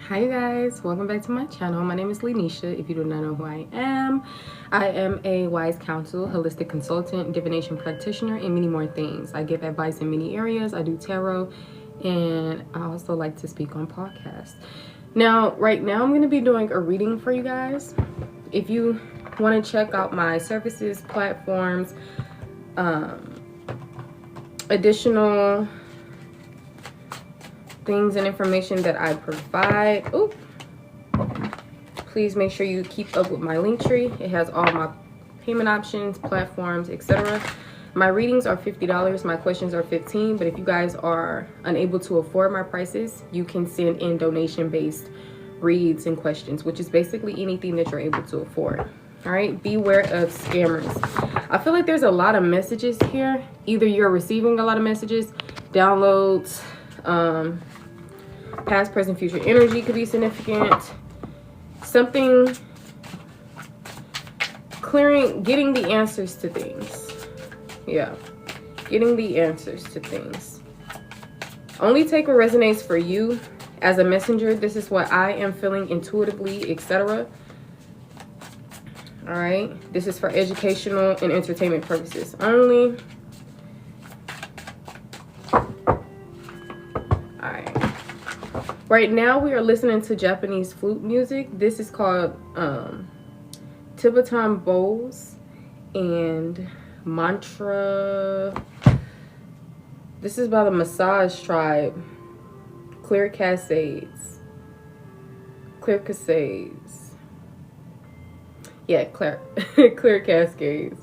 Hi you guys, welcome back to my channel. My name is Lenisha. If you do not know who I am a wise counsel, holistic consultant, divination practitioner, and many more things. I give advice in many areas. I do tarot, and I also like to speak on podcasts. Now, right now I'm going to be doing a reading for you guys. If you want to check out my services, platforms, additional things and information that I provide, please make sure you keep up with my link tree. It has all my payment options, platforms, etc. My readings are $50. My questions are $15. But if you guys are unable to afford my prices, you can send in donation-based reads and questions, which is basically anything that you're able to afford. All right, beware of scammers. I feel like there's a lot of messages here. Either you're receiving a lot of messages, downloads, past, present, future energy could be significant. Something clearing, getting the answers to things. Yeah, getting the answers to things. Only take what resonates for you as a messenger. This is what I am feeling intuitively, etc. All right, this is for educational and entertainment purposes only. Right now we are listening to Japanese flute music. This is called Tibetan bowls and mantra. This is by the Massage Tribe. Clear Cascades. Clear Cascades. Yeah, clear Clear Cascades.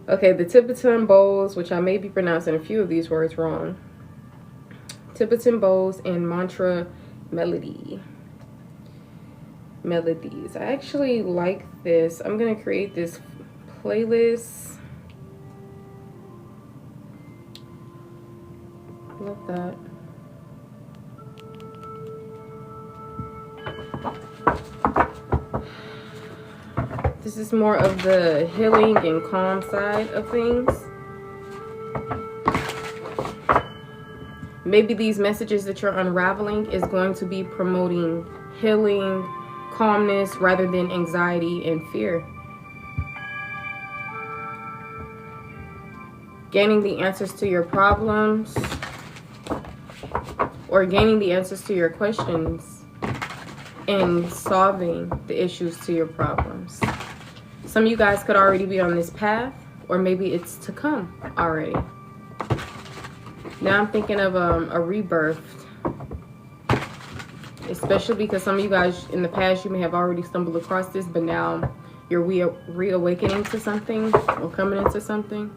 Okay, the Tibetan bowls, which I may be pronouncing a few of these words wrong. Tibetan bowls and mantra melodies. I actually like this. I'm gonna create this playlist. Love that. This is more of the healing and calm side of things. Maybe these messages that you're unraveling is going to be promoting healing, calmness, rather than anxiety and fear. Gaining the answers to your problems, or gaining the answers to your questions and solving the issues to your problems. Some of you guys could already be on this path, or maybe it's to come already. Now I'm thinking of a rebirth, especially because some of you guys in the past, you may have already stumbled across this, but now you're reawakening to something or coming into something.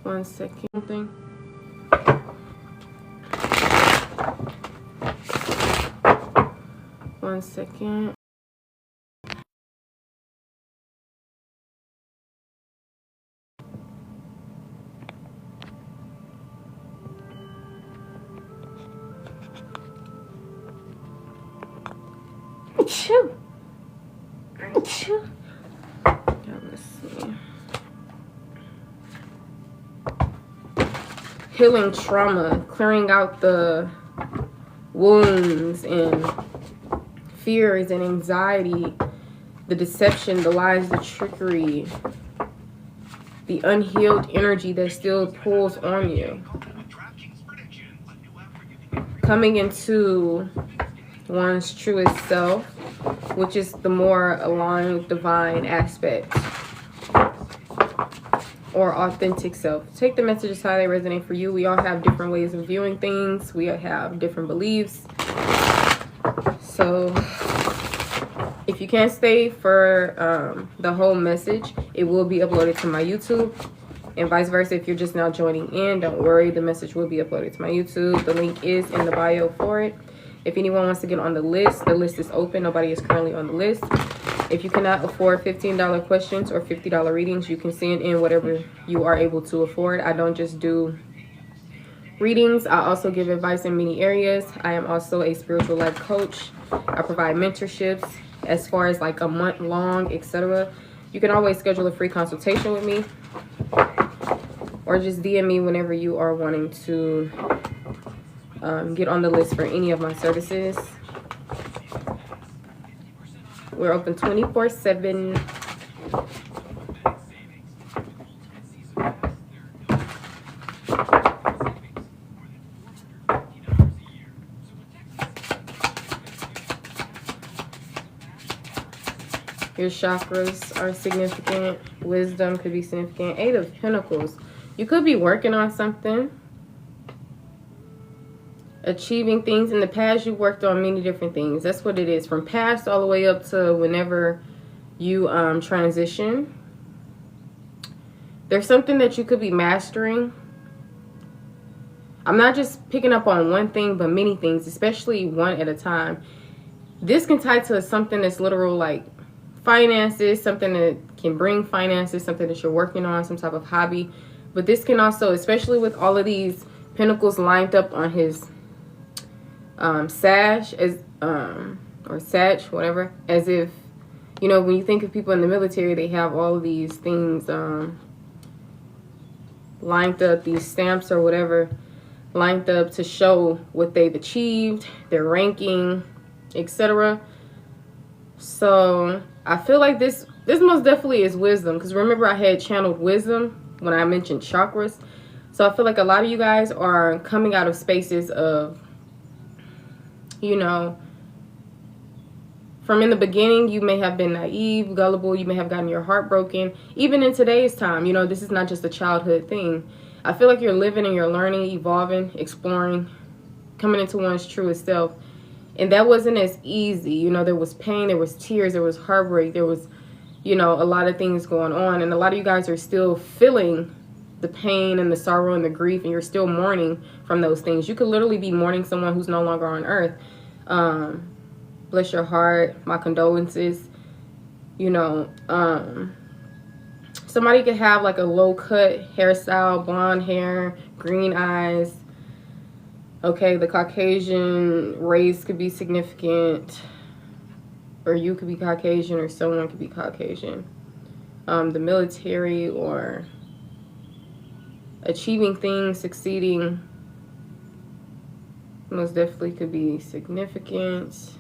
One second. One second. Let's see. Healing trauma, clearing out the wounds and fears and anxiety, the deception, the lies, the trickery, the unhealed energy that still pulls on you. Coming into one's truest self, which is the more aligned with divine aspect or authentic self. Take the messages how they resonate for you. We all have different ways of viewing things. We have different beliefs. So if you can't stay for the whole message, it will be uploaded to my YouTube. And vice versa, if you're just now joining in, don't worry, the message will be uploaded to my YouTube. The link is in the bio for it. If anyone wants to get on the list is open. Nobody is currently on the list. If you cannot afford $15 questions or $50 readings, you can send in whatever you are able to afford. I don't just do readings. I also give advice in many areas. I am also a spiritual life coach. I provide mentorships as far as like a month long, etc. You can always schedule a free consultation with me. or just DM me whenever you are wanting to get on the list for any of my services. We're open 24/7. Your chakras are significant. Wisdom could be significant. 8 of Pentacles. You could be working on something. Achieving things. In the past, you worked on many different things. That's what it is. From past all the way up to whenever you transition. There's something that you could be mastering. I'm not just picking up on one thing, but many things, especially one at a time. This can tie to something that's literal, like finances, something that can bring finances, something that you're working on, some type of hobby. But this can also, especially with all of these pentacles lined up on his sash, as or satch, whatever, as if, you know, when you think of people in the military, they have all of these things lined up, these stamps or whatever, lined up to show what they've achieved, their ranking, etc. So I feel like this most definitely is wisdom, because remember I had channeled wisdom when I mentioned chakras. So I feel like a lot of you guys are coming out of spaces of, you know, from in the beginning, you may have been naive, gullible, you may have gotten your heart broken. Even in today's time, you know, this is not just a childhood thing. I feel like you're living and you're learning, evolving, exploring, coming into one's truest self. And that wasn't as easy. You know, there was pain, there was tears, there was heartbreak, there was, you know, a lot of things going on. And a lot of you guys are still feeling the pain and the sorrow and the grief, and you're still mourning from those things. You could literally be mourning someone who's no longer on earth. Bless your heart, my condolences. You know, somebody could have like a low cut hairstyle, blonde hair, green eyes. Okay, the Caucasian race could be significant, or you could be Caucasian, or someone could be Caucasian. The military, or achieving things, succeeding, most definitely could be significant.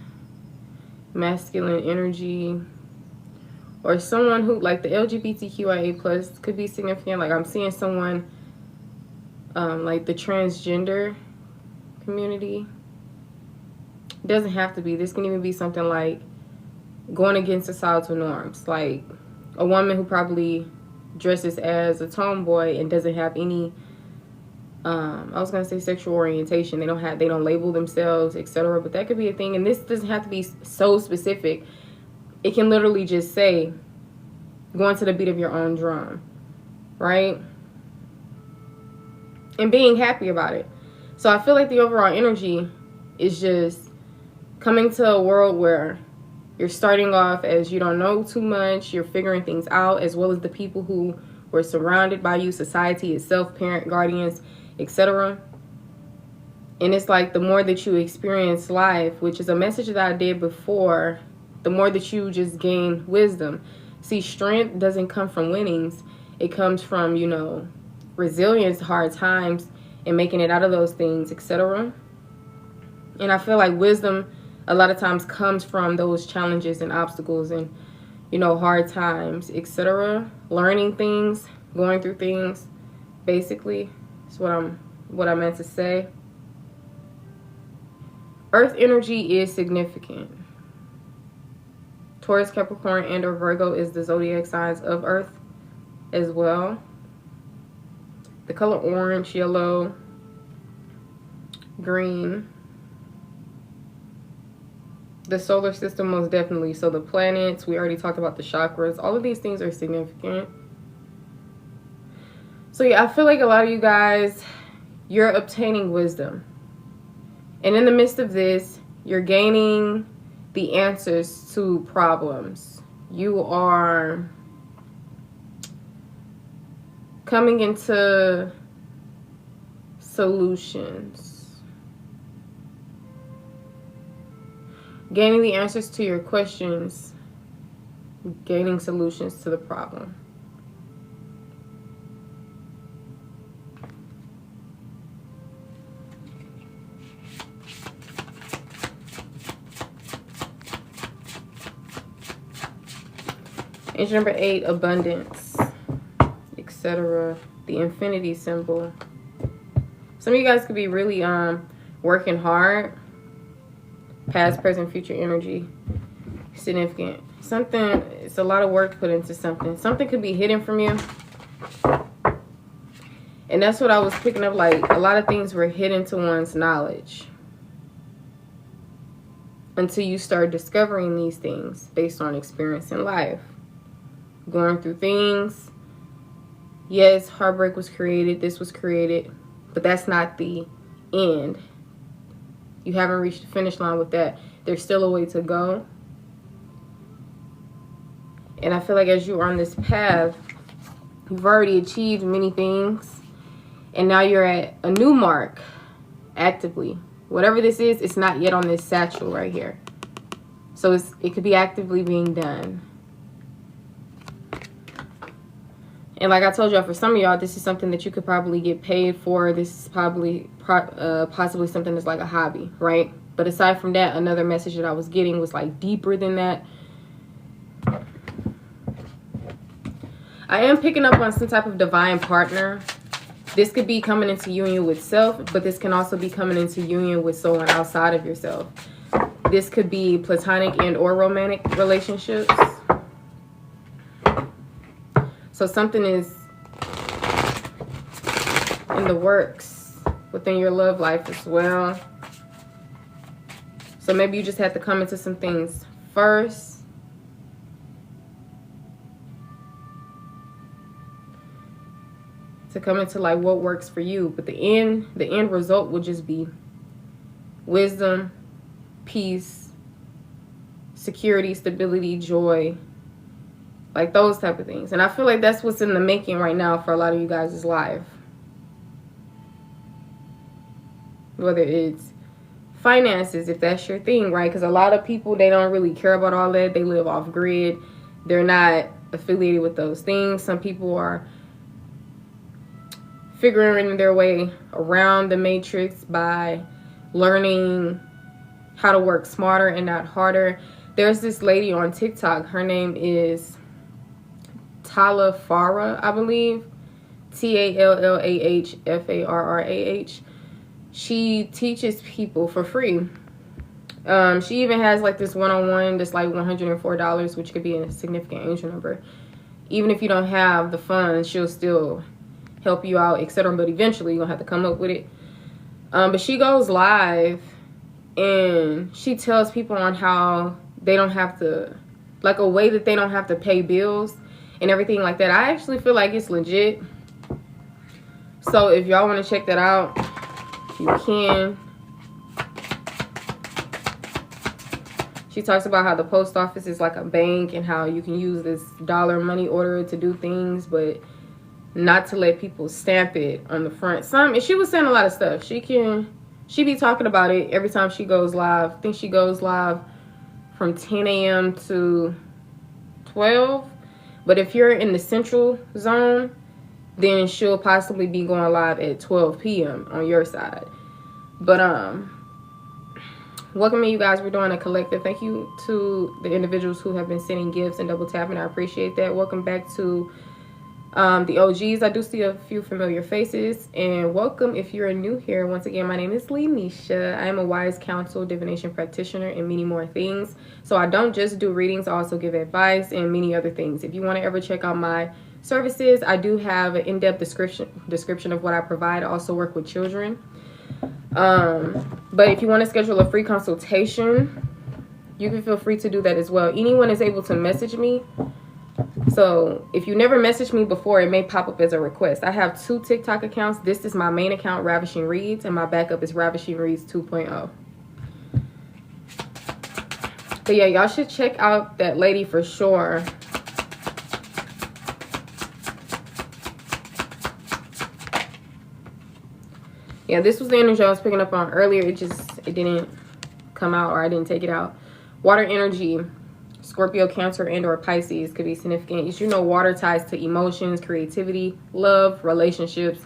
Masculine energy, or someone who, like the LGBTQIA plus could be significant. Like I'm seeing someone like the transgender community. It doesn't have to be. This can even be something like going against societal norms, like a woman who probably dresses as a tomboy and doesn't have any I was gonna say sexual orientation. They don't label themselves, etc. But that could be a thing. And this doesn't have to be so specific. It can literally just say going to the beat of your own drum, right? And being happy about it. So I feel like the overall energy is just coming to a world where you're starting off as you don't know too much, you're figuring things out, as well as the people who were surrounded by you, society itself, parent, guardians, etc. And it's like the more that you experience life, which is a message that I did before, the more that you just gain wisdom. See, strength doesn't come from winnings. It comes from, you know, resilience, hard times, and making it out of those things, etc. And I feel like wisdom a lot of times comes from those challenges and obstacles and, you know, hard times, etc. Learning things, going through things, basically. That's what I meant to say. Earth energy is significant. Taurus, Capricorn, and or Virgo is the zodiac signs of Earth as well. The color orange, yellow, green. The solar system, most definitely. So the planets, we already talked about the chakras. All of these things are significant. So yeah, I feel like a lot of you guys, you're obtaining wisdom. And in the midst of this, you're gaining the answers to problems. You are coming into solutions. Gaining the answers to your questions. Gaining solutions to the problem. Angel number 8, abundance, etc. The infinity symbol. Some of you guys could be really working hard. Past, present, future energy. Significant. Something, it's a lot of work put into something. Something could be hidden from you. And that's what I was picking up, like a lot of things were hidden to one's knowledge. Until you start discovering these things based on experience in life. Going through things. Yes, heartbreak was created. This was created. But that's not the end. You haven't reached the finish line with that. There's still a way to go. And I feel like as you're on this path, you've already achieved many things. And now you're at a new mark. Actively. Whatever this is, it's not yet on this satchel right here. So it could be actively being done. And like I told y'all, for some of y'all, this is something that you could probably get paid for. This is probably possibly something that's like a hobby, right? But aside from that, another message that I was getting was like deeper than that. I am picking up on some type of divine partner. This could be coming into union with self, but this can also be coming into union with someone outside of yourself. This could be platonic and or romantic relationships. So something is in the works within your love life as well. So maybe you just have to come into some things first. To come into like what works for you. But the end result will just be wisdom, peace, security, stability, joy. Like those type of things. And I feel like that's what's in the making right now for a lot of you guys' life. Whether it's finances, if that's your thing, right? Because a lot of people, they don't really care about all that. They live off grid. They're not affiliated with those things. Some people are figuring their way around the matrix by learning how to work smarter and not harder. There's this lady on TikTok. Her name is Tala Farah, I believe. TALLAHFARRAH. She teaches people for free. She even has like this one-on-one that's like $104, which could be a significant angel number. Even if you don't have the funds, she'll still help you out, etc. But eventually you're gonna have to come up with it. But she goes live and she tells people on how they don't have to, like a way that they don't have to pay bills and everything like that. I actually feel like it's legit. So if y'all want to check that out, you can. She talks about how the post office is like a bank and how you can use this dollar money order to do things, but not to let people stamp it on the front. She was saying a lot of stuff. She be talking about it every time she goes live. I think she goes live from 10 a.m. to 12. But if you're in the central zone, then she'll possibly be going live at 12 p.m. on your side. But welcome in, you guys. We're doing a collective. Thank you to the individuals who have been sending gifts and double tapping. I appreciate that. Welcome back to the OGs. I do see a few familiar faces. And welcome if you're new here. Once again, my name is Lenisha. I am a wise counsel, divination practitioner, and many more things. So I don't just do readings. I also give advice and many other things. If you want to ever check out my services, I do have an in-depth description of what I provide. I also work with children. But if you want to schedule a free consultation, you can feel free to do that as well. Anyone is able to message me. So if you never messaged me before, it may pop up as a request. I have 2 TikTok accounts. This is my main account, Ravishing Reads, and my backup is Ravishing Reads 2.0. But yeah, y'all should check out that lady for sure. Yeah, this was the energy I was picking up on earlier. It didn't come out, or I didn't take it out. Water energy. Scorpio, Cancer, and or Pisces could be significant. As you know, water ties to emotions, creativity, love, relationships,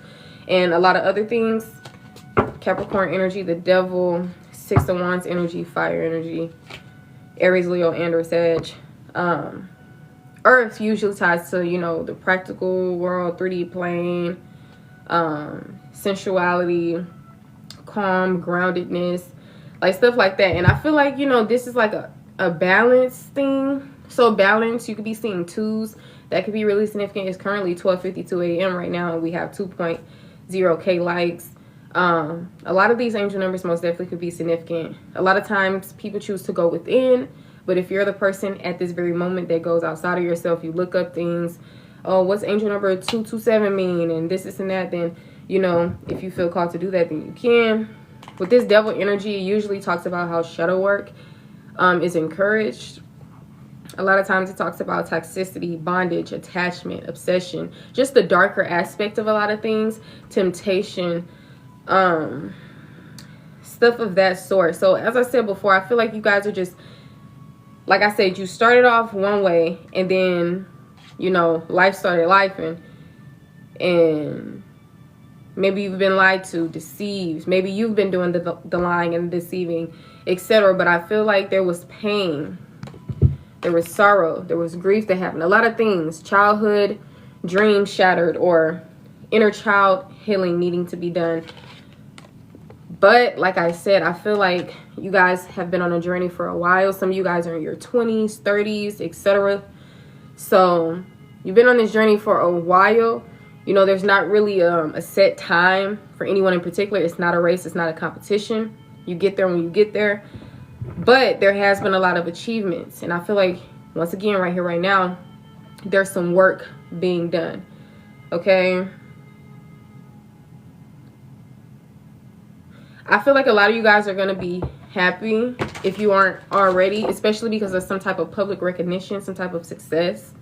and a lot of other things. Capricorn energy, the devil, 6 of Wands energy, fire energy, Aries, Leo, and or Sag. Earth usually ties to, you know, the practical world, 3D plane, sensuality, calm, groundedness, like stuff like that. And I feel like, you know, this is like a balance thing. So balance, you could be seeing twos. That could be really significant. It's currently 12:52 a.m. right now, and we have 2.0K likes. A lot of these angel numbers most definitely could be significant. A lot of times people choose to go within, but if you're the person at this very moment that goes outside of yourself, you look up things, oh, what's angel number 227 mean, and this and that, then, you know, if you feel called to do that, then you can. With this devil energy, it usually talks about how shadow work is encouraged. A lot of times it talks about toxicity, bondage, attachment, obsession, just the darker aspect of a lot of things, temptation, stuff of that sort. So as I said before, I feel like you guys are just, like I said, you started off one way, and then, you know, life started lifing, and maybe you've been lied to, deceived, maybe you've been doing the lying and deceiving, etc. But I feel like there was pain, there was sorrow, there was grief that happened, a lot of things, childhood dreams shattered, or inner child healing needing to be done. But like I said, I feel like you guys have been on a journey for a while. Some of you guys are in your 20s, 30s, etc. So you've been on this journey for a while. You know, there's not really a set time for anyone in particular. It's not a race. It's not a competition. You get there when you get there. But there has been a lot of achievements. And I feel like, once again, right here, right now, there's some work being done. Okay? I feel like a lot of you guys are going to be happy if you aren't already, especially because of some type of public recognition, some type of success.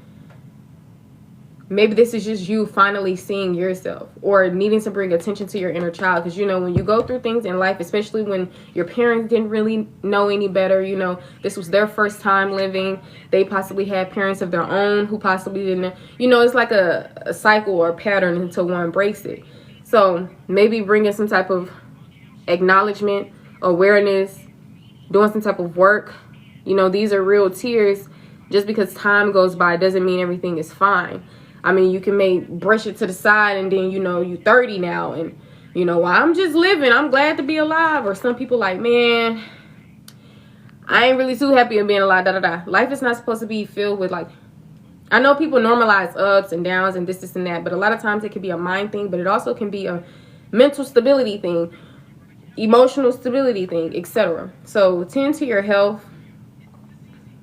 Maybe this is just you finally seeing yourself, or needing to bring attention to your inner child. Because, you know, when you go through things in life, especially when your parents didn't really know any better, you know, this was their first time living. They possibly had parents of their own who possibly didn't, you know, it's like a cycle or a pattern until one breaks it. So maybe bringing some type of acknowledgement, awareness, doing some type of work. You know, these are real tears. Just because time goes by doesn't mean everything is fine. I mean, you can brush it to the side, and then, you know, you 30 now, and, you know, well, I'm just living, I'm glad to be alive. Or some people like, man, I ain't really too happy of being alive, da da da. Life is not supposed to be filled with, like, I know people normalize ups and downs and this and that, but a lot of times it can be a mind thing, but it also can be a mental stability thing, emotional stability thing, etc. So tend to your health.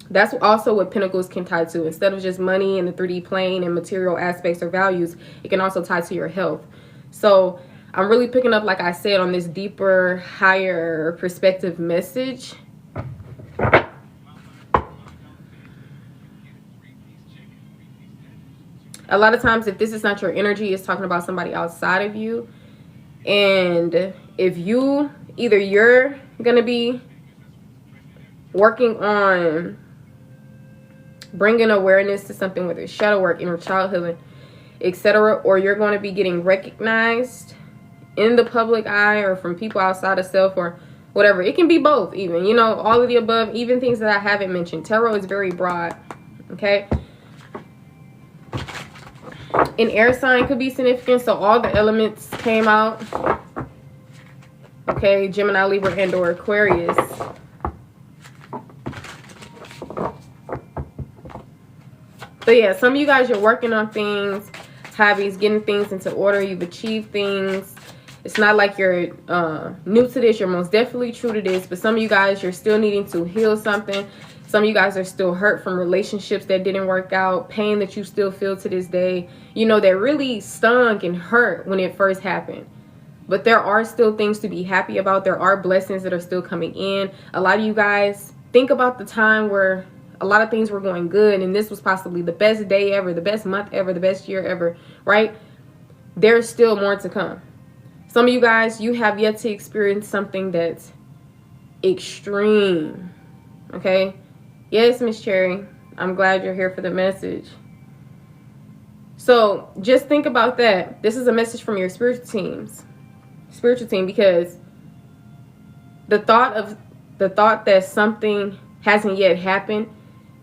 That's also what Pentacles can tie to. Instead of just money and the 3D plane and material aspects or values, it can also tie to your health. So I'm really picking up, like I said, on this deeper, higher perspective message. A lot of times, if this is not your energy, it's talking about somebody outside of you. And if you, either you're going to be working on bringing awareness to something, whether it's shadow work, inner child healing, etc., or you're going to be getting recognized in the public eye or from people outside of self or whatever. It can be both even, you know, all of the above, even things that I haven't mentioned. Tarot is very broad, okay? An air sign could be significant, so all the elements came out. Okay, Gemini, Libra, and or Aquarius. So yeah, some of you guys, you're working on things, hobbies, getting things into order. You've achieved things. It's not like you're new to this. You're most definitely true to this. But some of you guys, you're still needing to heal something. Some of you guys are still hurt from relationships that didn't work out. Pain that you still feel to this day. You know, that really stung and hurt when it first happened. But there are still things to be happy about. There are blessings that are still coming in. A lot of you guys, think about the time where a lot of things were going good, and this was possibly the best day ever, the best month ever, the best year ever, right? There's still more to come. Some of you guys, you have yet to experience something that's extreme, okay? Yes, Miss Cherry, I'm glad you're here for the message. So just think about that. This is a message from your spiritual team, because the thought that something hasn't yet happened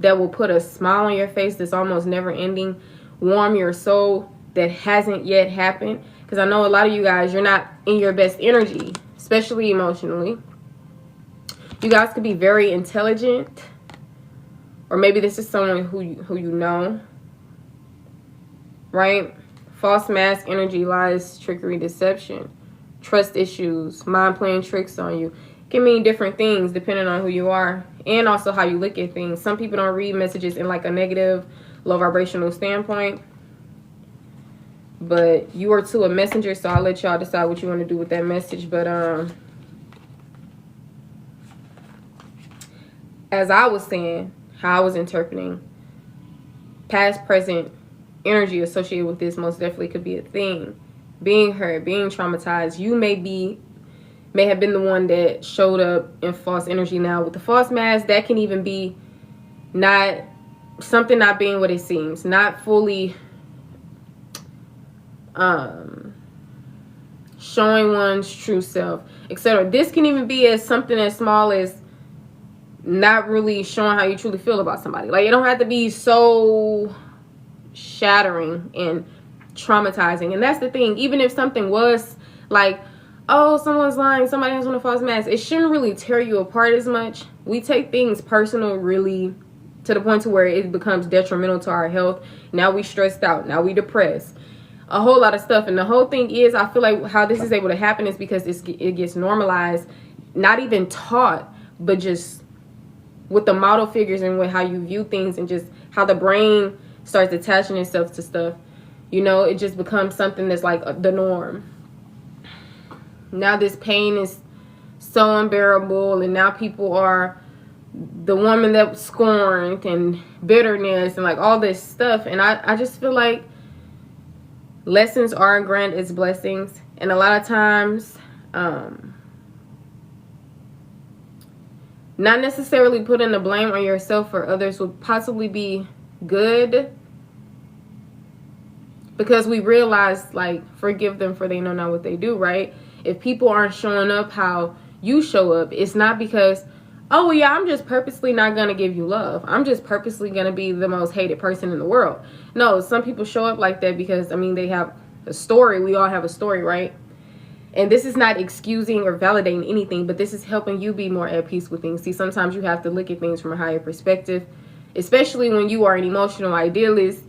that will put a smile on your face that's almost never ending, warm your soul, that hasn't yet happened. Because I know a lot of you guys, you're not in your best energy, especially emotionally. You guys could be very intelligent, or maybe this is someone who you know, right? False mask energy, lies, trickery, deception, trust issues, mind playing tricks on you. It can mean different things depending on who you are and also how you look at things. Some people don't read messages in like a negative, low vibrational standpoint, but you are too a messenger, so I'll let y'all decide what you want to do with that message. But as I was saying, how I was interpreting, past, present energy associated with this most definitely could be a thing. Being hurt, being traumatized. You may have been the one that showed up in false energy. Now with the false mask, that can even be not something not being what it seems, not fully showing one's true self, etc. This can even be as something as small as not really showing how you truly feel about somebody. Like, it don't have to be so shattering and traumatizing. And that's the thing. Even if something was like, oh, someone's lying, somebody has on a false mask, it shouldn't really tear you apart as much. We take things personal really to the point to where it becomes detrimental to our health. Now we stressed out. Now we depressed. A whole lot of stuff. And the whole thing is, I feel like how this is able to happen is because it gets normalized, not even taught, but just with the model figures and with how you view things and just how the brain starts attaching itself to stuff. You know, it just becomes something that's like the norm. Now this pain is so unbearable, and now people are the woman that was scorned and bitterness and like all this stuff. And I just feel like lessons are granted as blessings, and a lot of times not necessarily putting the blame on yourself or others would possibly be good, because we realize, like, forgive them for they know not what they do, right? If people aren't showing up how you show up, it's not because, oh, yeah, I'm just purposely not going to give you love. I'm just purposely going to be the most hated person in the world. No, some people show up like that because, I mean, they have a story. We all have a story, right? And this is not excusing or validating anything, but this is helping you be more at peace with things. See, sometimes you have to look at things from a higher perspective, especially when you are an emotional idealist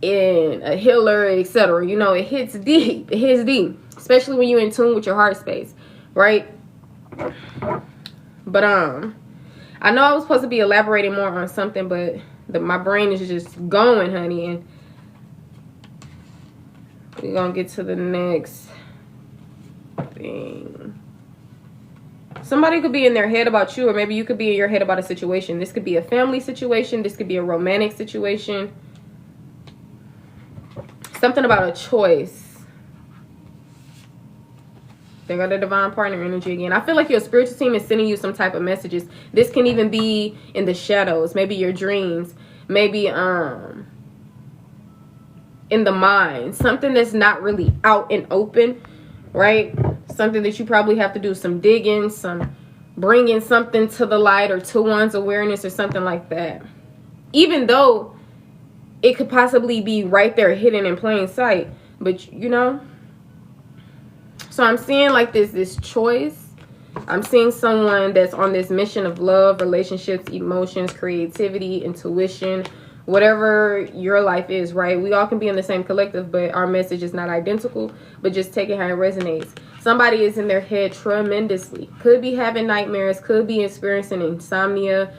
and a healer, etc. You know, it hits deep. It hits deep, especially when you're in tune with your heart space, right? But I know I was supposed to be elaborating more on something, but my brain is just going, honey, and we're gonna get to the next thing. Somebody could be in their head about you, or maybe you could be in your head about a situation. This could be a family situation. This could be a romantic situation. Something about a choice. They got a divine partner energy again. I feel like your spiritual team is sending you some type of messages. This can even be in the shadows, maybe your dreams, maybe in the mind. Something that's not really out and open, right? Something that you probably have to do some digging, some bringing something to the light or to one's awareness or something like that. Even though it could possibly be right there hidden in plain sight, but you know. So I'm seeing like this choice. I'm seeing someone that's on this mission of love, relationships, emotions, creativity, intuition, whatever your life is, right? We all can be in the same collective, but our message is not identical, but just take it how it resonates. Somebody is in their head tremendously. Could be having nightmares, could be experiencing insomnia,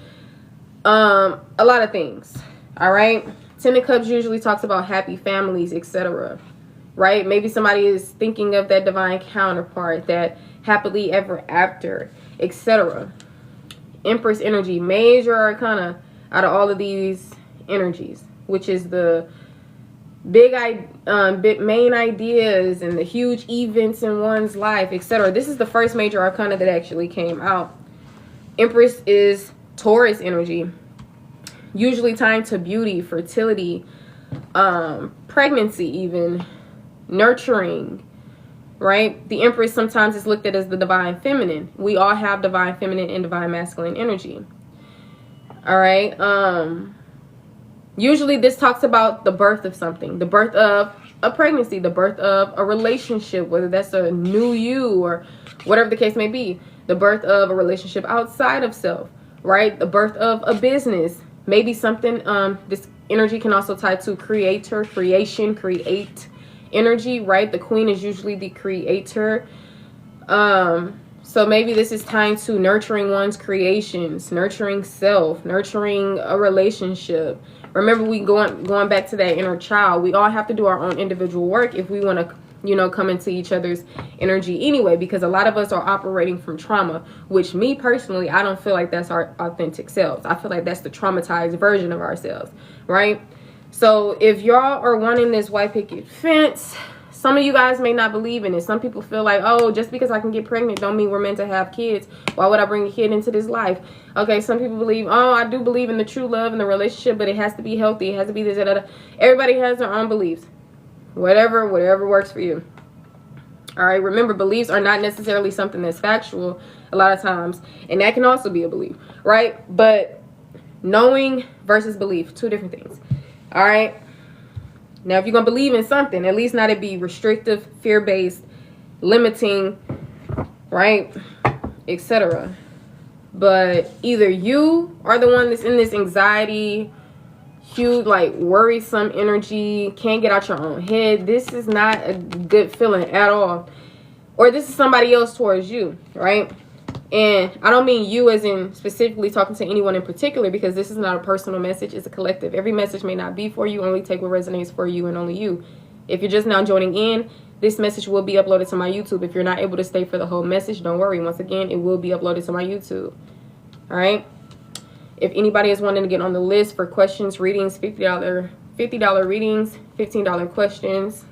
a lot of things. All right. Ten of Cups usually talks about happy families, etc. Right? Maybe somebody is thinking of that divine counterpart, that happily ever after, etc. Empress energy, major arcana out of all of these energies, which is the big main ideas and the huge events in one's life, etc. This is the first major arcana that actually came out. Empress is Taurus energy, usually tied to beauty, fertility, pregnancy, even nurturing, right? The Empress sometimes is looked at as the divine feminine. We all have divine feminine and divine masculine energy. All right. Usually this talks about the birth of something, the birth of a pregnancy, the birth of a relationship, whether that's a new you or whatever the case may be, the birth of a relationship outside of self, right? The birth of a business, maybe something. This energy can also tie to creator, creation, create energy, right? The queen is usually the creator. So maybe this is tying to nurturing one's creations, nurturing self, nurturing a relationship. Remember, we going back to that inner child. We all have to do our own individual work if we want to, you know, come into each other's energy anyway, because a lot of us are operating from trauma, which me personally, I don't feel like that's our authentic selves. I feel like that's the traumatized version of ourselves, right? So if y'all are wanting this white picket fence, some of you guys may not believe in it. Some people feel like, oh, just because I can get pregnant don't mean we're meant to have kids. Why would I bring a kid into this life? Okay, some people believe, oh, I do believe in the true love and the relationship, but it has to be healthy. It has to be this, that. Everybody has their own beliefs. Whatever works for you. All right, remember, beliefs are not necessarily something that's factual a lot of times. And that can also be a belief, right? But knowing versus belief, two different things. All right. Now, if you're going to believe in something, at least not it be restrictive, fear-based, limiting, right, etc. But either you are the one that's in this anxiety, huge, like worrisome energy, can't get out your own head. This is not a good feeling at all. Or this is somebody else towards you, right? And I don't mean you as in specifically talking to anyone in particular, because this is not a personal message. It's a collective. Every message may not be for you. Only take what resonates for you and only you. If you're just now joining in, this message will be uploaded to my YouTube. If you're not able to stay for the whole message, don't worry. Once again, it will be uploaded to my YouTube. All right. If anybody is wanting to get on the list for questions, readings, $50 readings, $15 questions.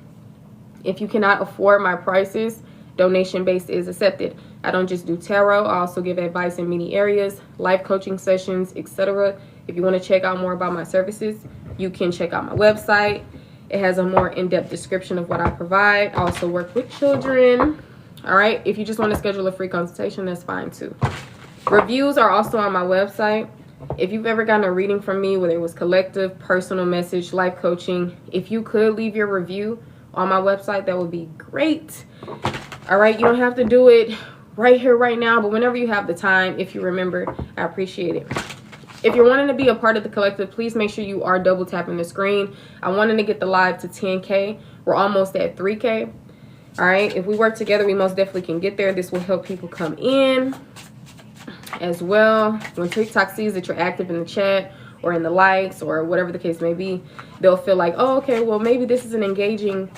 If you cannot afford my prices, donation-based is accepted. I don't just do tarot. I also give advice in many areas, life coaching sessions, etc. If you want to check out more about my services, you can check out my website. It has a more in-depth description of what I provide. I also work with children. All right. If you just want to schedule a free consultation, that's fine too. Reviews are also on my website. If you've ever gotten a reading from me, whether it was collective, personal message, life coaching, if you could leave your review on my website, that would be great. All right. You don't have to do it right here, right now, but whenever you have the time, if you remember, I appreciate it. If you're wanting to be a part of the collective, please make sure you are double tapping the screen. I wanted to get the live to 10K. We're almost at 3K. All right. If we work together, we most definitely can get there. This will help people come in as well. When TikTok sees that you're active in the chat or in the likes or whatever the case may be, they'll feel like, oh, okay, well, maybe this is an engaging,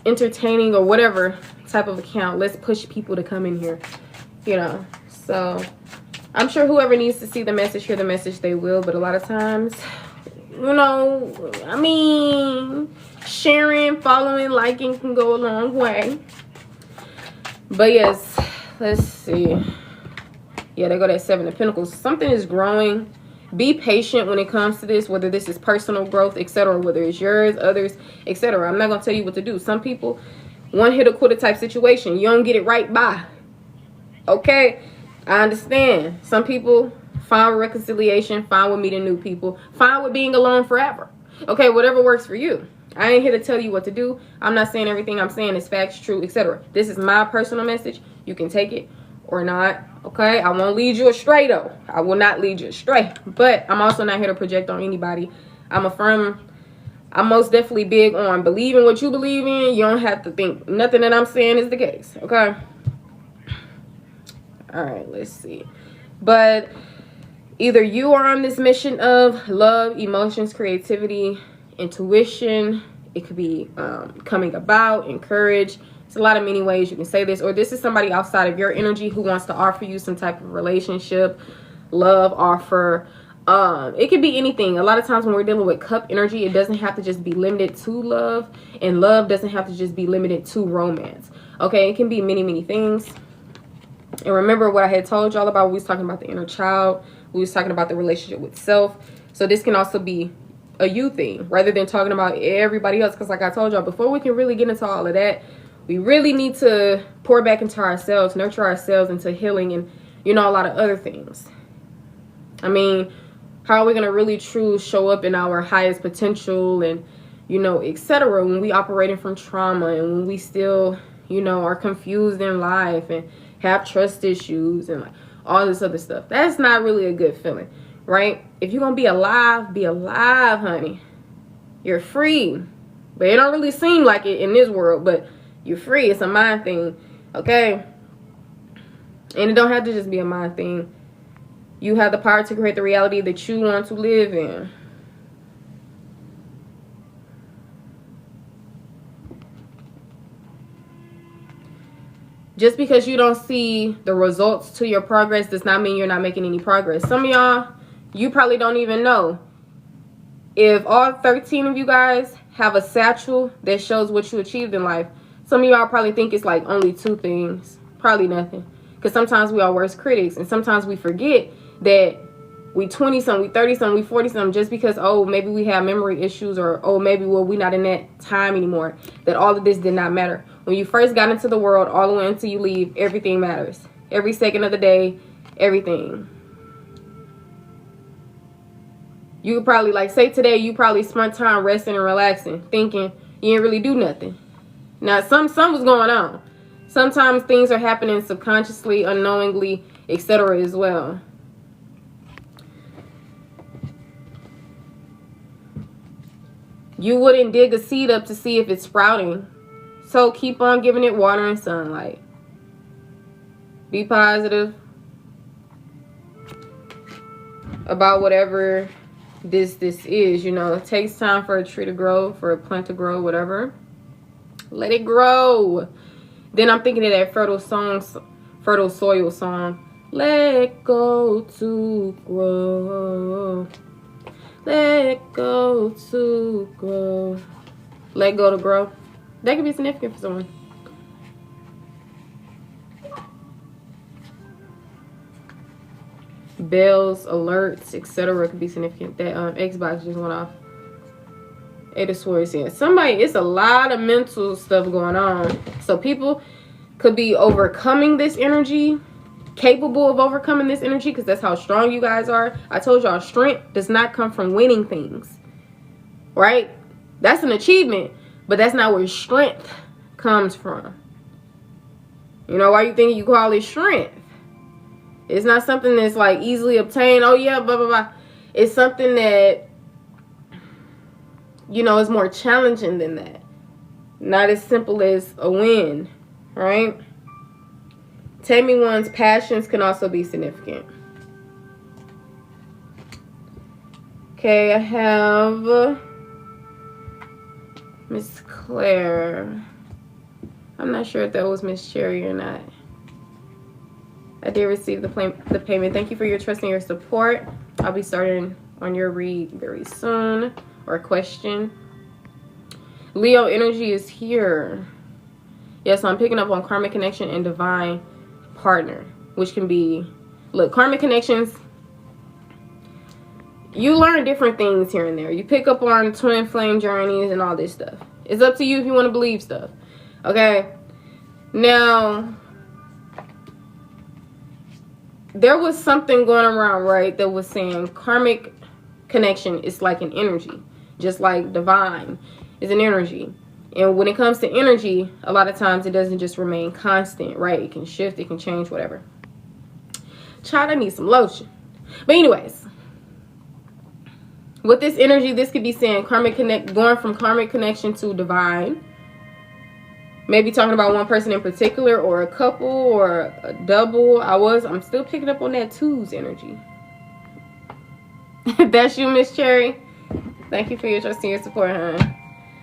entertaining or whatever type of account. Let's push people to come in here, you know. So I'm sure whoever needs to see the message, hear the message, they will. But a lot of times, you know, I mean, sharing, following, liking can go a long way. But yes, let's see. Yeah, they go that Seven of Pentacles. Something is growing. Be patient when it comes to this, whether this is personal growth, etc., whether it's yours, others, etc. I'm not going to tell you what to do. Some people, one hit or quit type situation. You don't get it right, bye. Okay, I understand. Some people fine with reconciliation, fine with meeting new people, fine with being alone forever. Okay, whatever works for you. I ain't here to tell you what to do. I'm not saying everything I'm saying is facts, true, etc. This is my personal message. You can take it or not. Okay, I won't lead you astray though. I will not lead you astray. But I'm also not here to project on anybody. I'm most definitely big on believing what you believe in. You don't have to think nothing that I'm saying is the case. Okay. All right, let's see. But either you are on this mission of love, emotions, creativity, intuition. It could be coming about, encourage. It's a lot of many ways you can say this. Or this is somebody outside of your energy who wants to offer you some type of relationship, love, offer. It could be anything. A lot of times when we're dealing with cup energy, it doesn't have to just be limited to love. And love doesn't have to just be limited to romance. Okay, it can be many, many things. And remember what I had told y'all about. We was talking about the inner child. We was talking about the relationship with self. So this can also be a you thing rather than talking about everybody else. Because like I told y'all, before we can really get into all of that, we really need to pour back into ourselves, nurture ourselves into healing and, you know, a lot of other things. I mean, how are we going to really truly show up in our highest potential and, you know, etc. when we operating from trauma and when we still, you know, are confused in life and have trust issues and like all this other stuff? That's not really a good feeling, right? If you're going to be alive, honey. You're free. But it don't really seem like it in this world, but you're free. It's a mind thing, okay? And it don't have to just be a mind thing. You have the power to create the reality that you want to live in. Just because you don't see the results to your progress does not mean you're not making any progress. Some of y'all, you probably don't even know. If all 13 of you guys have a satchel that shows what you achieved in life, some of y'all probably think it's like only 2 things. Probably nothing. Because sometimes we are worst critics. And sometimes we forget that we 20-something, we 30-something, we 40-something just because, oh, maybe we have memory issues or, oh, maybe, well, we're not in that time anymore. That all of this did not matter. When you first got into the world, all the way until you leave, everything matters. Every second of the day, everything. You could probably, like, say today, you probably spent time resting and relaxing, thinking you didn't really do nothing. Now, something was going on. Sometimes things are happening subconsciously, unknowingly, etc. as well. You wouldn't dig a seed up to see if it's sprouting. So keep on giving it water and sunlight. Be positive about whatever this is. You know, it takes time for a tree to grow, for a plant to grow, whatever. Let it grow. Then I'm thinking of that fertile soil song. Let go to grow. Let go to grow. Let go to grow. That could be significant for someone. Bells, alerts, etc. could be significant. That Xbox just went off. 8 of Swords here. Somebody, it's a lot of mental stuff going on. So people could be overcoming this energy, capable of overcoming this energy, because that's how strong you guys are. I told y'all, strength does not come from winning things, right? That's an achievement, but that's not where strength comes from. You know, why you think you call it strength? It's not something that's like easily obtained. Oh yeah, blah, blah, blah. It's something that, you know, is more challenging than that. Not as simple as a win, right? Taming one's passions can also be significant. Okay, I have Miss Claire. I'm not sure if that was Miss Cherry or not. I did receive the payment. Thank you for your trust and your support. I'll be starting on your read very soon, or question. Leo energy is here. Yes, I'm picking up on karmic connection and divine partner, which can be, look, karmic connections, you learn different things here and there. You pick up on twin flame journeys and all this stuff. It's up to you if you want to believe stuff. Okay, now there was something going around, right, that was saying karmic connection is like an energy, just like divine is an energy. And when it comes to energy, a lot of times it doesn't just remain constant, right? It can shift, it can change, whatever. Child, I need some lotion. But anyways, with this energy, this could be saying going from karmic connection to divine. Maybe talking about one person in particular, or a couple, or a double. I'm still picking up on that twos energy. That's you, Miss Cherry. Thank you for your trust and your support, huh?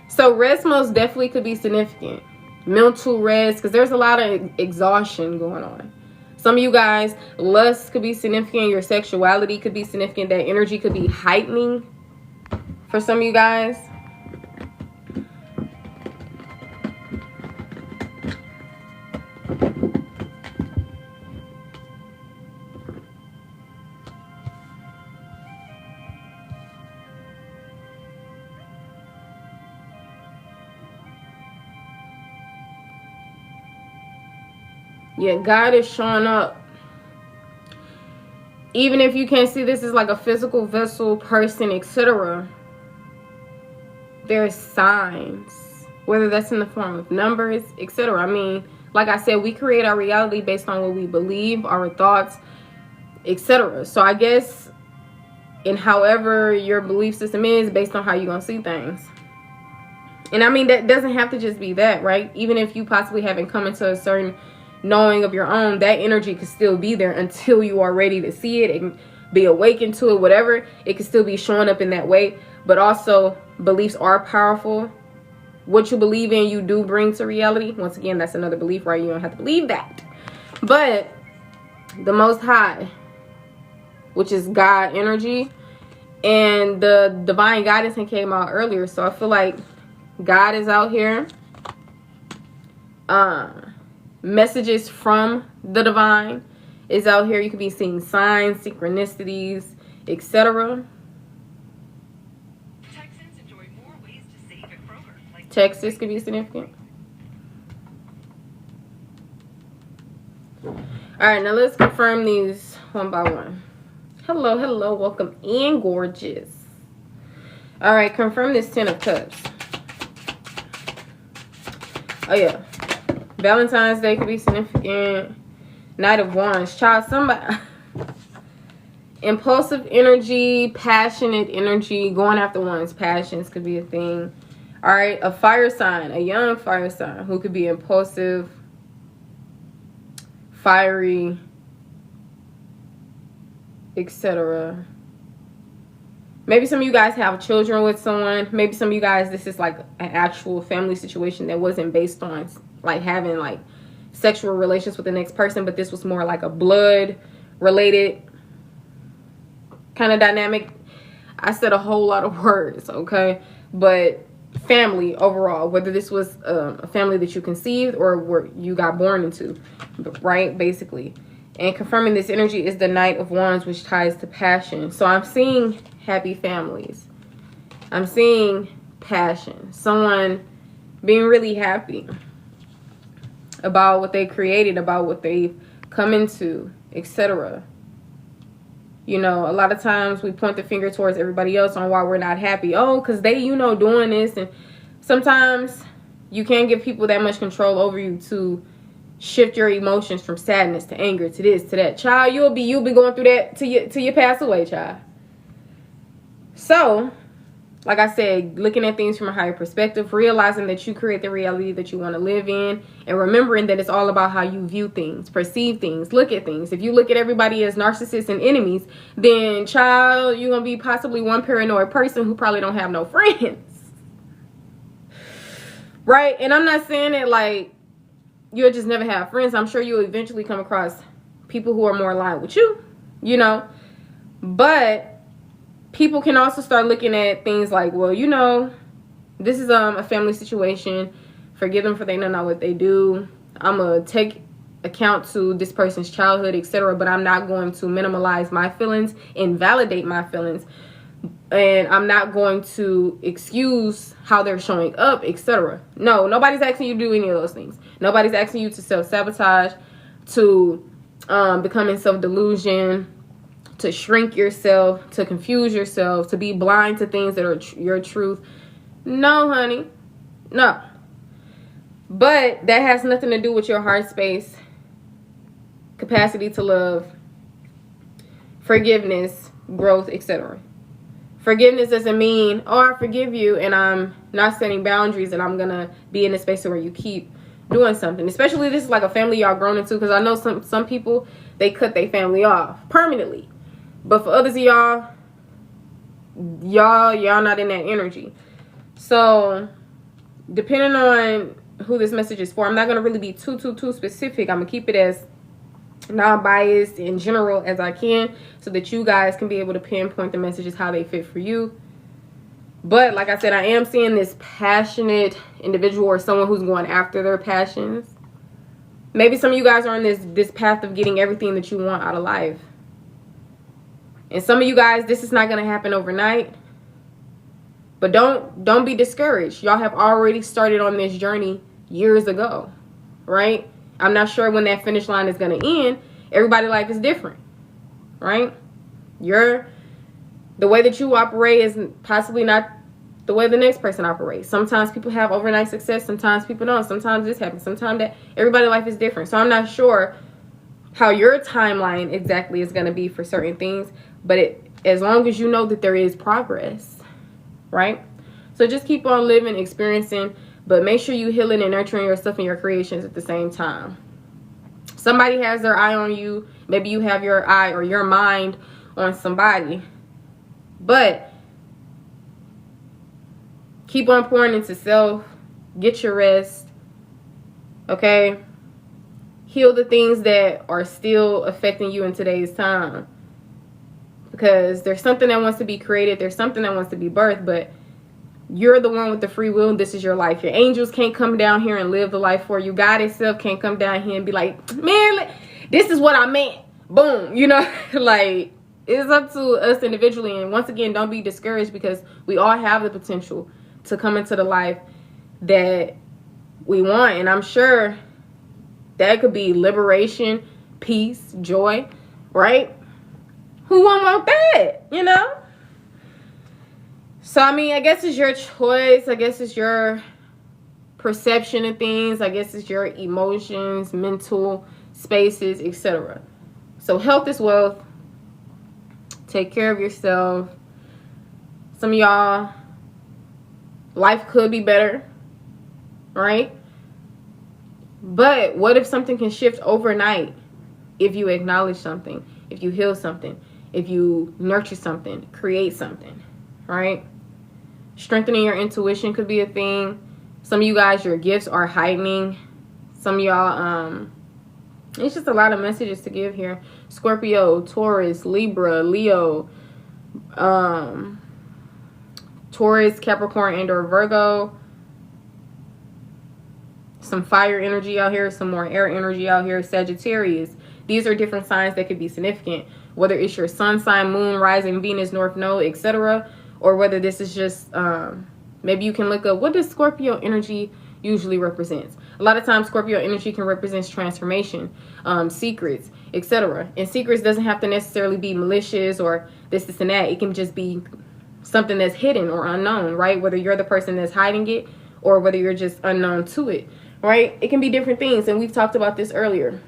So rest most definitely could be significant. Mental rest, because there's a lot of exhaustion going on. Some of you guys, lust could be significant. Your sexuality could be significant. That energy could be heightening for some of you guys. Yeah, God is showing up. Even if you can't see this as like a physical vessel, person, etc., there's signs, whether that's in the form of numbers, etc. I mean, like I said, we create our reality based on what we believe, our thoughts, etc. So I guess in however your belief system is, based on how you're going to see things. And I mean, that doesn't have to just be that, right? Even if you possibly haven't come into a certain knowing of your own, that energy could still be there until you are ready to see it and be awakened to it, whatever. It could still be showing up in that way. But also, beliefs are powerful. What you believe in, you do bring to reality. Once again, that's another belief, right? You don't have to believe that. But the Most High, which is God energy, and the divine guidance that came out earlier. So I feel like God is out here. Messages from the divine is out here. You could be seeing signs, synchronicities, etc. Texans enjoy more ways to save at Kroger. Like Texas could be significant. All right, now let's confirm these one by one. Hello, hello, welcome in, gorgeous. All right, confirm this 10 of Cups. Oh yeah, Valentine's Day could be significant. Knight of Wands, child, somebody. Impulsive energy, passionate energy, going after one's passions could be a thing. All right, a fire sign, a young fire sign who could be impulsive, fiery, etc. Maybe some of you guys have children with someone. Maybe some of you guys, this is like an actual family situation that wasn't based on like having like sexual relations with the next person, but this was more like a blood related kind of dynamic. I said a whole lot of words, okay? But family overall, whether this was a family that you conceived or where you got born into, right? Basically. And confirming this energy is the Knight of Wands, which ties to passion. So I'm seeing happy families. I'm seeing passion. Someone being really happy about what they created, about what they've come into, etc. You know, a lot of times we point the finger towards everybody else on why we're not happy. Oh, because they, you know, doing this. And sometimes you can't give people that much control over you to shift your emotions from sadness to anger to this to that. Child, you'll be going through that till you pass away, child. So, like I said, looking at things from a higher perspective, realizing that you create the reality that you want to live in, and remembering that it's all about how you view things, perceive things, look at things. If you look at everybody as narcissists and enemies, then, child, you're going to be possibly one paranoid person who probably don't have no friends. Right? And I'm not saying that, like, you'll just never have friends. I'm sure you'll eventually come across people who are more aligned with you, you know. But people can also start looking at things like, well, you know, this is a family situation. Forgive them for they don't know what they do. I'm going to take account to this person's childhood, etc. But I'm not going to minimize my feelings, invalidate my feelings. And I'm not going to excuse how they're showing up, etc. No, nobody's asking you to do any of those things. Nobody's asking you to self-sabotage, to become in self-delusion, to shrink yourself, to confuse yourself, to be blind to things that are your truth. No, honey. No. But that has nothing to do with your heart space, capacity to love, forgiveness, growth, etc. Forgiveness doesn't mean, oh, I forgive you and I'm not setting boundaries and I'm going to be in a space where you keep doing something. Especially this is like a family y'all grown into, because I know some people, they cut their family off permanently. But for others of y'all not in that energy. So depending on who this message is for, I'm not going to really be too specific. I'm going to keep it as non-biased in general as I can, so that you guys can be able to pinpoint the messages how they fit for you. But like I said, I am seeing this passionate individual or someone who's going after their passions. Maybe some of you guys are on this path of getting everything that you want out of life. And some of you guys, this is not going to happen overnight. But don't be discouraged. Y'all have already started on this journey years ago, right? I'm not sure when that finish line is going to end. Everybody's life is different. right? The way that you operate is possibly not the way the next person operates. Sometimes people have overnight success. Sometimes people don't. Sometimes this happens. Sometimes that. Everybody's life is different. So I'm not sure how your timeline exactly is going to be for certain things. But as long as you know that there is progress, right? So just keep on living, experiencing, but make sure you healing and nurturing yourself and your creations at the same time. Somebody has their eye on you. Maybe you have your eye or your mind on somebody. But keep on pouring into self. Get your rest. Okay? Heal the things that are still affecting you in today's time. Because there's something that wants to be created. There's something that wants to be birthed. But you're the one with the free will. This is your life. Your angels can't come down here and live the life for you. God itself can't come down here and be like, man, this is what I meant. Boom. You know, like, it's up to us individually. And once again, don't be discouraged, because we all have the potential to come into the life that we want. And I'm sure that could be liberation, peace, joy, right? Who won't want that, you know? So, I mean, I guess it's your choice. I guess it's your perception of things. I guess it's your emotions, mental spaces, etc. So, health is wealth. Take care of yourself. Some of y'all, life could be better, right? But what if something can shift overnight if you acknowledge something, if you heal something, if you nurture something, create something, right? Strengthening your intuition could be a thing. Some of you guys, your gifts are heightening. Some of y'all, it's just a lot of messages to give here. Scorpio, Taurus, Libra, Leo, Taurus, Capricorn, and or Virgo. Some fire energy out here, some more air energy out here. Sagittarius. These are different signs that could be significant. Whether it's your sun sign, moon, rising, Venus, north node, etc. Or whether this is just, maybe you can look up, what does Scorpio energy usually represents? A lot of times Scorpio energy can represent transformation, secrets, etc. And secrets doesn't have to necessarily be malicious or this and that. It can just be something that's hidden or unknown, right? Whether you're the person that's hiding it or whether you're just unknown to it, right? It can be different things, and we've talked about this earlier.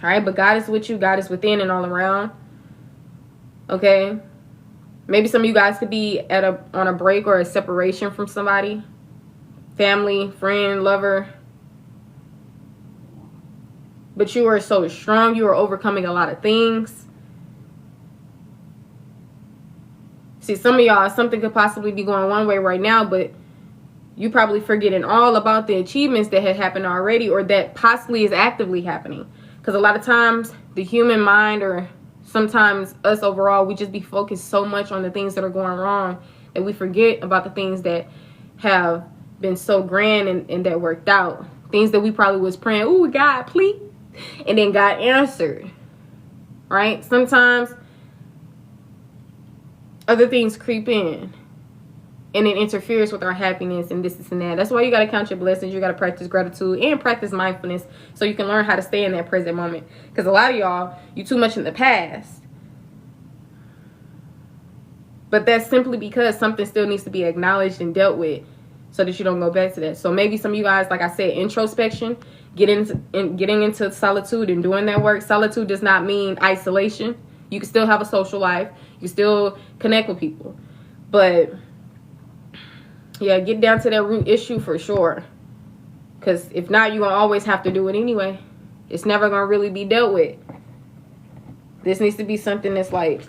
All right, but God is with you. God is within and all around. Okay? Maybe some of you guys could be on a break or a separation from somebody. Family, friend, lover. But you are so strong. You are overcoming a lot of things. See, some of y'all, something could possibly be going one way right now, but you probably forgetting all about the achievements that had happened already or that possibly is actively happening. Because a lot of times the human mind, or sometimes us overall, we just be focused so much on the things that are going wrong that we forget about the things that have been so grand and that worked out. Things that we probably was praying, oh, God, please. And then God answered, right? Sometimes other things creep in and it interferes with our happiness and this and that. That's why you got to count your blessings. You got to practice gratitude and practice mindfulness so you can learn how to stay in that present moment. Because a lot of y'all, you too much in the past. But that's simply because something still needs to be acknowledged and dealt with so that you don't go back to that. So maybe some of you guys, like I said, introspection, getting into solitude and doing that work. Solitude does not mean isolation. You can still have a social life. You can still connect with people. But yeah, get down to that root issue for sure. Because if not, you're going to always have to do it anyway. It's never going to really be dealt with. This needs to be something that's like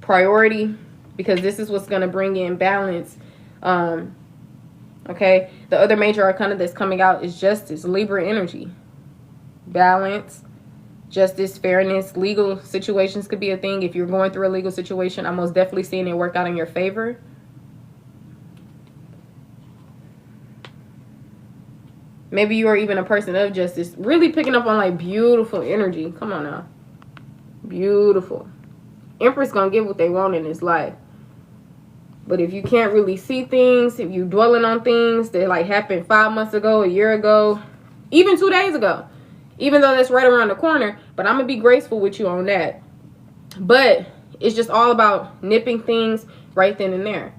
priority, because this is what's going to bring in balance. Okay, the other major arcana that's coming out is justice, Libra energy. Balance, justice, fairness, legal situations could be a thing. If you're going through a legal situation, I'm most definitely seeing it work out in your favor. Maybe you are even a person of justice. Really picking up on like beautiful energy. Come on now. Beautiful. Empress gonna get what they want in this life. But if you can't really see things, if you're dwelling on things that like happened 5 months ago, a year ago, even 2 days ago, even though that's right around the corner, but I'm going to be graceful with you on that. But it's just all about nipping things right then and there.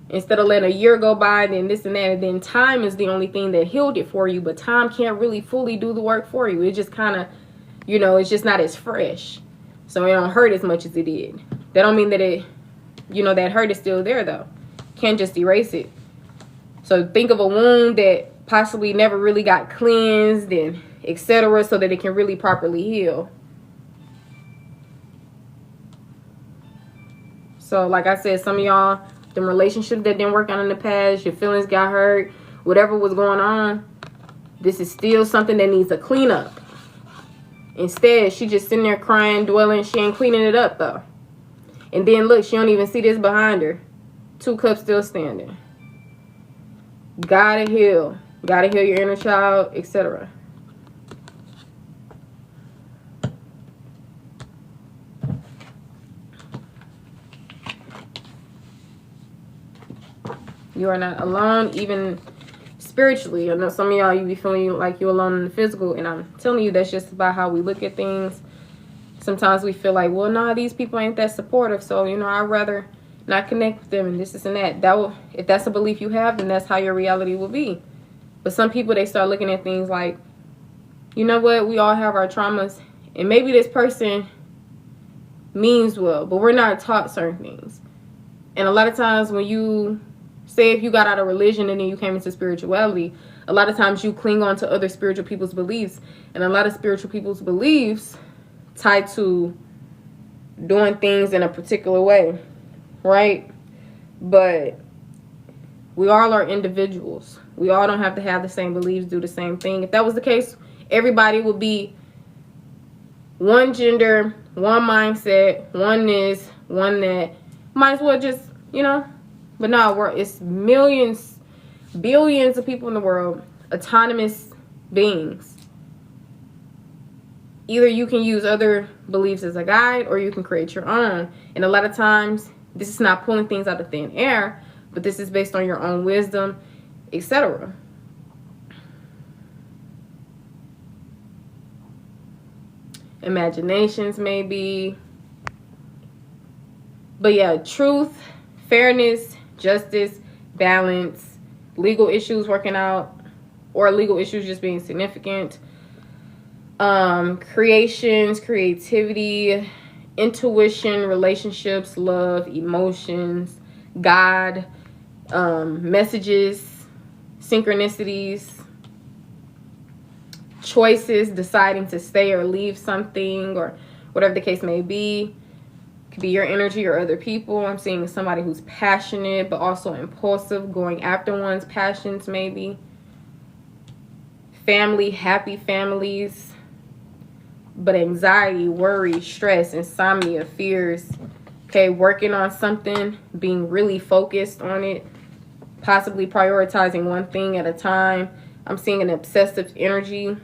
Instead of letting a year go by, then this and that, and then time is the only thing that healed it for you. But time can't really fully do the work for you. It just kind of, you know, it's just not as fresh. So it don't hurt as much as it did. That don't mean that it, you know, that hurt is still there though. Can't just erase it. So think of a wound that possibly never really got cleansed and etc. so that it can really properly heal. So like I said, some of y'all, the relationship that didn't work out in the past, your feelings got hurt, whatever was going on, this is still something that needs a cleanup. Instead, she just sitting there crying, dwelling. She ain't cleaning it up though. And then look, she don't even see this behind her. 2 cups still standing. Gotta heal. Gotta heal your inner child, etc. You are not alone, even spiritually. I know some of y'all, you be feeling like you're alone in the physical, and I'm telling you, that's just about how we look at things. Sometimes we feel like, well, nah, these people ain't that supportive, so, you know, I'd rather not connect with them and this and that. That will, if that's a belief you have, then that's how your reality will be. But some people, they start looking at things like, you know what, we all have our traumas, and maybe this person means well, but we're not taught certain things. And a lot of times when you say, if you got out of religion and then you came into spirituality, a lot of times you cling on to other spiritual people's beliefs. And a lot of spiritual people's beliefs tied to doing things in a particular way, right? But we all are individuals. We all don't have to have the same beliefs, do the same thing. If that was the case, everybody would be one gender, one mindset, one this, one that. Might as well just, you know. But no, it's millions, billions of people in the world, autonomous beings. Either you can use other beliefs as a guide, or you can create your own. And a lot of times, this is not pulling things out of thin air, but this is based on your own wisdom, etc. Imaginations, maybe. But yeah, truth, fairness, justice, balance, legal issues working out, or legal issues just being significant, creations, creativity, intuition, relationships, love, emotions, God, messages, synchronicities, choices, deciding to stay or leave something, or whatever the case may be. Could be your energy or other people. I'm seeing somebody who's passionate but also impulsive, going after one's passions maybe. Family, happy families, but anxiety, worry, stress, insomnia, fears. Okay, working on something, being really focused on it, possibly prioritizing one thing at a time. I'm seeing an obsessive energy,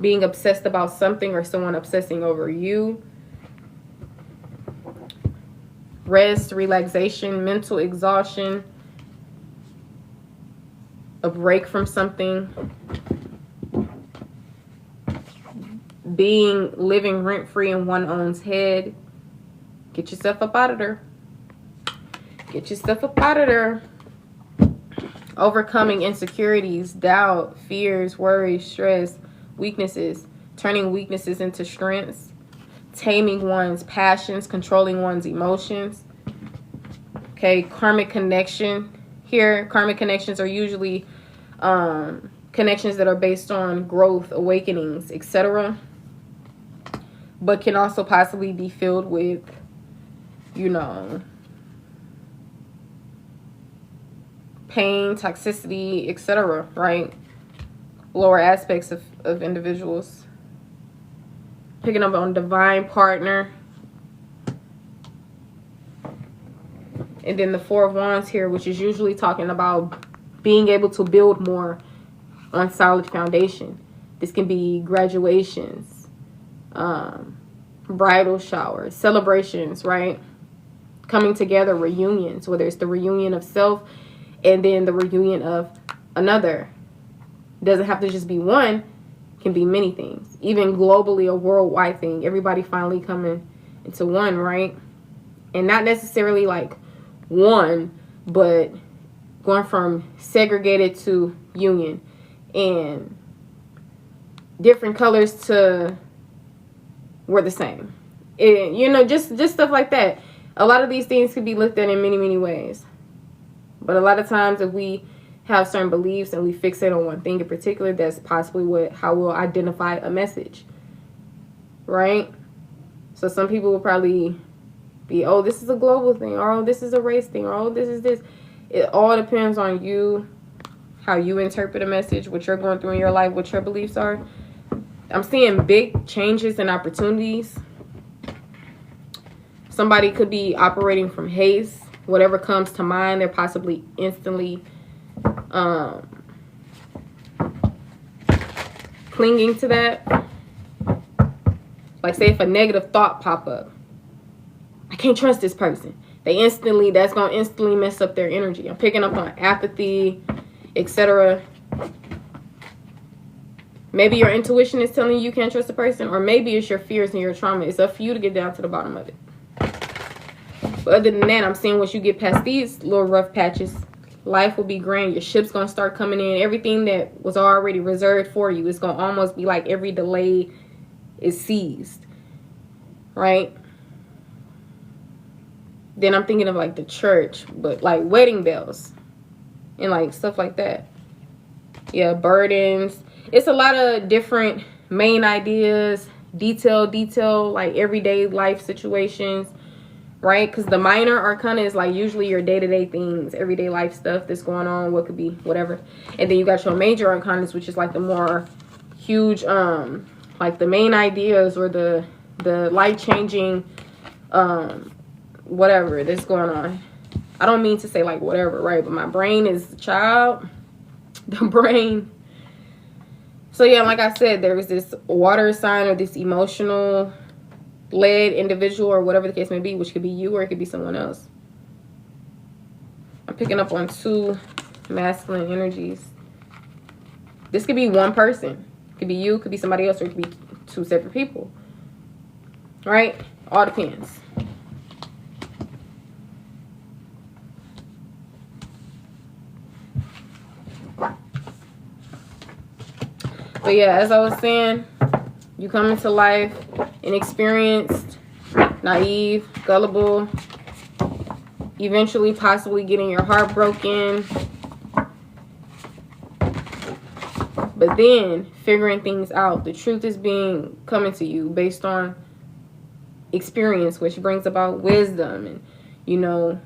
being obsessed about something or someone obsessing over you. Rest, relaxation, mental exhaustion, a break from something, living rent-free in one's own head. Get yourself up out of there. Get yourself up out of there. Overcoming insecurities, doubt, fears, worries, stress, weaknesses, turning weaknesses into strengths. Taming one's passions, controlling one's emotions. Okay, karmic connection. Here, karmic connections are usually connections that are based on growth, awakenings, etc. But can also possibly be filled with, you know, pain, toxicity, etc. Right? Lower aspects of individuals. Picking up on divine partner. And then the Four of Wands here, which is usually talking about being able to build more on solid foundation. This can be graduations, bridal showers, celebrations, right? Coming together, reunions, whether it's the reunion of self and then the reunion of another. Doesn't have to just be one. Can be many things, even globally, a worldwide thing. Everybody finally coming into one, right? And not necessarily like one, but going from segregated to union, and different colors to we're the same. And, you know, just stuff like that. A lot of these things could be looked at in many, many ways. But a lot of times if we have certain beliefs and we fixate on one thing in particular, that's possibly how we'll identify a message. Right? So some people will probably be, oh, this is a global thing, or oh, this is a race thing, or oh, this is this. It all depends on you, how you interpret a message, what you're going through in your life, what your beliefs are. I'm seeing big changes and opportunities. Somebody could be operating from haste. Whatever comes to mind, they're possibly instantly clinging to that. Like, say if a negative thought pop up, I can't trust this person. That's going to instantly mess up their energy. I'm picking up on apathy, etc. Maybe your intuition is telling you can't trust a person, or maybe it's your fears and your trauma. It's up for you to get down to the bottom of it. But other than that, I'm saying once you get past these little rough patches, life will be grand. Your ship's going to start coming in. Everything that was already reserved for you is going to almost be like every delay is seized. Right? Then I'm thinking of like the church, but like wedding bells and like stuff like that. Yeah, burdens. It's a lot of different main ideas, detail, like everyday life situations, right? Because the minor arcana is like usually your day-to-day things, everyday life stuff that's going on, what could be whatever. And then you got your major arcanas, which is like the more huge, like the main ideas or the life-changing, whatever that's going on. I don't mean to say like whatever, right? But my brain is child. The brain. So yeah, like I said, there is this water sign or this emotional led individual or whatever the case may be, which could be you or it could be someone else. I'm picking up on 2 masculine energies. This could be one person. It could be you, could be somebody else, or it could be 2 separate people. Right? All depends. But yeah, as I was saying, you come into life inexperienced, naive, gullible, eventually possibly getting your heart broken, but then figuring things out. The truth is coming to you based on experience, which brings about wisdom. And you know,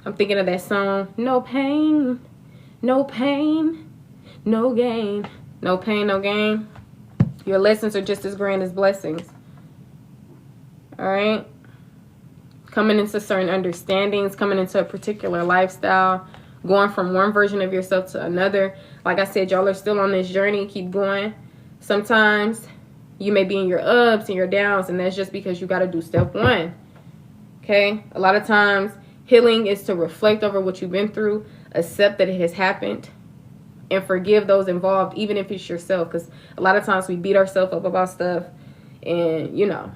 I'm thinking of that song, no pain, no gain. No pain, no gain. Your lessons are just as grand as blessings. Alright? Coming into certain understandings, coming into a particular lifestyle, going from one version of yourself to another. Like I said, y'all are still on this journey. Keep going. Sometimes you may be in your ups and your downs, and that's just because you got to do step 1. Okay? A lot of times, healing is to reflect over what you've been through, accept that it has happened, and forgive those involved, even if it's yourself. Because a lot of times we beat ourselves up about stuff. And, you know.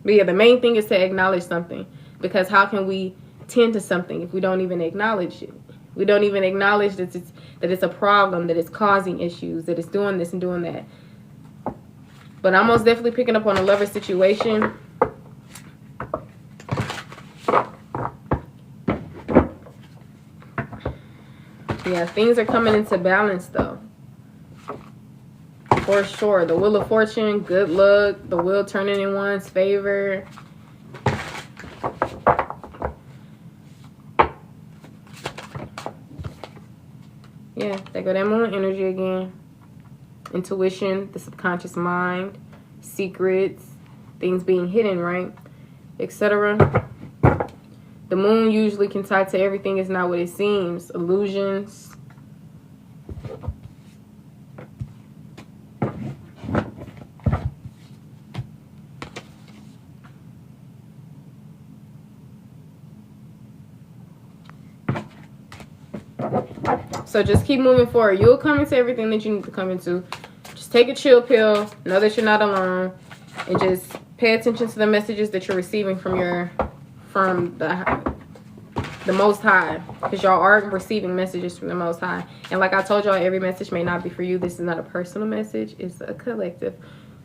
But yeah, the main thing is to acknowledge something. Because how can we tend to something if we don't even acknowledge it? We don't even acknowledge that it's a problem, that it's causing issues, that it's doing this and doing that. But I'm most definitely picking up on a lover situation. Yeah, things are coming into balance, though. For sure. The Wheel of Fortune, good luck. The wheel turning in one's favor. Yeah, there go that moon energy again. Intuition, the subconscious mind, secrets, things being hidden, right? Etc. The moon usually can tie to everything is not what it seems. Illusions. So just keep moving forward. You'll come into everything that you need to come into. Just take a chill pill, know that you're not alone, and just pay attention to the messages that you're receiving from the Most High, because y'all are receiving messages from the Most High. And like I told y'all, every message may not be for you. This is not a personal message, it's a collective.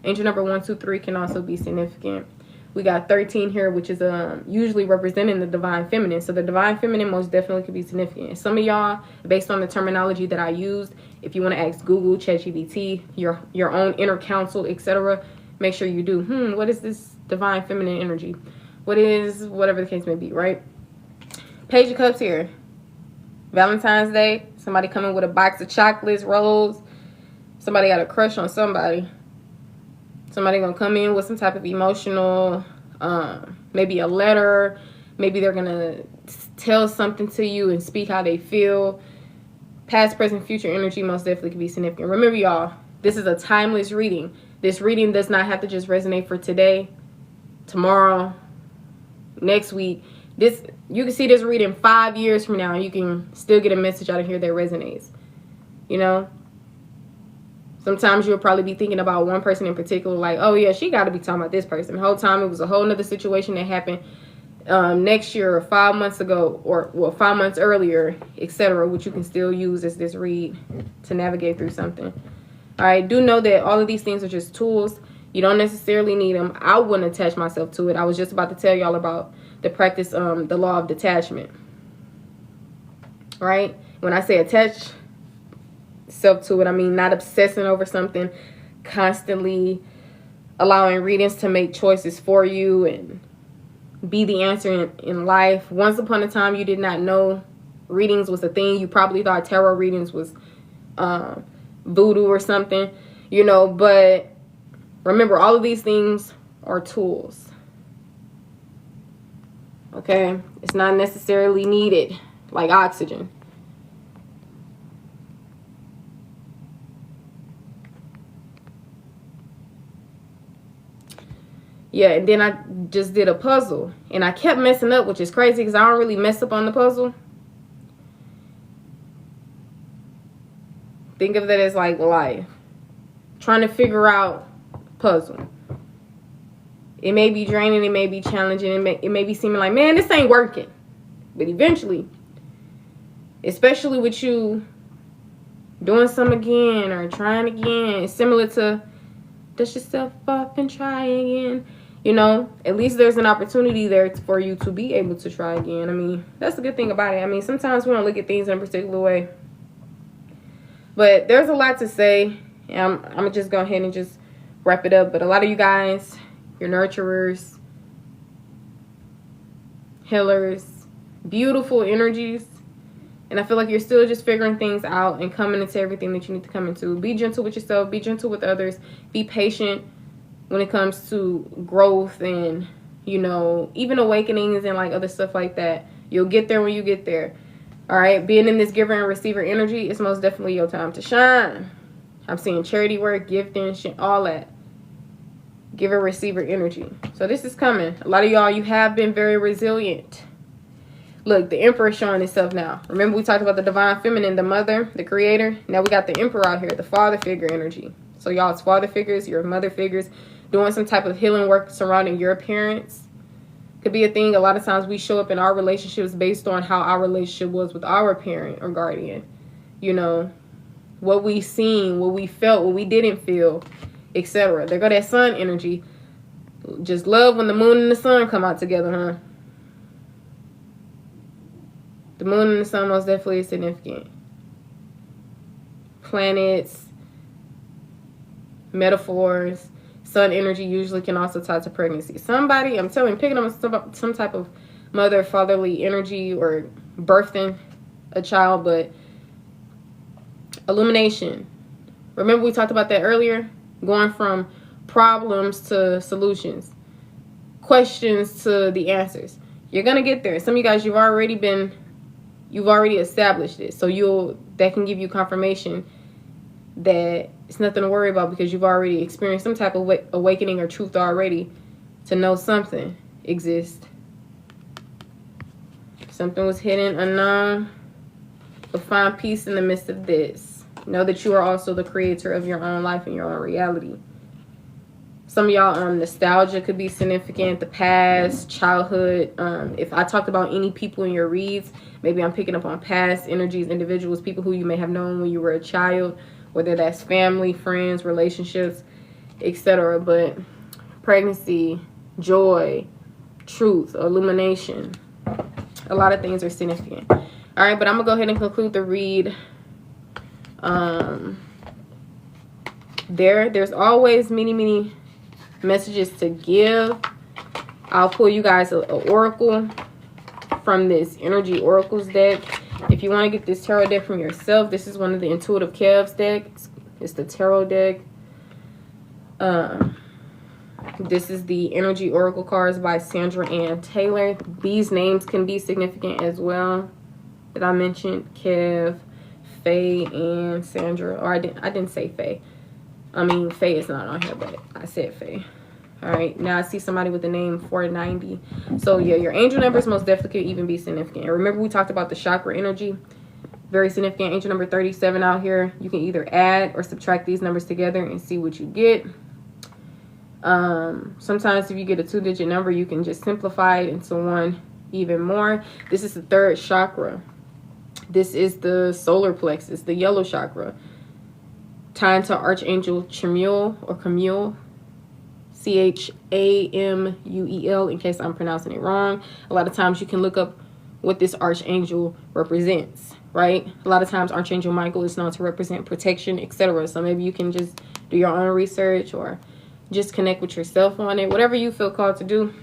Angel number 123 can also be significant. We got 13 here, which is usually representing the divine feminine. So the divine feminine most definitely could be significant. Some of y'all, based on the terminology that I used, if you want to ask Google, ChatGPT, your own inner counsel, etc., make sure you do. What is this divine feminine energy? What is whatever the case may be, right? Page of Cups here. Valentine's Day. Somebody coming with a box of chocolates, rose. Somebody got a crush on somebody. Somebody gonna come in with some type of emotional, maybe a letter. Maybe they're gonna tell something to you and speak how they feel. Past, present, future energy most definitely can be significant. Remember, y'all, this is a timeless reading. This reading does not have to just resonate for today, tomorrow, next week. You can see this reading 5 years from now, and you can still get a message out of here that resonates. You know? Sometimes you'll probably be thinking about one person in particular, like, oh yeah, she got to be talking about this person. The whole time it was a whole nother situation that happened next year or 5 months ago, or 5 months earlier, etc., which you can still use as this read to navigate through something. All right, do know that all of these things are just tools. You don't necessarily need them. I wouldn't attach myself to it. I was just about to tell y'all about the practice, the law of detachment. Right? When I say attach self to it, I mean not obsessing over something, constantly allowing readings to make choices for you and be the answer in life. Once upon a time, you did not know readings was a thing. You probably thought tarot readings was voodoo or something, you know, but remember, all of these things are tools. Okay? It's not necessarily needed like oxygen. Yeah, and then I just did a puzzle. And I kept messing up, which is crazy because I don't really mess up on the puzzle. Think of that as like life. Trying to figure out puzzle. It may be draining, it may be challenging, it may be seeming like, man, this ain't working. But eventually, especially with you doing some again or trying again, it's similar to dust yourself up and try again. You know, at least there's an opportunity there for you to be able to try again. I mean, that's the good thing about it. I mean, sometimes we don't look at things in a particular way. But there's a lot to say. And I'm going to just go ahead and just wrap it up. But a lot of you guys, you're nurturers, healers, beautiful energies. And I feel like you're still just figuring things out and coming into everything that you need to come into. Be gentle with yourself. Be gentle with others. Be patient when it comes to growth and, you know, even awakenings and like other stuff like that. You'll get there when you get there. All right. Being in this giver and receiver energy, it's most definitely your time to shine. I'm seeing charity work, gifting, shit, all that. Giver, receiver energy. So this is coming. A lot of y'all, you have been very resilient. Look, the Emperor is showing itself now. Remember we talked about the divine feminine, the mother, the creator. Now we got the Emperor out here, the father figure energy. So y'all, it's father figures, your mother figures, doing some type of healing work surrounding your parents. Could be a thing. A lot of times we show up in our relationships based on how our relationship was with our parent or guardian. You know, what we seen, what we felt, what we didn't feel, etc. There go that sun energy. Just love when the moon and the sun come out together, huh? The moon and the sun most definitely is significant. Planets, metaphors, sun energy usually can also tie to pregnancy. Somebody, I'm telling you, picking up some type of mother, fatherly energy or birthing a child, but illumination. Remember we talked about that earlier? Going from problems to solutions. Questions to the answers. You're going to get there. Some of you guys, you've already established it. So that can give you confirmation that it's nothing to worry about because you've already experienced some type of awakening or truth already to know something exists. Something was hidden, unknown, but find peace in the midst of this. Know that you are also the creator of your own life and your own reality. Some of y'all, nostalgia could be significant. The past, childhood. If I talked about any people in your reads, maybe I'm picking up on past energies, individuals, people who you may have known when you were a child, whether that's family, friends, relationships, etc. But pregnancy, joy, truth, illumination, a lot of things are significant. All right, but I'm gonna go ahead and conclude the read. There's always many messages to give. I'll pull you guys a oracle from this Energy Oracles deck. If you want to get this tarot deck from yourself, this is one of the Intuitive Kev's decks. It's the tarot deck. This is the Energy Oracle cards by Sandra Ann Taylor. These names can be significant as well that I mentioned. Kev, Faye, and Sandra. Or I didn't say Faye. I mean, Faye is not on here, but I said Faye. All right, now I see somebody with the name 490. So yeah, your angel numbers most definitely could even be significant. And remember, we talked about the chakra energy. Very significant. Angel number 37 out here. You can either add or subtract these numbers together and see what you get. Sometimes if you get a 2-digit number, you can just simplify it into one even more. This is the third chakra. This is the solar plexus, the yellow chakra. Tied to Archangel Chamuel or Chamuel. Chamuel, in case I'm pronouncing it wrong. A lot of times you can look up what this archangel represents, right? A lot of times Archangel Michael is known to represent protection, etc. So maybe you can just do your own research or just connect with yourself on it. Whatever you feel called to do.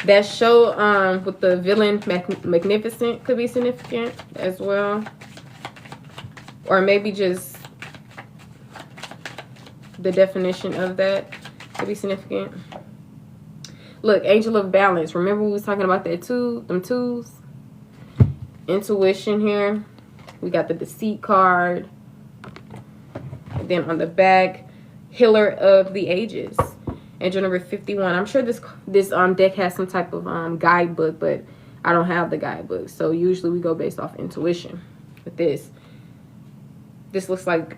That show with the villain Magnificent could be significant as well. Or maybe just the definition of that could be significant. Look, Angel of Balance. Remember we was talking about that too, them twos? Intuition here. We got the Deceit card. And then on the back, Healer of the Ages. Angel number 51. I'm sure this deck has some type of guidebook, but I don't have the guidebook. So usually we go based off intuition with this. This looks like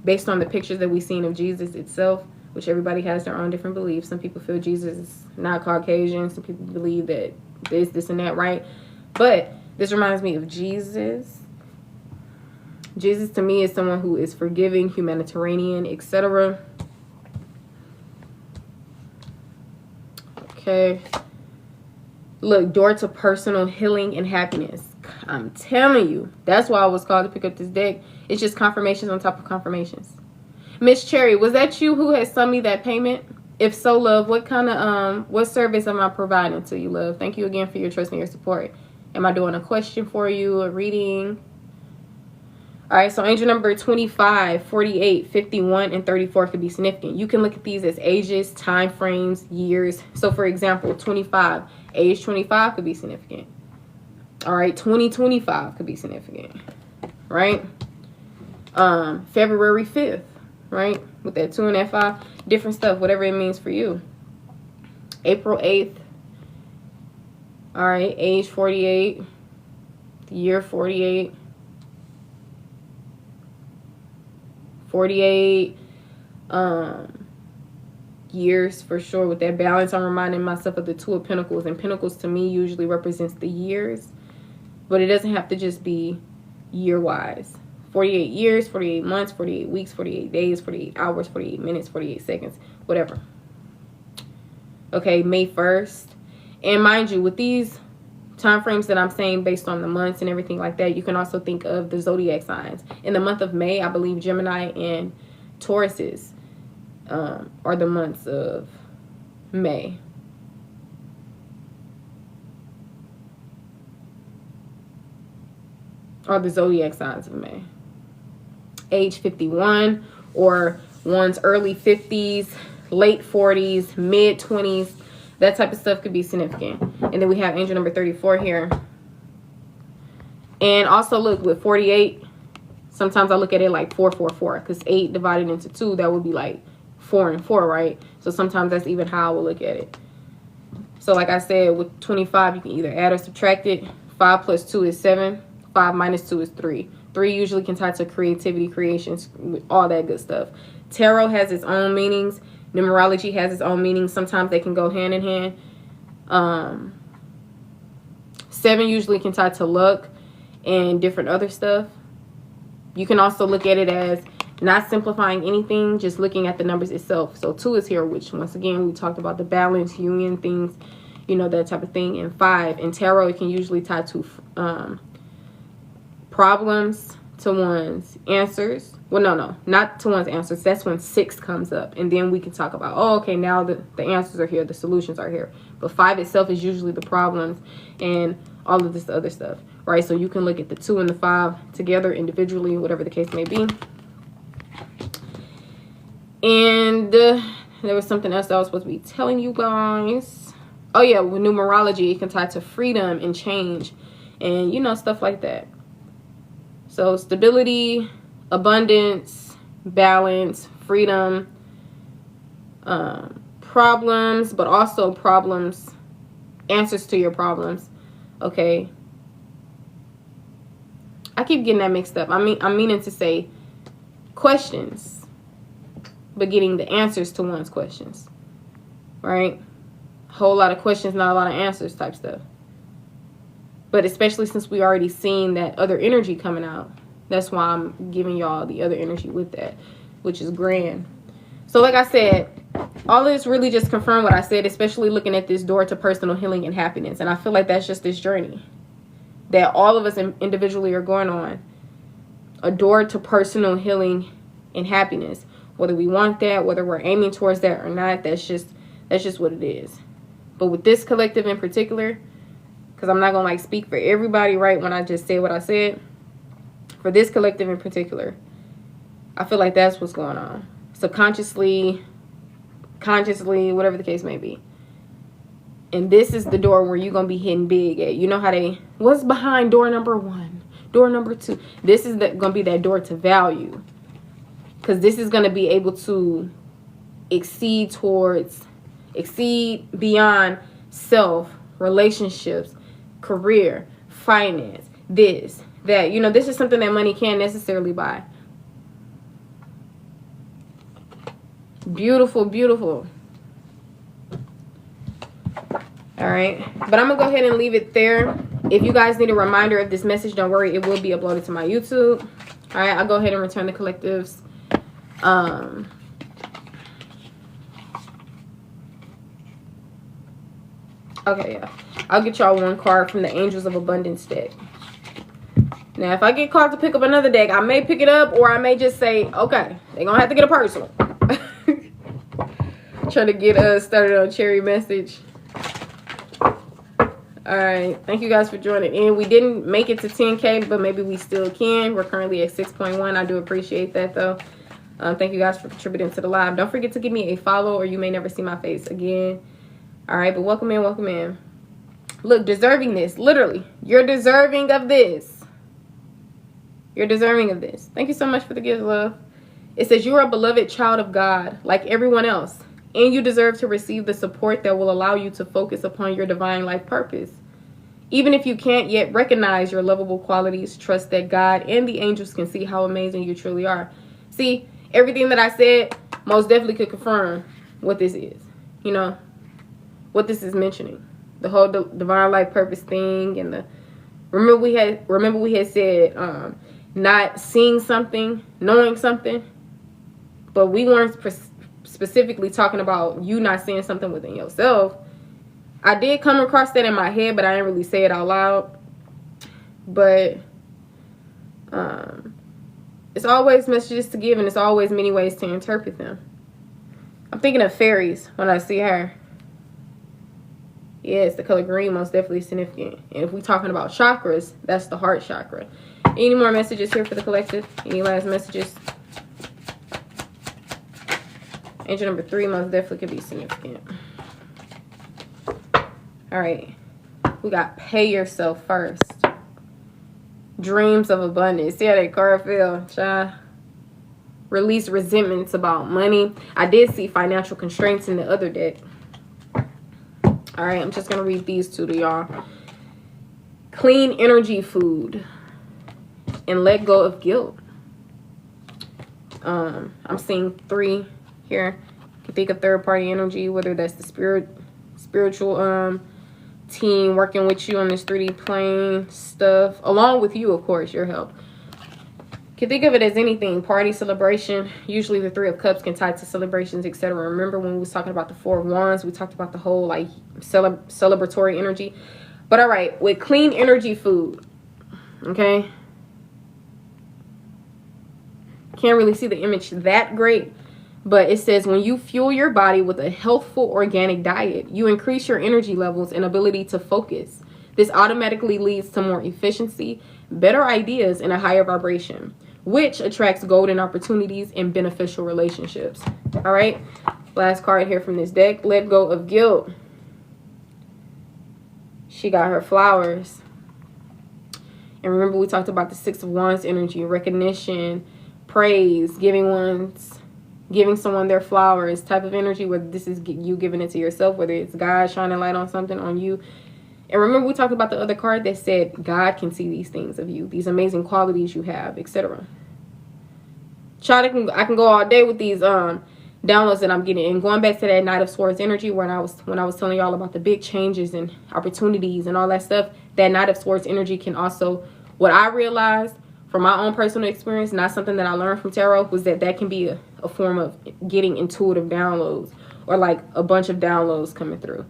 based on the pictures that we've seen of Jesus itself, which everybody has their own different beliefs. Some people feel Jesus is not Caucasian. Some people believe that this, and that, right? But this reminds me of Jesus. Jesus to me is someone who is forgiving, humanitarian, etc. Okay. Look, door to personal healing and happiness. I'm telling you, that's why I was called to pick up this deck. It's just confirmations on top of confirmations. Miss Cherry, was that you who had sent me that payment? If so, love, what kind of what service am I providing to you, love? Thank you again for your trust and your support. Am I doing a question for you, a reading? All right, so angel number 25, 48, 51, and 34 could be significant. You can look at these as ages, time frames, years. So for example, 25, age 25 could be significant. All right, 2025 could be significant, right? February 5th, right? With that 2 and that 5, different stuff, whatever it means for you. April 8th. All right, age 48, year 48. 48 years for sure. With that balance, I'm reminding myself of the 2 of Pentacles, and Pentacles to me usually represents the years, but it doesn't have to just be year wise. 48 years, 48 months, 48 weeks, 48 days, 48 hours, 48 minutes, 48 seconds, whatever. Okay, May 1st. And mind you, with these time frames that I'm saying based on the months and everything like that, you can also think of the zodiac signs. In the month of May, I believe Gemini and Tauruses are the months of May. Are the zodiac signs of May. Age 51 or one's early 50s, late 40s, mid 20s. That type of stuff could be significant. And then we have angel number 34 here. And also look, with 48, sometimes I look at it like 444, because 8 divided into 2, that would be like 4 and 4, right? So sometimes that's even how I will look at it. So like I said, with 25, you can either add or subtract it. 5 plus 2 is 7. 5 minus 2 is 3. 3 usually can tie to creativity, creations, all that good stuff. Tarot has its own meanings. Numerology has its own meanings. Sometimes they can go hand in hand. 7 usually can tie to luck and different other stuff. You can also look at it as not simplifying anything, just looking at the numbers itself. So 2 is here, which once again, we talked about the balance, union, things, you know, that type of thing. And 5 in tarot, it can usually tie to problems, to one's answers. Well, no, not to one's answers. That's when 6 comes up. And then we can talk about, oh, okay, now the answers are here, the solutions are here. But 5 itself is usually the problems and all of this other stuff, right? So you can look at the 2 and the 5 together individually, whatever the case may be. And there was something else that I was supposed to be telling you guys. Oh, yeah, with numerology, it can tie to freedom and change and, you know, stuff like that. So stability, abundance, balance, freedom, problems, but also problems, answers to your problems. Okay. I keep getting that mixed up. I'm meaning to say questions, but getting the answers to one's questions, right? Whole lot of questions, not a lot of answers type stuff. But especially since we already seen that other energy coming out, that's why I'm giving y'all the other energy with that, which is grand. So like I said, all of this really just confirmed what I said, especially looking at this door to personal healing and happiness. And I feel like that's just this journey that all of us individually are going on. A door to personal healing and happiness. Whether we want that, whether we're aiming towards that or not, that's just what it is. But with this collective in particular, because I'm not going to like speak for everybody, right, when I just say what I said. For this collective in particular, I feel like that's what's going on. Subconsciously, consciously, whatever the case may be. And this is the door where you're going to be hitting big at. You know how what's behind door number 1, door number 2? This is going to be that door to value. Because this is going to be able to exceed beyond self, relationships, career, finance, this, that. You know, this is something that money can't necessarily buy. Beautiful, beautiful. All right. But I'm going to go ahead and leave it there. If you guys need a reminder of this message, don't worry. It will be uploaded to my YouTube. All right. I'll go ahead and return the collectives. Okay, yeah. I'll get y'all one card from the Angels of Abundance deck. Now, if I get called to pick up another deck, I may pick it up or I may just say, okay, they're going to have to get a personal. Trying to get us started on Cherry Message. Alright, thank you guys for joining in. We didn't make it to 10K, but maybe we still can. We're currently at 6.1. I do appreciate that, though. Thank you guys for contributing to the live. Don't forget to give me a follow or you may never see my face again. Alright, but welcome in, welcome in. Look, deserving this. Literally, you're deserving of this. You're deserving of this. Thank you so much for the gift, love. It says, you are a beloved child of God, like everyone else. And you deserve to receive the support that will allow you to focus upon your divine life purpose. Even if you can't yet recognize your lovable qualities, trust that God and the angels can see how amazing you truly are. See, everything that I said most definitely could confirm what this is. You know, what this is mentioning. The whole divine life purpose thing. And the remember we had said not seeing something, knowing something. But we weren't specifically talking about you not seeing something within yourself. I did come across that in my head, but I didn't really say it out loud. But it's always messages to give, and it's always many ways to interpret them. I'm thinking of fairies when I see her. Yes, the color green most definitely significant. And if we're talking about chakras, that's the heart chakra. Any more messages here for the collective? Any last messages? Angel number 3 most definitely could be significant. All right. We got pay yourself first. Dreams of abundance. See how that card feel, child? Release resentments about money. I did see financial constraints in the other deck. All right. I'm just going to read these two to y'all. Clean energy food. and let go of guilt. I'm seeing 3 here. You can think of third party energy, whether that's the spiritual team working with you on this 3D plane stuff, along with you, of course, your help. You can think of it as anything, party, celebration. Usually the 3 of Cups can tie to celebrations, etc. Remember when we was talking about the 4 of Wands, we talked about the whole like celebratory energy. But all right, with clean energy food, okay? Can't really see the image that great, but it says when you fuel your body with a healthful organic diet, you increase your energy levels and ability to focus. This automatically leads to more efficiency, better ideas, and a higher vibration, which attracts golden opportunities and beneficial relationships. All right, last card here from this deck. Let go of guilt. She got her flowers. And remember, we talked about the 6 of Wands energy, recognition, praise, giving someone their flowers type of energy, whether this is you giving it to yourself, whether it's God shining light on something on you. And remember, we talked about the other card that said God can see these things of you, these amazing qualities you have, etc. I can go all day with these downloads that I'm getting. And going back to that Knight of Swords energy, when I was telling y'all about the big changes and opportunities and all that stuff, that Knight of Swords energy can also, what I realized from my own personal experience, not something that I learned from tarot, was that can be a form of getting intuitive downloads, or like a bunch of downloads coming through.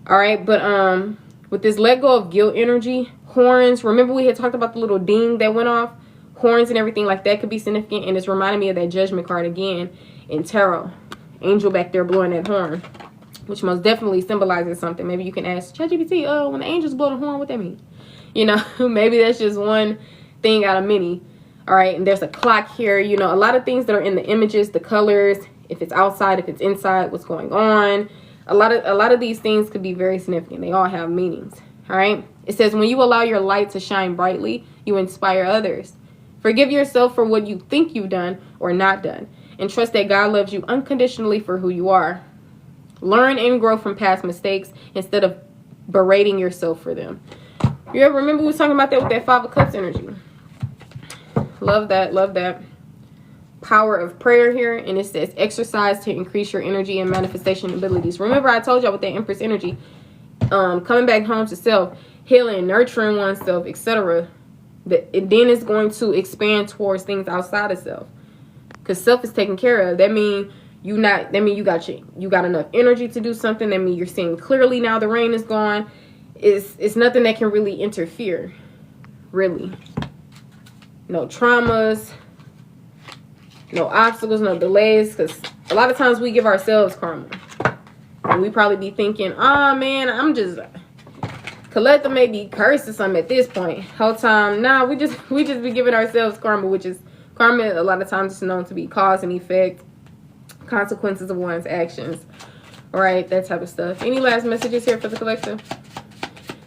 All right, but with this let go of guilt energy, horns, remember we had talked about the little ding that went off? Horns and everything like that could be significant, and it's reminding me of that Judgment card again in tarot. Angel back there blowing that horn, which most definitely symbolizes something. Maybe you can ask ChatGPT, when the angels blow the horn, what that mean? You know, maybe that's just one thing out of many. All right, and there's a clock here. You know, a lot of things that are in the images, the colors, if it's outside, if it's inside, what's going on. A lot of these things could be very significant. They all have meanings. All right. It says when you allow your light to shine brightly, you inspire others. Forgive yourself for what you think you've done or not done, and trust that God loves you unconditionally for who you are. Learn and grow from past mistakes instead of berating yourself for them. You ever remember we was talking about that with that 5 of Cups energy? Love that. Love that. Power of prayer here, and it says exercise to increase your energy and manifestation abilities. Remember I told y'all with that Empress energy, coming back home to self, healing, nurturing oneself, etc. Then it's going to expand towards things outside of self, because self is taken care of. That means you got enough energy to do something. That means you're seeing clearly now. The rain is gone. It's nothing that can really interfere, really. No traumas, no obstacles, no delays, because a lot of times we give ourselves karma, and we probably be thinking, oh man, I'm just Collector may be cursed or something at this point. Whole time, nah, we just be giving ourselves karma, which is karma. A lot of times it's known to be cause and effect, consequences of one's actions. All right, that type of stuff. Any last messages here for the collective?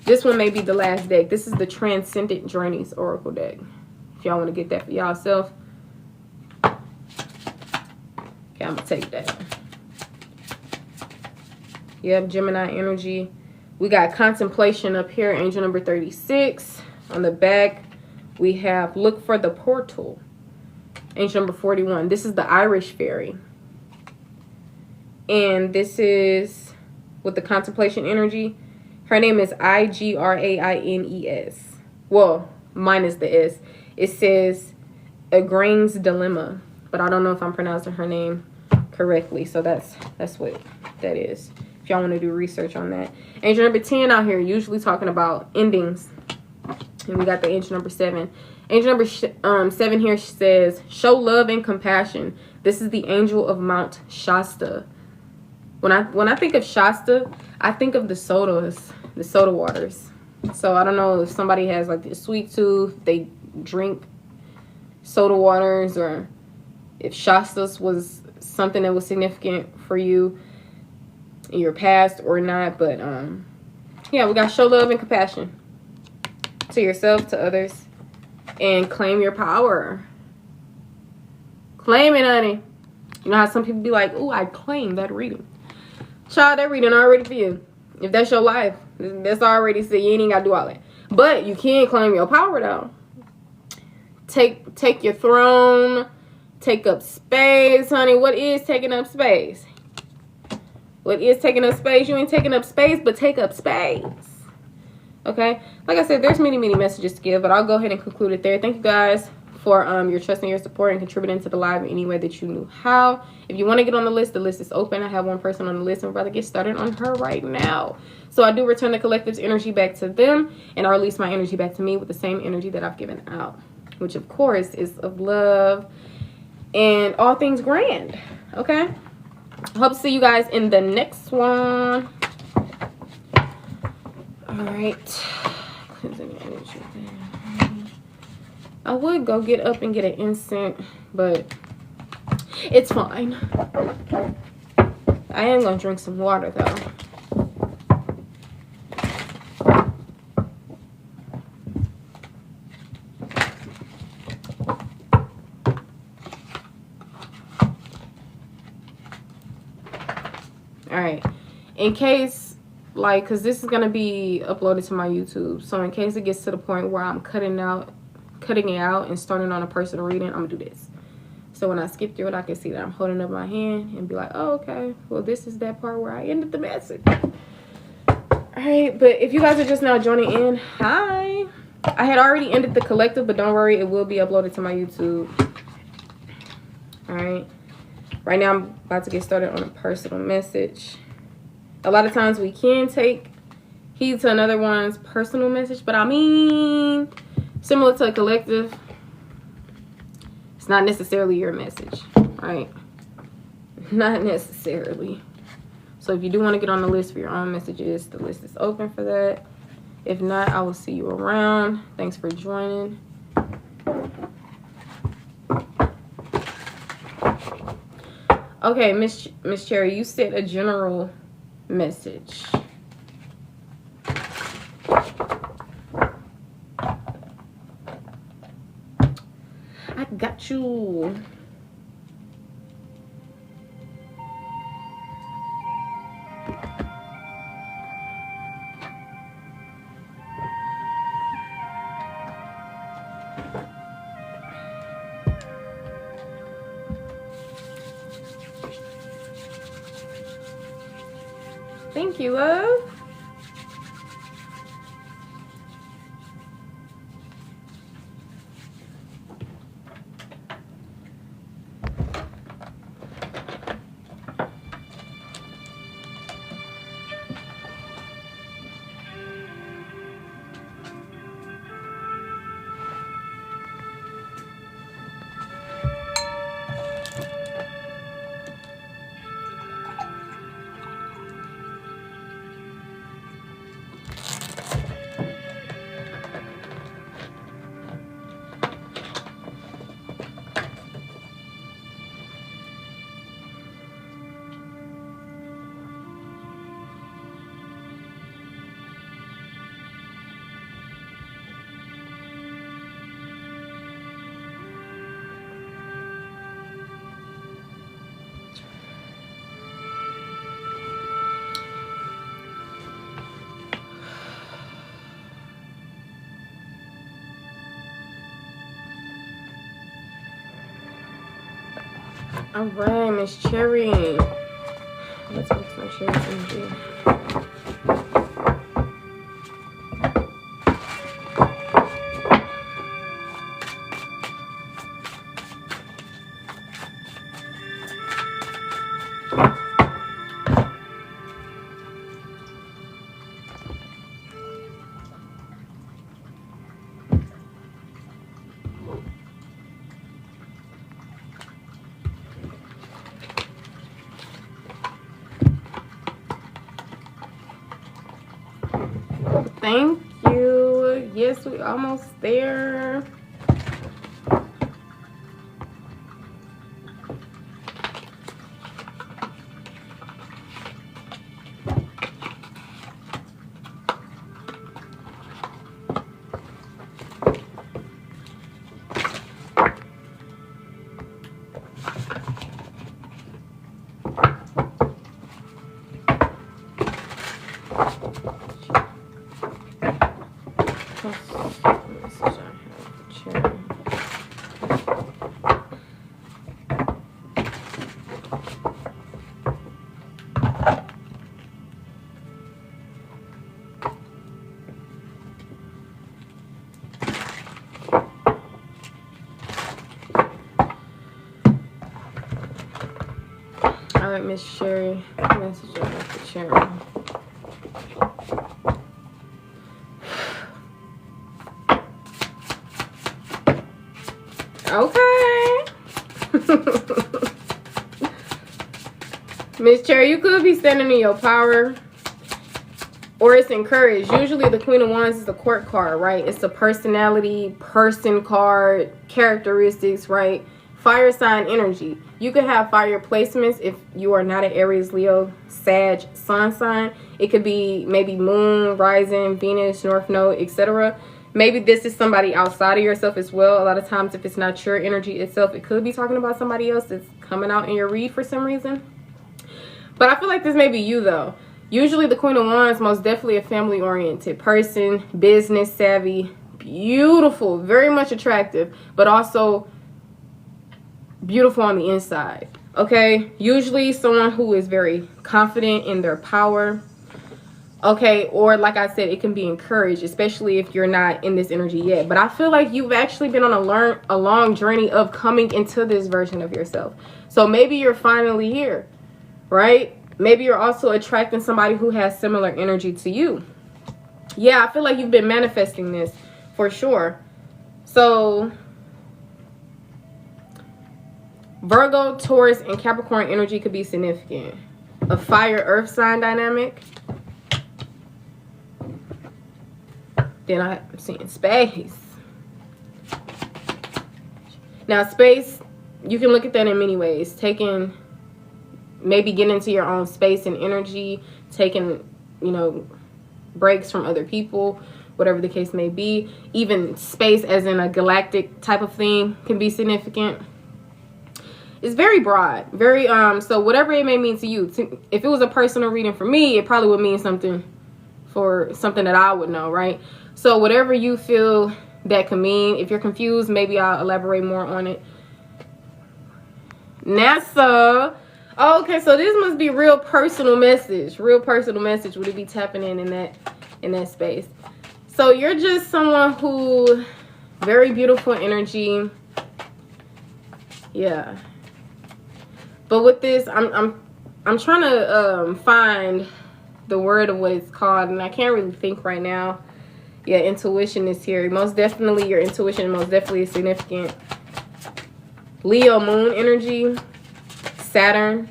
This one may be the last deck. This is the Transcendent Journeys Oracle deck. If y'all want to get that for y'all self. Okay, I'm gonna take that. Yep, Gemini energy. We got contemplation up here, angel number 36. On the back, we have look for the portal, angel number 41. This is the Irish fairy. And this is with the contemplation energy. Her name is Igraines. Well, minus the S. It says Igraine's Dilemma, but I don't know if I'm pronouncing her name correctly. So that's what that is. If y'all want to do research on that. Angel number 10 out here, usually talking about endings. And we got the angel number 7. Angel number 7 here says, show love and compassion. This is the angel of Mount Shasta. When I think of Shasta, I think of the soda waters. So I don't know if somebody has like a sweet tooth, they drink soda waters, or if Shasta's was something that was significant for you in your past or not. But yeah, we got show love and compassion to yourself, to others, and claim your power. Claim it, honey. You know how some people be like, oh, I claim that reading. Child, that reading already for you. If that's your life, that's already said. You ain't got to do all that. But you can claim your power, though. take your throne, take up space, honey. What is taking up space? What is taking up space? You ain't taking up space, but take up space. Okay? Like I said, there's many messages to give, but I'll go ahead and conclude it there. Thank you guys for your trust and your support and contributing to the live in any way that you knew how. If you want to get on the list is open. I have one person on the list, and we're about to get started on her right now. So I do return the collective's energy back to them, and I release my energy back to me with the same energy that I've given out, which of course is of love and all things grand. Okay? Hope to see you guys in the next one. All right. Cleansing the energy there. I would go get up and get an incense, but it's fine. I am gonna drink some water though. All right, in case, like, because this is gonna be uploaded to my YouTube, so in case it gets to the point where I'm cutting it out and starting on a personal reading, I'm gonna do this. So when I skip through it, I can see that I'm holding up my hand and be like, oh, okay, well, this is that part where I ended the message. All right, but if you guys are just now joining in, hi. I had already ended the collective, but don't worry, it will be uploaded to my YouTube. All right. Right now, I'm about to get started on a personal message. A lot of times we can take heed to another one's personal message, but I mean, similar to a collective, it's not necessarily your message, right? Not necessarily. So if you do want to get on the list for your own messages, the list is open for that. If not, I will see you around. Thanks for joining. Okay, Miss Cherry, you said a general message. I got you. Thank you, love. All right, Miss Cherry. Let's mix my cherry energy. Thank you. Yes, we almost there. All right, Miss Sherry. Message for Sharon. Okay. Miss Cherry, you could be standing in your power, or it's encouraged. Usually the Queen of Wands is the court card, right? It's the personality, person card, characteristics, right? Fire sign energy. You could have fire placements if you are not an Aries, Leo, Sag, Sun sign. It could be maybe Moon, Rising, Venus, North Node, etc. Maybe this is somebody outside of yourself as well. A lot of times if it's not your energy itself, it could be talking about somebody else that's coming out in your read for some reason. But I feel like this may be you though. Usually the Queen of Wands, most definitely a family-oriented person, business savvy, beautiful, very much attractive, but also beautiful on the inside. Okay, usually someone who is very confident in their power. Okay, or like I said, it can be encouraged, especially if you're not in this energy yet. But I feel like you've actually been on a long journey of coming into this version of yourself. So maybe you're finally here, right? Maybe you're also attracting somebody who has similar energy to you. Yeah, I feel like you've been manifesting this for sure. So Virgo, Taurus, and Capricorn energy could be significant. A fire-earth sign dynamic. Then I'm seeing space. Now, space, you can look at that in many ways. Maybe getting into your own space and energy. Taking, breaks from other people. Whatever the case may be. Even space as in a galactic type of thing can be significant. It's very broad, very so whatever it may mean to you. If it was a personal reading for me, it probably would mean something that I would know, right? So whatever you feel that can mean. If you're confused, maybe I'll elaborate more on it. NASA. Oh, okay, so this must be real personal message. Real personal message. Would it be tapping in that space? So you're just someone who very beautiful energy. Yeah. But with this, I'm trying to find the word of what it's called, and I can't really think right now. Yeah, intuition is here. Most definitely, your intuition most definitely is significant. Leo moon energy, Saturn,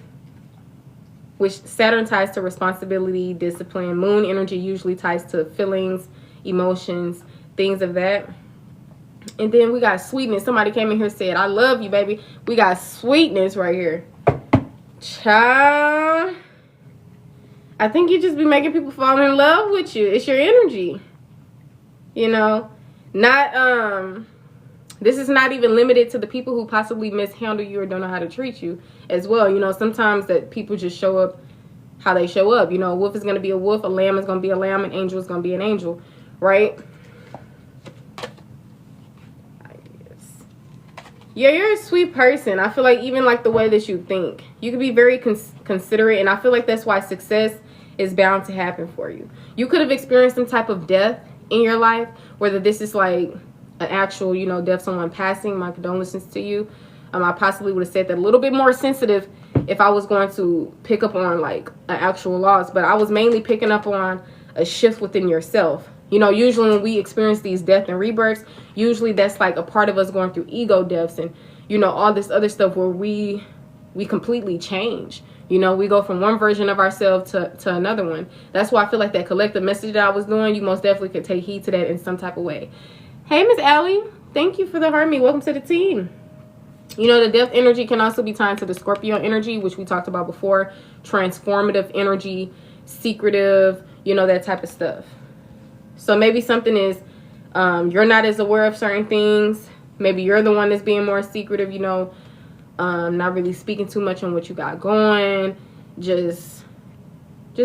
which Saturn ties to responsibility, discipline. Moon energy usually ties to feelings, emotions, things of that. And then we got sweetness. Somebody came in here and said, I love you, baby. We got sweetness right here. Child, I think you just be making people fall in love with you. It's your energy. Not this is not even limited to the people who possibly mishandle you or don't know how to treat you as well. Sometimes that people just show up how they show up. A wolf is going to be a wolf, a lamb is going to be a lamb, an angel is going to be an angel, right? Yeah, you're a sweet person. I feel like even like the way that you think, you can be very considerate, and I feel like that's why success is bound to happen for you. You could have experienced some type of death in your life, whether this is like an actual, death, someone passing. My condolences to you. I possibly would have said that a little bit more sensitive if I was going to pick up on like an actual loss, but I was mainly picking up on a shift within yourself. Usually when we experience these death and rebirths, usually that's like a part of us going through ego deaths and, all this other stuff where we completely change. We go from one version of ourselves to another one. That's why I feel like that collective message that I was doing, you most definitely could take heed to that in some type of way. Hey, Miss Allie, thank you for the harmony. Welcome to the team. The death energy can also be tied to the Scorpio energy, which we talked about before. Transformative energy, secretive, that type of stuff. So maybe something is you're not as aware of certain things. Maybe you're the one that's being more secretive, not really speaking too much on what you got going. Just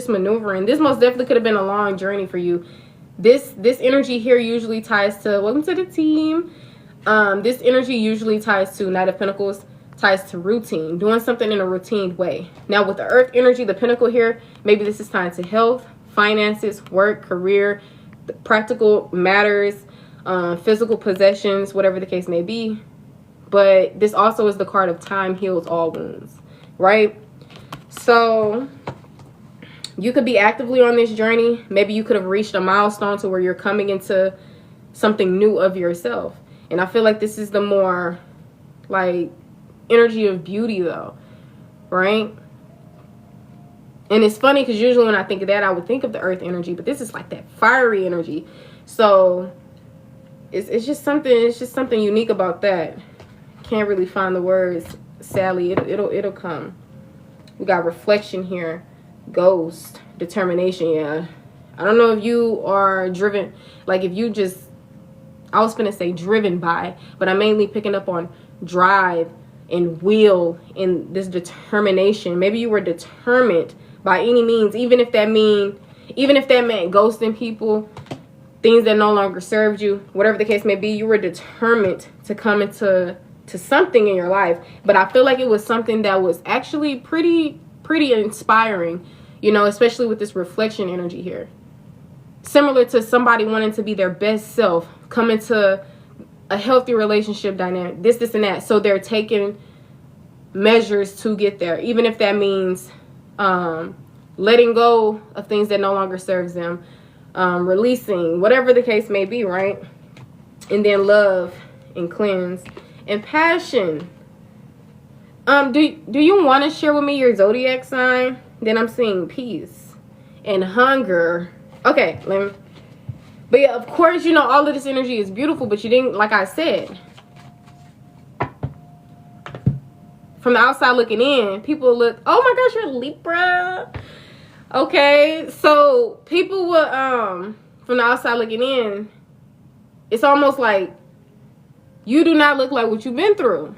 maneuvering. This most definitely could have been a long journey for you. This energy here usually ties to, welcome to the team. This energy usually ties to Knight of Pentacles, ties to routine, doing something in a routine way. Now with the Earth energy, the Pentacle here, maybe this is tied to health, finances, work, career, practical matters, physical possessions, whatever the case may be. But this also is the card of time heals all wounds, right? So you could be actively on this journey. Maybe you could have reached a milestone to where you're coming into something new of yourself. And I feel like this is the more like energy of beauty though, right? And it's funny because usually when I think of that, I would think of the earth energy, but this is like that fiery energy. So it's just something unique about that. Can't really find the words, sadly. It'll come. We got reflection here, ghost, determination. Yeah, I don't know if you are driven, like if you just, I was gonna say driven by, but I'm mainly picking up on drive and will and this determination. Maybe you were determined by any means, even if that meant ghosting people, things that no longer served you, whatever the case may be. You were determined to come into something in your life. But I feel like it was something that was actually pretty inspiring, you know, especially with this reflection energy here. Similar to somebody wanting to be their best self, come into a healthy relationship dynamic, this and that. So they're taking measures to get there, even if that means letting go of things that no longer serves them, releasing, whatever the case may be, right? And then love and cleanse and passion. Do you want to share with me your zodiac sign? Then I'm seeing peace and hunger. Okay, but yeah, of course, you know, all of this energy is beautiful, but you didn't, like I said, from the outside looking in, people look, oh my gosh, you're Libra. Okay, so people would, from the outside looking in, it's almost like you do not look like what you've been through.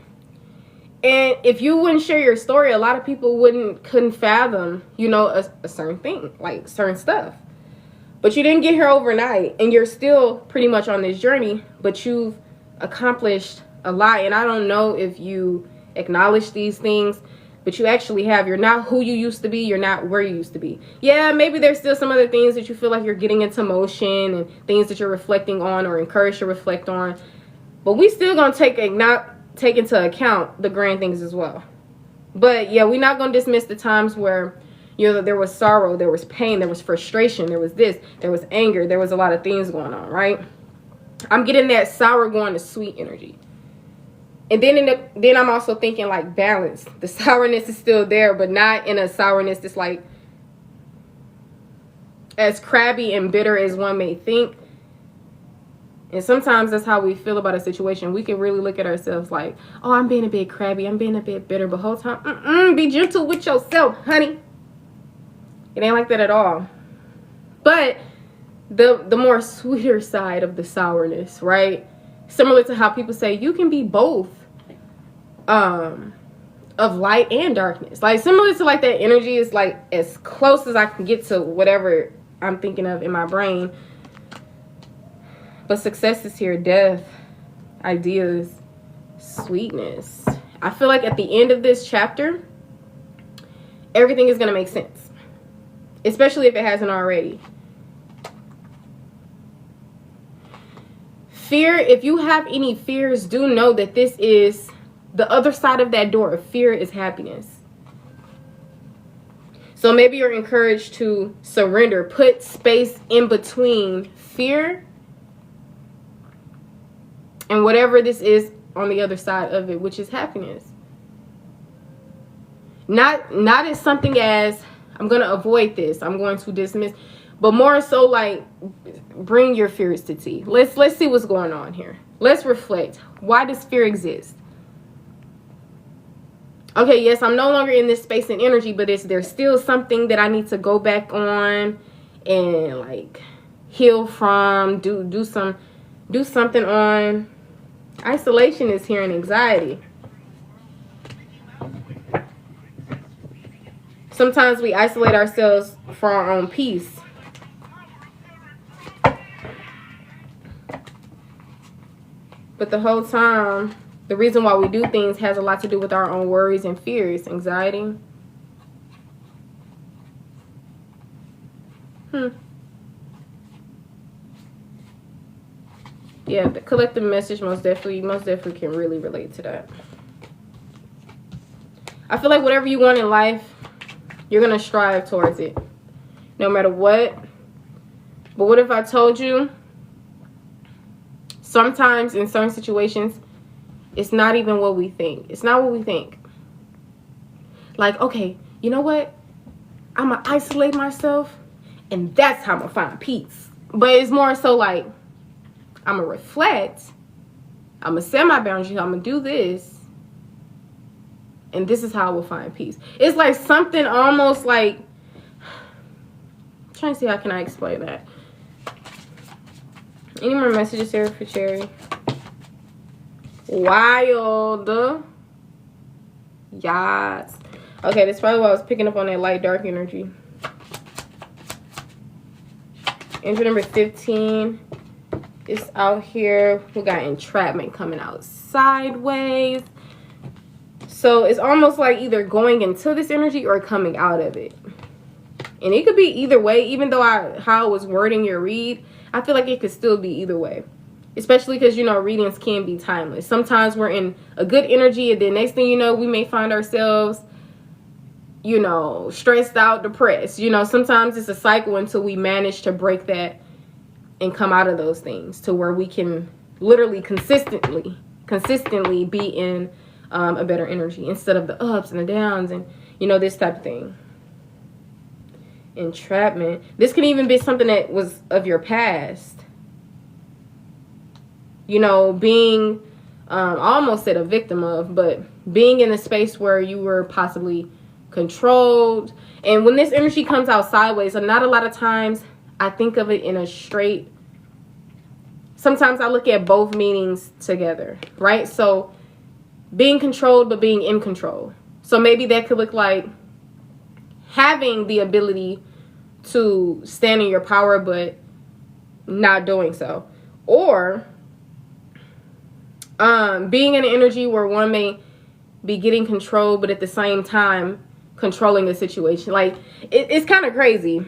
And if you wouldn't share your story, a lot of people couldn't fathom, you know, a certain thing, like certain stuff. But you didn't get here overnight, and you're still pretty much on this journey, but you've accomplished a lot. And I don't know if you acknowledge these things, but you actually have. You're not who you used to be. You're not where you used to be. Yeah, maybe there's still some other things that you feel like you're getting into motion and things that you're reflecting on or encouraged to reflect on. But we still going to take into account the grand things as well. But yeah, we're not going to dismiss the times where, you know, there was sorrow, there was pain, there was frustration, there was this, there was anger, there was a lot of things going on, right? I'm getting that sour going to sweet energy. And then I'm also thinking like balance. The sourness is still there, but not in a sourness that's like as crabby and bitter as one may think. And sometimes that's how we feel about a situation. We can really look at ourselves like, oh, I'm being a bit crabby, I'm being a bit bitter, but whole time, be gentle with yourself, honey. It ain't like that at all. But the more sweeter side of the sourness, right? Similar to how people say you can be both of light and darkness. Like similar to like that energy is like as close as I can get to whatever I'm thinking of in my brain. But success is here, death, ideas, sweetness. I feel like at the end of this chapter, everything is going to make sense. Especially if it hasn't already. Fear, if you have any fears, do know that this is the other side of that door. Fear is happiness. So maybe you're encouraged to surrender. Put space in between fear and whatever this is on the other side of it, which is happiness. Not as something as, I'm going to avoid this, I'm going to dismiss, but more so like bring your fears to tea. Let's see what's going on here. Let's reflect. Why does fear exist? Okay, yes, I'm no longer in this space and energy, but there's still something that I need to go back on and like heal from, do something on. Isolation is here and anxiety. Sometimes we isolate ourselves for our own peace. But the whole time, the reason why we do things has a lot to do with our own worries and fears, anxiety. Yeah, the collective message most definitely can really relate to that. I feel like whatever you want in life, You're going to strive towards it no matter what. But what if I told you sometimes in certain situations, it's not even what we think. It's not what we think. Like, okay, you know what? I'm going to isolate myself, and that's how I'm going to find peace. But it's more so like, I'm going to reflect. I'm going to set my boundaries. I'm going to do this. And this is how I will find peace. It's like something almost like, I'm trying to see how can I explain that. Any more messages here for Cherry? Wild. Yes. Okay, that's probably why I was picking up on that light dark energy. Energy number 15 is out here. We got entrapment coming out sideways. So it's almost like either going into this energy or coming out of it. And it could be either way. Even though how I was wording your read, I feel like it could still be either way. Especially because, you know, readings can be timeless. Sometimes we're in a good energy, and then next thing you know, we may find ourselves, you know, stressed out, depressed. You know, sometimes it's a cycle until we manage to break that and come out of those things to where we can literally consistently be in a better energy instead of the ups and the downs and, you know, this type of thing. Entrapment. This can even be something that was of your past. You know, being, I almost said a victim of, but being in a space where you were possibly controlled. And when this energy comes out sideways, and not a lot of times I think of it in a straight, sometimes I look at both meanings together, right? So being controlled, but being in control. So maybe that could look like having the ability to stand in your power, but not doing so. Or being in an energy where one may be getting control, but at the same time controlling the situation. Like, it's kind of crazy.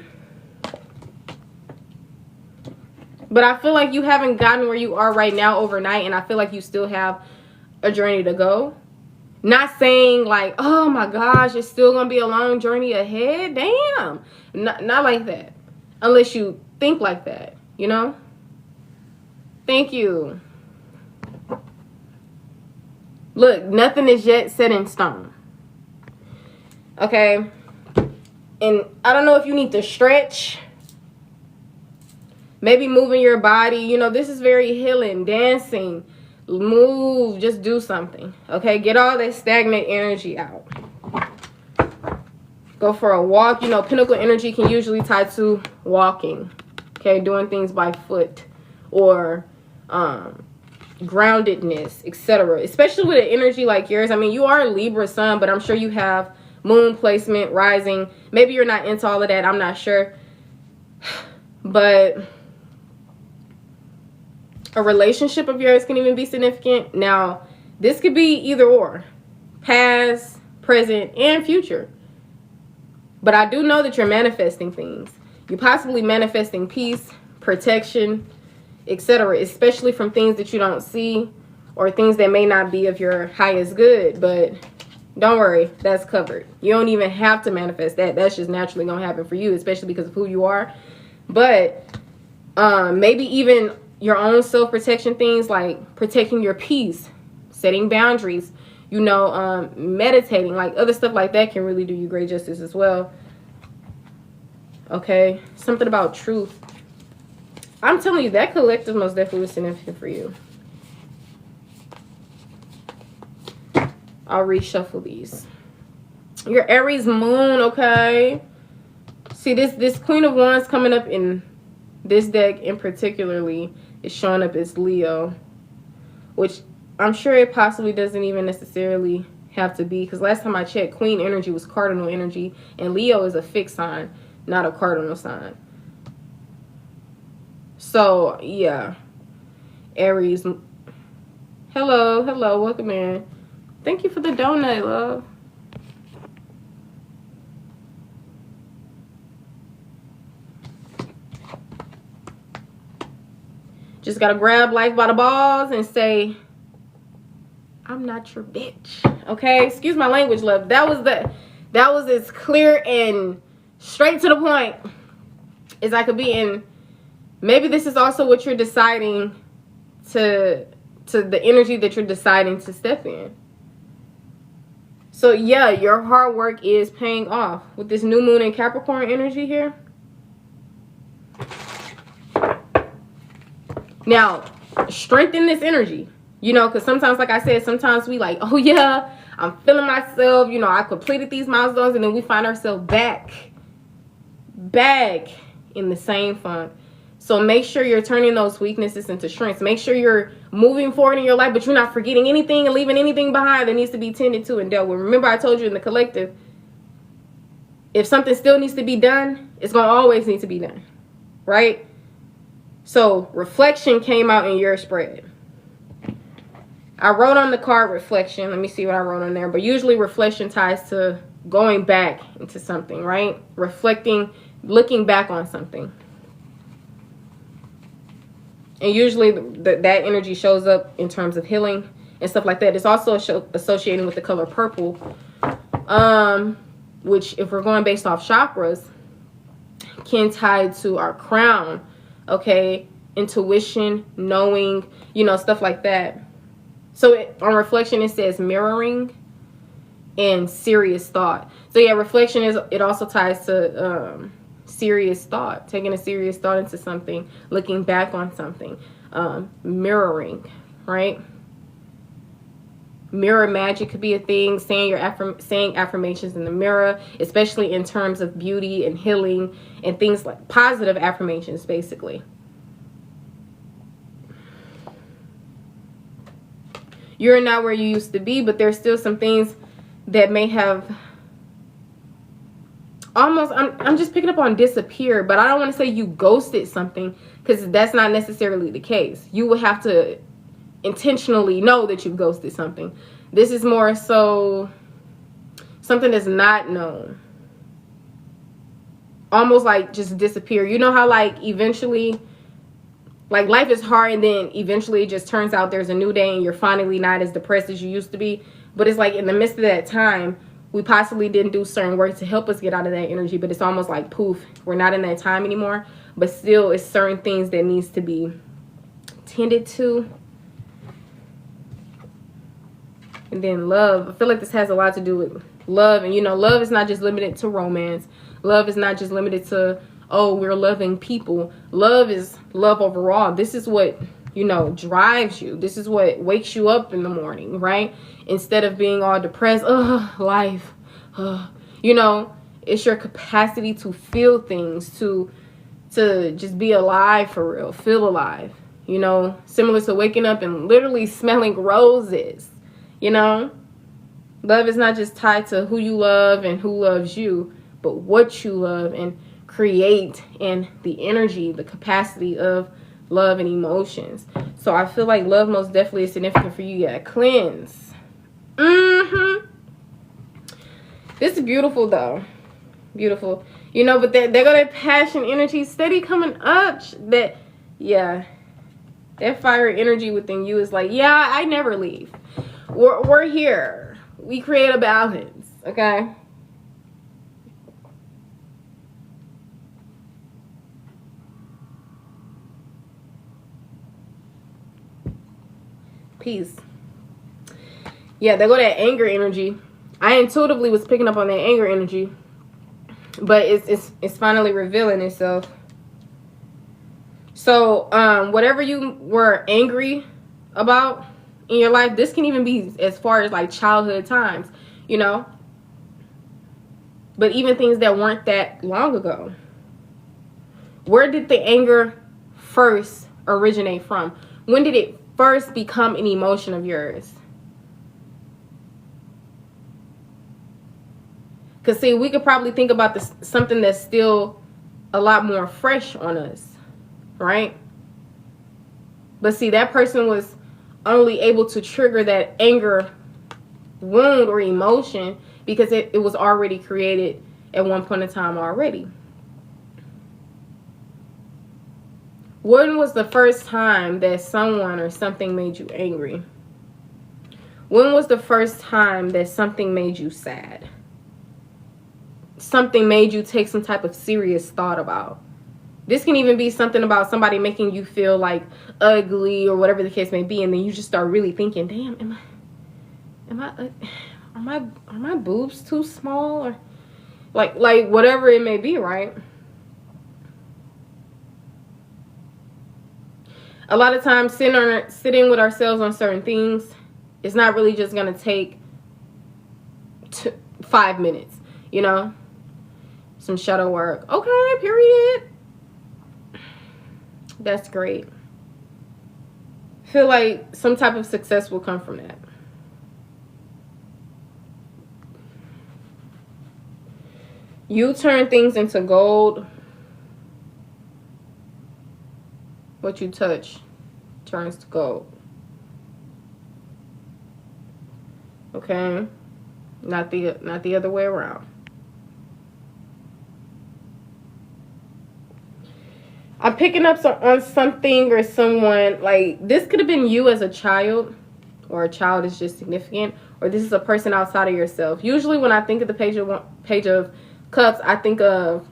But I feel like you haven't gotten where you are right now overnight, and I feel like you still have a journey to go. Not saying like, oh my gosh, it's still gonna be a long journey ahead. Damn. Not like that. Unless you think like that, you know? Thank you. Look, nothing is yet set in stone. Okay? And I don't know if you need to stretch. Maybe moving your body. You know, this is very healing. Dancing. Move. Just do something. Okay? Get all that stagnant energy out. Go for a walk. You know, pinnacle energy can usually tie to walking. Okay? Doing things by foot. Or groundedness, etc. Especially with an energy like yours. I mean, you are a Libra sun, but I'm sure you have moon placement, rising. Maybe you're not into all of that. I'm not sure. But a relationship of yours can even be significant. Now, this could be either or. Past, present, and future. But I do know that you're manifesting things. You're possibly manifesting peace, protection, etc., especially from things that you don't see or things that may not be of your highest good. But don't worry, that's covered. You don't even have to manifest that. That's just naturally going to happen for you, especially because of who you are. But maybe even your own self-protection things like protecting your peace, setting boundaries, you know, meditating, like other stuff like that can really do you great justice as well. Okay, something about truth. I'm telling you, that collective most definitely was significant for you. I'll reshuffle these. Your Aries moon, okay? See, this Queen of Wands coming up in this deck in particularly is showing up as Leo, which I'm sure it possibly doesn't even necessarily have to be, because last time I checked, Queen energy was cardinal energy, and Leo is a fixed sign, not a cardinal sign. So, yeah. Aries. Hello, welcome in. Thank you for the donut, love. Just gotta grab life by the balls and say, I'm not your bitch. Okay? Excuse my language, love. That was That was as clear and straight to the point as I could be. And maybe this is also what you're deciding to the energy that you're deciding to step in. So yeah, your hard work is paying off with this new moon in Capricorn energy here. Now, strengthen this energy. You know, because sometimes, like I said, sometimes we like, oh yeah, I'm feeling myself. You know, I completed these milestones, and then we find ourselves back in the same funk. So make sure you're turning those weaknesses into strengths. Make sure you're moving forward in your life, but you're not forgetting anything and leaving anything behind that needs to be tended to and dealt with. Remember, I told you in the collective, if something still needs to be done, it's going to always need to be done, right? So reflection came out in your spread. I wrote on the card reflection. Let me see what I wrote on there. But usually reflection ties to going back into something, right? Reflecting, looking back on something. And usually that energy shows up in terms of healing and stuff like that. It's also associated with the color purple, which, if we're going based off chakras, can tie to our crown, okay? Intuition, knowing, you know, stuff like that. So on reflection, it says mirroring and serious thought. So yeah, reflection it also ties to serious thought, taking a serious thought into something, looking back on something, mirroring, right? Mirror magic could be a thing, saying affirmations in the mirror, especially in terms of beauty and healing and things like positive affirmations, basically. You're not where you used to be, but there's still some things that may have almost, I'm just picking up on disappear, but I don't want to say you ghosted something, because that's not necessarily the case. You would have to intentionally know that you've ghosted something. This is more so something that's not known. Almost like just disappear. You know how like eventually, like life is hard and then eventually it just turns out there's a new day and you're finally not as depressed as you used to be. But it's like in the midst of that time, we possibly didn't do certain work to help us get out of that energy, but it's almost like poof, we're not in that time anymore. But still, it's certain things that needs to be tended to. And then love. I feel like this has a lot to do with love. And you know, love is not just limited to romance. Love is not just limited to, oh, we're loving people. Love is love overall. This is what, you know, drives you. This is what wakes you up in the morning, right? Instead of being all depressed, life, you know, it's your capacity to feel things, to just be alive for real, feel alive, you know, similar to waking up and literally smelling roses, you know. Love is not just tied to who you love and who loves you, but what you love and create, and the energy, the capacity of love and emotions. So I feel like love most definitely is significant for you. Yeah, cleanse. This is beautiful though. Beautiful. You know, but there go that passion energy steady coming up. That, yeah, that fire energy within you is like, yeah, I never leave. We're here. We create a balance, okay? Peace. Yeah, there go that anger energy. I intuitively was picking up on that anger energy, but it's finally revealing itself. So whatever you were angry about in your life, this can even be as far as like childhood times, you know, but even things that weren't that long ago. Where did the anger first originate from? When did it first become an emotion of yours? Because see, we could probably think about this, something that's still a lot more fresh on us, right? But see, that person was only able to trigger that anger wound or emotion because it was already created at one point in time already. When was the first time that someone or something made you angry? When was the first time that something made you sad? something made you take some type of serious thought about. This can even be something about somebody making you feel like ugly or whatever the case may be, and then you just start really thinking, damn, are my boobs too small, or like whatever it may be, right? A lot of times sitting with ourselves on certain things, it's not really just going to take 5 minutes, you know? Some shadow work. Okay, period. That's great. Feel like some type of success will come from that. You turn things into gold. What you touch turns to gold. Okay? Not the other way around. I'm picking up on something or someone, like this could have been you as a child, or a child is just significant, or this is a person outside of yourself. Usually when I think of the page of cups, I think of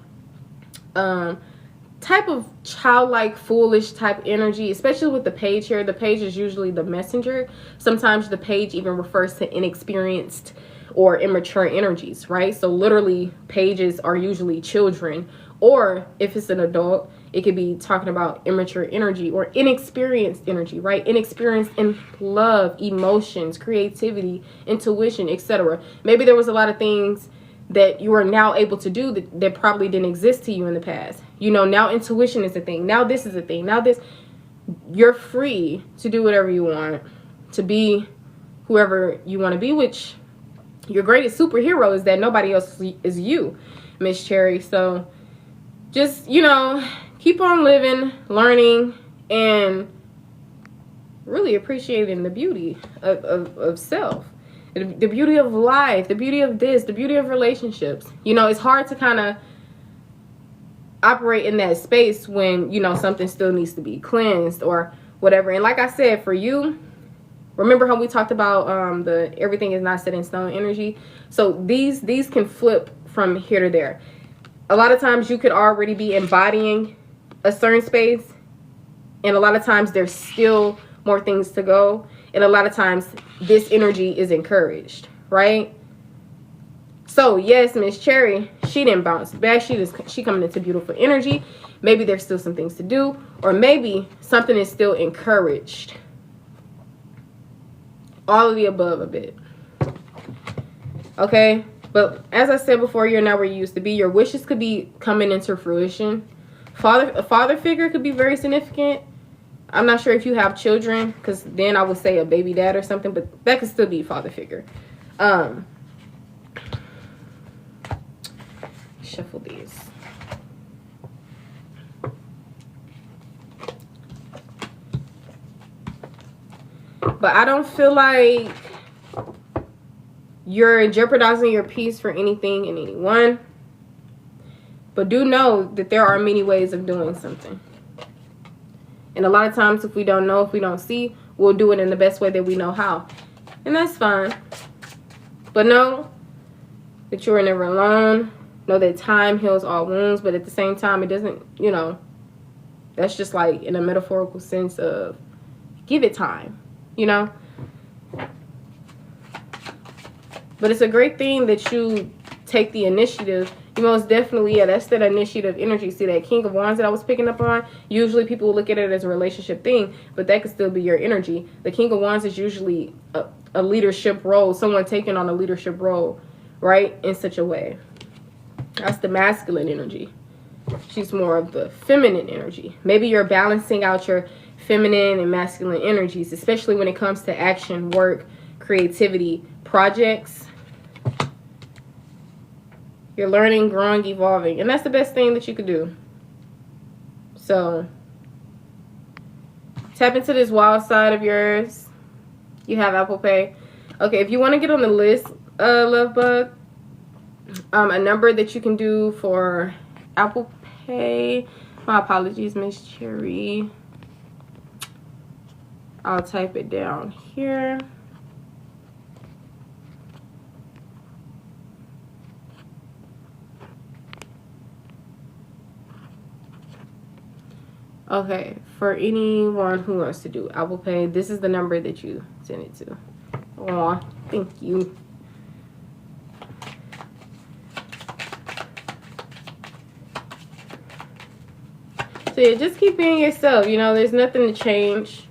type of childlike, foolish type energy, especially with the page here. The page is usually the messenger. Sometimes the page even refers to inexperienced or immature energies, right? So literally pages are usually children, or if it's an adult, it could be talking about immature energy or inexperienced energy, right? Inexperienced in love, emotions, creativity, intuition, etc. Maybe there was a lot of things that you are now able to do that probably didn't exist to you in the past. You know, now intuition is a thing. Now this is a thing. Now this, you're free to do whatever you want, to be whoever you want to be, which your greatest superhero is that nobody else is you, Miss Cherry. So just, you know, keep on living, learning, and really appreciating the beauty of self. The beauty of life, the beauty of this, the beauty of relationships. You know, it's hard to kind of operate in that space when, you know, something still needs to be cleansed or whatever. And like I said, for you, remember how we talked about the everything is not set in stone energy? So these can flip from here to there. A lot of times you could already be embodying a certain space, and a lot of times there's still more things to go. And a lot of times this energy is encouraged, right? So yes, Miss Cherry, she didn't bounce back. She coming into beautiful energy. Maybe there's still some things to do, or maybe something is still encouraged. All of the above a bit. Okay, but as I said before, you're not where you used to be. Your wishes could be coming into fruition. A father figure could be very significant. I'm not sure if you have children, because then I would say a baby dad or something, but that could still be a father figure. Shuffle these. But I don't feel like you're jeopardizing your peace for anything and anyone. But do know that there are many ways of doing something. And a lot of times if we don't know, if we don't see, we'll do it in the best way that we know how. And that's fine. But know that you are never alone. Know that time heals all wounds. But at the same time, it doesn't, you know, that's just like in a metaphorical sense of give it time, you know. But it's a great thing that you take the initiative. You most definitely, yeah, that's that initiative energy. See that King of Wands that I was picking up on? Usually people will look at it as a relationship thing, but that could still be your energy. The King of Wands is usually a leadership role, someone taking on a leadership role, right? In such a way. That's the masculine energy. She's more of the feminine energy. Maybe you're balancing out your feminine and masculine energies, especially when it comes to action, work, creativity, projects. You're learning, growing, evolving. And that's the best thing that you could do. So, tap into this wild side of yours. You have Apple Pay. Okay, if you want to get on the list, Love Bug, a number that you can do for Apple Pay. My apologies, Miss Cherry. I'll type it down here. Okay, for anyone who wants to do Apple Pay, this is the number that you send it to. Aw, thank you. So yeah, just keep being yourself. You know, there's nothing to change.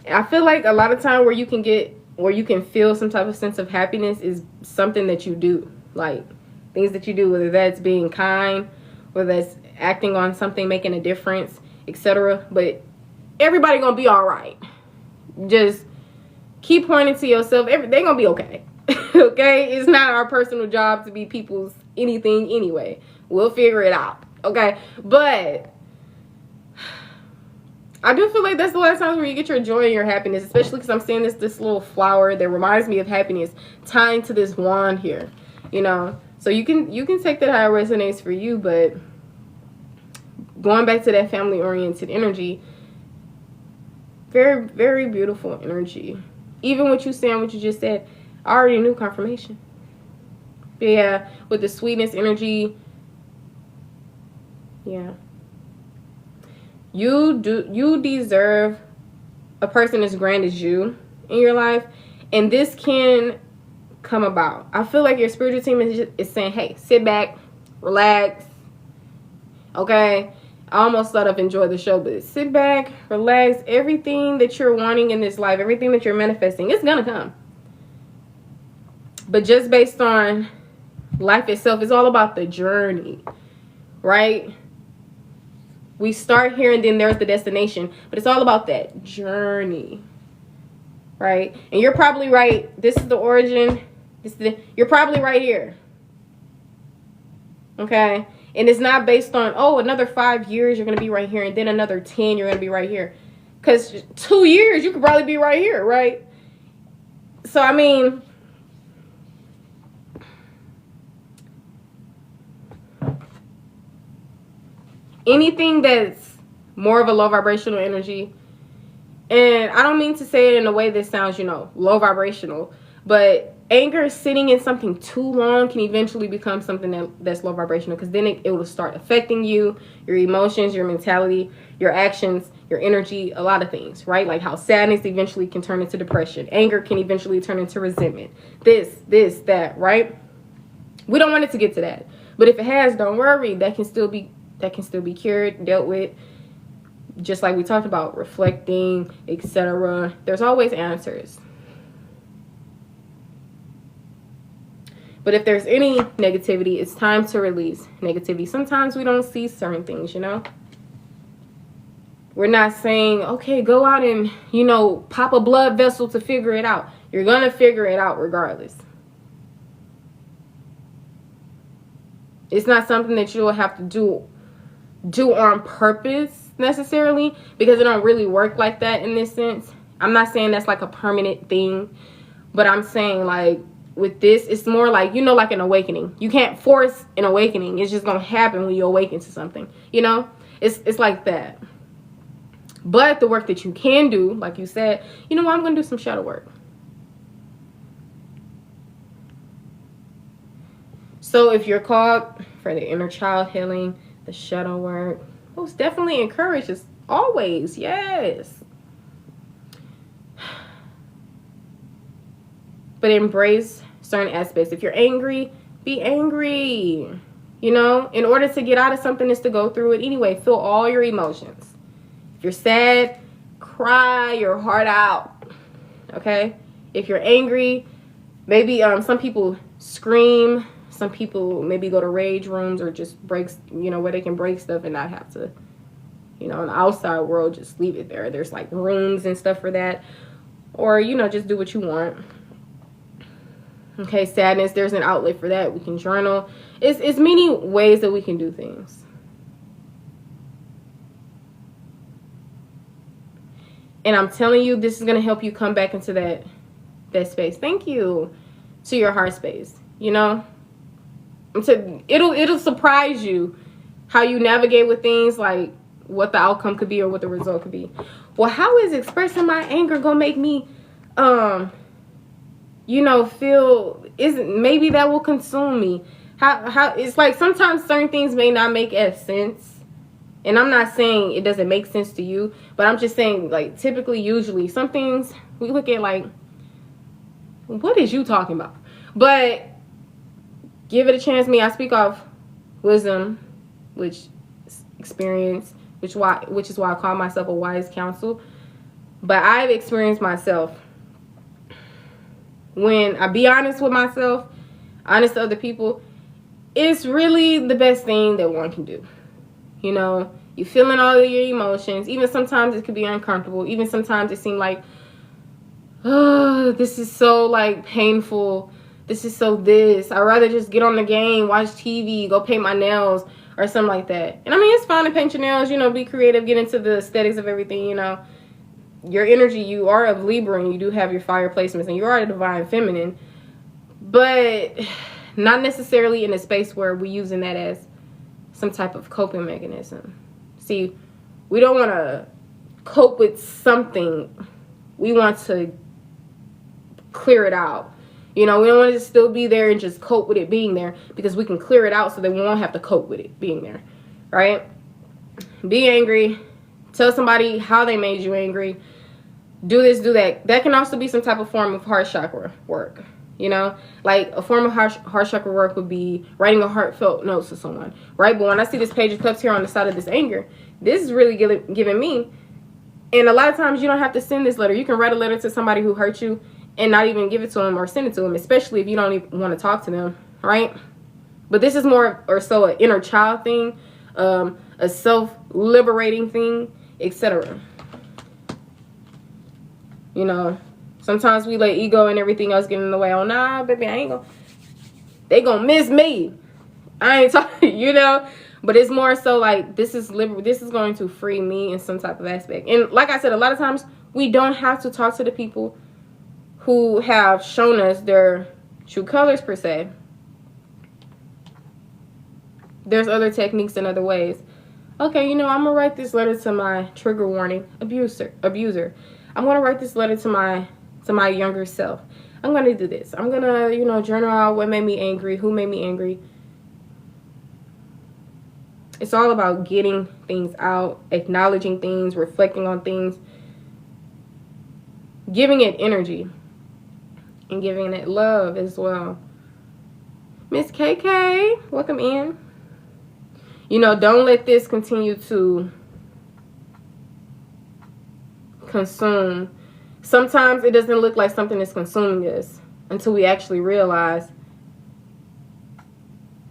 I feel like a lot of time where you can feel some type of sense of happiness is something that you do. Like things that you do, whether that's being kind, whether that's acting on something, making a difference, etc. But everybody gonna be all right. Just keep pointing to yourself. They gonna be okay. Okay? It's not our personal job to be people's anything anyway. We'll figure it out. Okay? But I do feel like that's the last times where you get your joy and your happiness, especially because I'm seeing this little flower that reminds me of happiness tying to this wand here, you know. So you can take that how it resonates for you, but going back to that family-oriented energy, very, very beautiful energy. Even what you saying, what you just said, I already knew confirmation. But yeah, with the sweetness energy, yeah. You deserve a person as grand as you in your life, and this can come about. I feel like your spiritual team is saying, hey, sit back, relax. Okay, I almost thought of enjoy the show, but sit back, relax. Everything that you're wanting in this life, everything that you're manifesting, it's gonna come. But just based on life itself, it's all about the journey, right? We start here and then there's the destination, but it's all about that journey, right? And you're probably right. This is the origin. You're probably right here. Okay? And it's not based on, oh, another 5 years you're going to be right here, and then another 10 you're going to be right here. Because 2 years you could probably be right here, right? So, I mean, anything that's more of a low vibrational energy, and I don't mean to say it in a way that sounds, you know, low vibrational, but anger sitting in something too long can eventually become something that's low vibrational, because then it will start affecting you, your emotions, your mentality, your actions, your energy, a lot of things, right? Like how sadness eventually can turn into depression. Anger can eventually turn into resentment. This, that, right? We don't want it to get to that. But if it has, don't worry. That can still be cured, dealt with. Just like we talked about, reflecting, etc. There's always answers. But if there's any negativity, it's time to release negativity. Sometimes we don't see certain things, you know. We're not saying, okay, go out and, you know, pop a blood vessel to figure it out. You're going to figure it out regardless. It's not something that you'll have to do on purpose necessarily, because it don't really work like that in this sense. I'm not saying that's like a permanent thing, but I'm saying like with this, it's more like, you know, like an awakening. You can't force an awakening. It's just gonna happen when you awaken to something, you know. It's like that. But the work that you can do, like you said, you know what, I'm gonna do some shadow work. So if you're called for the inner child healing, the shadow work, most definitely encouraged, as always. Yes. But embrace certain aspects. If you're angry, be angry. You know, in order to get out of something is to go through it anyway. Feel all your emotions. If you're sad, cry your heart out. Okay? If you're angry, maybe some people scream. Some people maybe go to rage rooms or just breaks, you know, where they can break stuff and not have to, you know, in the outside world, just leave it there. There's like rooms and stuff for that. Or, you know, just do what you want. Okay, sadness, there's an outlet for that. We can journal. It's many ways that we can do things. And I'm telling you, this is going to help you come back into that space. Thank you. To your heart space, you know. It'll surprise you how you navigate with things, like what the outcome could be or what the result could be. Well, how is expressing my anger gonna make me you know, feel, maybe that will consume me. How it's like sometimes certain things may not make as sense. And I'm not saying it doesn't make sense to you, but I'm just saying, like, typically, usually, some things we look at like, what is you talking about? But give it a chance. Me, I speak off wisdom, which experience, which is why I call myself a wise counsel. But I've experienced myself. When I be honest with myself, honest to other people, it's really the best thing that one can do. You know, you're feeling all of your emotions. Even sometimes it could be uncomfortable. Even sometimes it seems like, oh, this is so, like, painful. This is so this. I'd rather just get on the game, watch TV, go paint my nails, or something like that. And I mean, it's fine to paint your nails, you know, be creative, get into the aesthetics of everything, you know. Your energy, you are of Libra, and you do have your fire placements, and you are a divine feminine. But not necessarily in a space where we're using that as some type of coping mechanism. See, we don't want to cope with something. We want to clear it out. You know, we don't want to still be there and just cope with it being there, because we can clear it out so that we won't have to cope with it being there, right? Be angry. Tell somebody how they made you angry. Do this, do that. That can also be some type of form of heart chakra work. You know, like a form of heart chakra work would be writing a heartfelt note to someone, right? But when I see this Page of Cups here on the side of this anger, this is really giving me. And a lot of times you don't have to send this letter. You can write a letter to somebody who hurt you and not even give it to them or send it to them, especially if you don't even want to talk to them, right? But this is more or so an inner child thing, a self-liberating thing, etc. You know, sometimes we let ego and everything else get in the way. Oh, nah, baby, I ain't gonna. They gonna miss me. I ain't talking, you know. But it's more so like this is going to free me in some type of aspect. And like I said, a lot of times we don't have to talk to the people who have shown us their true colors per se. There's other techniques and other ways. Okay, you know, I'm gonna write this letter to my trigger warning abuser. I'm gonna write this letter to my younger self. I'm gonna do this. I'm gonna, you know, journal out what made me angry, who made me angry. It's all about getting things out, acknowledging things, reflecting on things, giving it energy, and giving it love as well. Miss KK, welcome in. You know, don't let this continue to consume. Sometimes it doesn't look like something is consuming us until we actually realize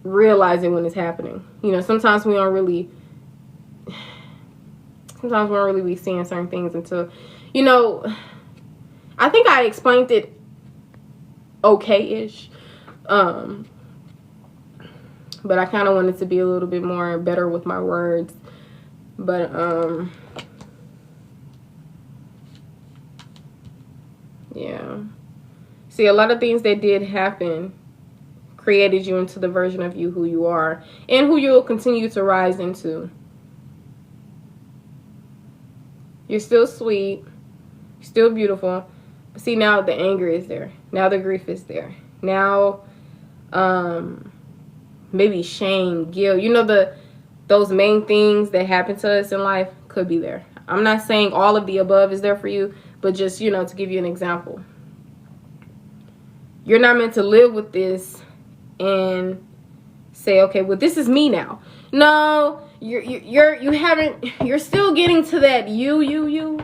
it when it's happening. You know, sometimes we don't really be seeing certain things until, you know, I think I explained it okay-ish. But I kind of wanted to be a little bit more better with my words. But, yeah. See, a lot of things that did happen created you into the version of you who you are and who you'll continue to rise into. You're still sweet, still beautiful. But see, now the anger is there. Now the grief is there. Now, maybe shame, guilt. You know, those main things that happen to us in life could be there. I'm not saying all of the above is there for you, but just, you know, to give you an example. You're not meant to live with this and say, okay, well, this is me now. No, you're still getting to that you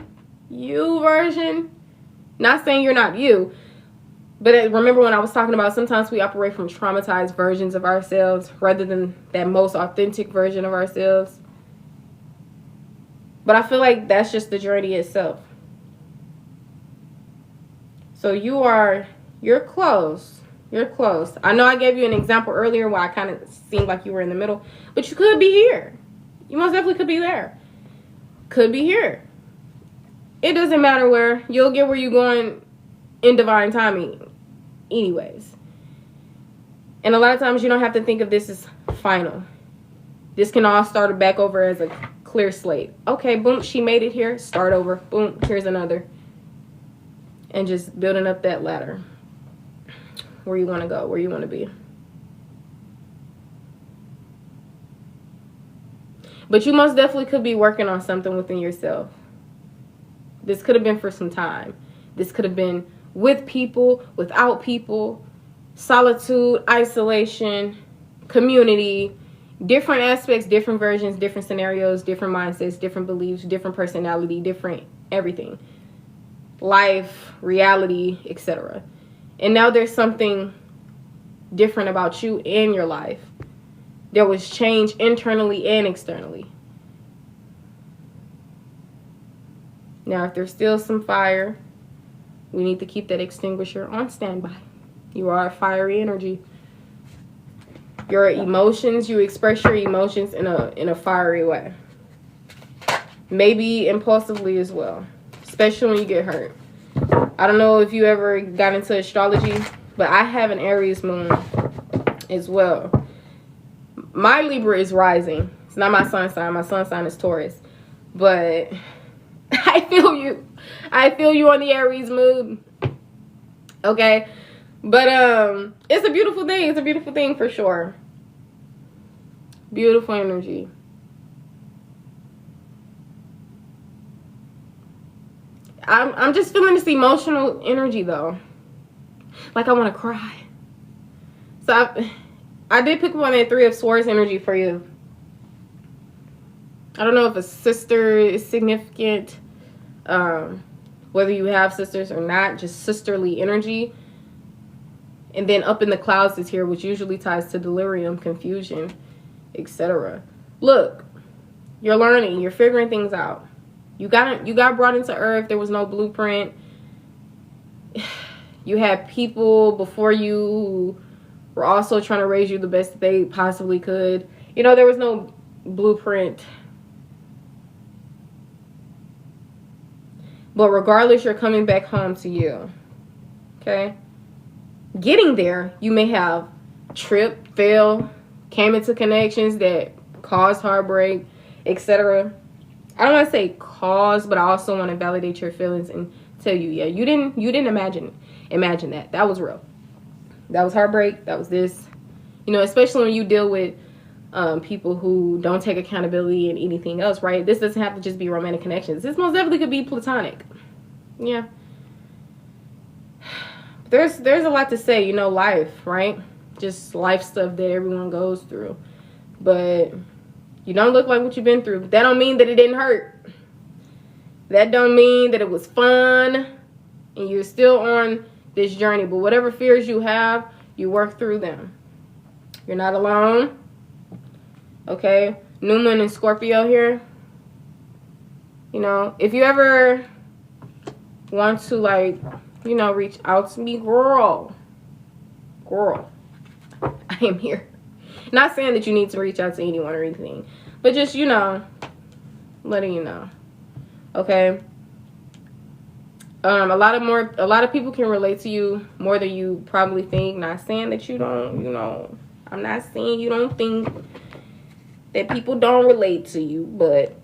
version. Not saying you're not you, but remember when I was talking about sometimes we operate from traumatized versions of ourselves rather than that most authentic version of ourselves. But I feel like that's just the journey itself. So you're close. You're close. I know I gave you an example earlier where I kind of seemed like you were in the middle, but you could be here. You most definitely could be there. Could be here. It doesn't matter where. You'll get where you're going in divine timing anyways. And a lot of times you don't have to think of this as final. This can all start back over as a clear slate. Okay, boom, she made it here. Start over. Boom, here's another. And just building up that ladder. Where you want to go, where you want to be. But you most definitely could be working on something within yourself. This could have been for some time. This could have been with people, without people, solitude, isolation, community, different aspects, different versions, different scenarios, different mindsets, different beliefs, different personality, different everything. Life, reality, etc. And now there's something different about you and your life. There was change internally and externally. Now, if there's still some fire, we need to keep that extinguisher on standby. You are a fiery energy. Your emotions, you express your emotions in a fiery way. Maybe impulsively as well, especially when you get hurt. I don't know if you ever got into astrology, but I have an Aries moon as well. My Libra is rising. It's not my sun sign. My sun sign is Taurus. But I feel you. I feel you on the Aries moon. Okay? But it's a beautiful thing. It's a beautiful thing for sure. Beautiful energy. I'm just feeling this emotional energy though. Like I want to cry. So I did pick up on that 3 of Swords energy for you. I don't know if a sister is significant. Whether you have sisters or not, just sisterly energy. And then up in the clouds is here, which usually ties to delirium, confusion, etc. Look, you're learning, you're figuring things out. You got brought into Earth. There was no blueprint. You had people before you who were also trying to raise you the best that they possibly could. You know, there was no blueprint. But regardless, you're coming back home to you. Okay? Getting there, you may have tripped, failed, came into connections that caused heartbreak, etc. I don't want to say cause, but I also want to validate your feelings and tell you, yeah, you didn't imagine that. That was real. That was heartbreak. That was this. You know, especially when you deal with people who don't take accountability and anything else, right? This doesn't have to just be romantic connections. This most definitely could be platonic. Yeah. There's a lot to say, you know, life, right? Just life stuff that everyone goes through. But you don't look like what you've been through. That don't mean that it didn't hurt. That don't mean that it was fun and you're still on this journey. But whatever fears you have, you work through them. You're not alone. Okay? New moon in Scorpio here. You know, if you ever want to, like, you know, reach out to me, girl, I am here. Not saying that you need to reach out to anyone or anything, but just, you know, letting you know. Okay? A lot of people can relate to you more than you probably think. Not saying that you don't, you know, I'm not saying you don't think that people don't relate to you, but,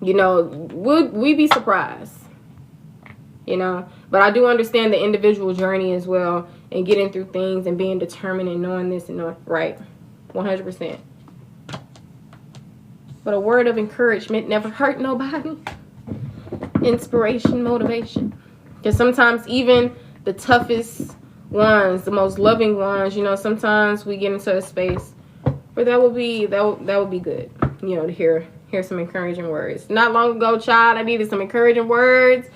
you know, would we be surprised? You know, but I do understand the individual journey as well, and getting through things and being determined and knowing this and knowing, right, 100%. But a word of encouragement never hurt nobody. Inspiration, motivation. Because sometimes even the toughest ones, the most loving ones, you know, sometimes we get into a space where that would be good, you know, to hear some encouraging words. Not long ago, child, I needed some encouraging words.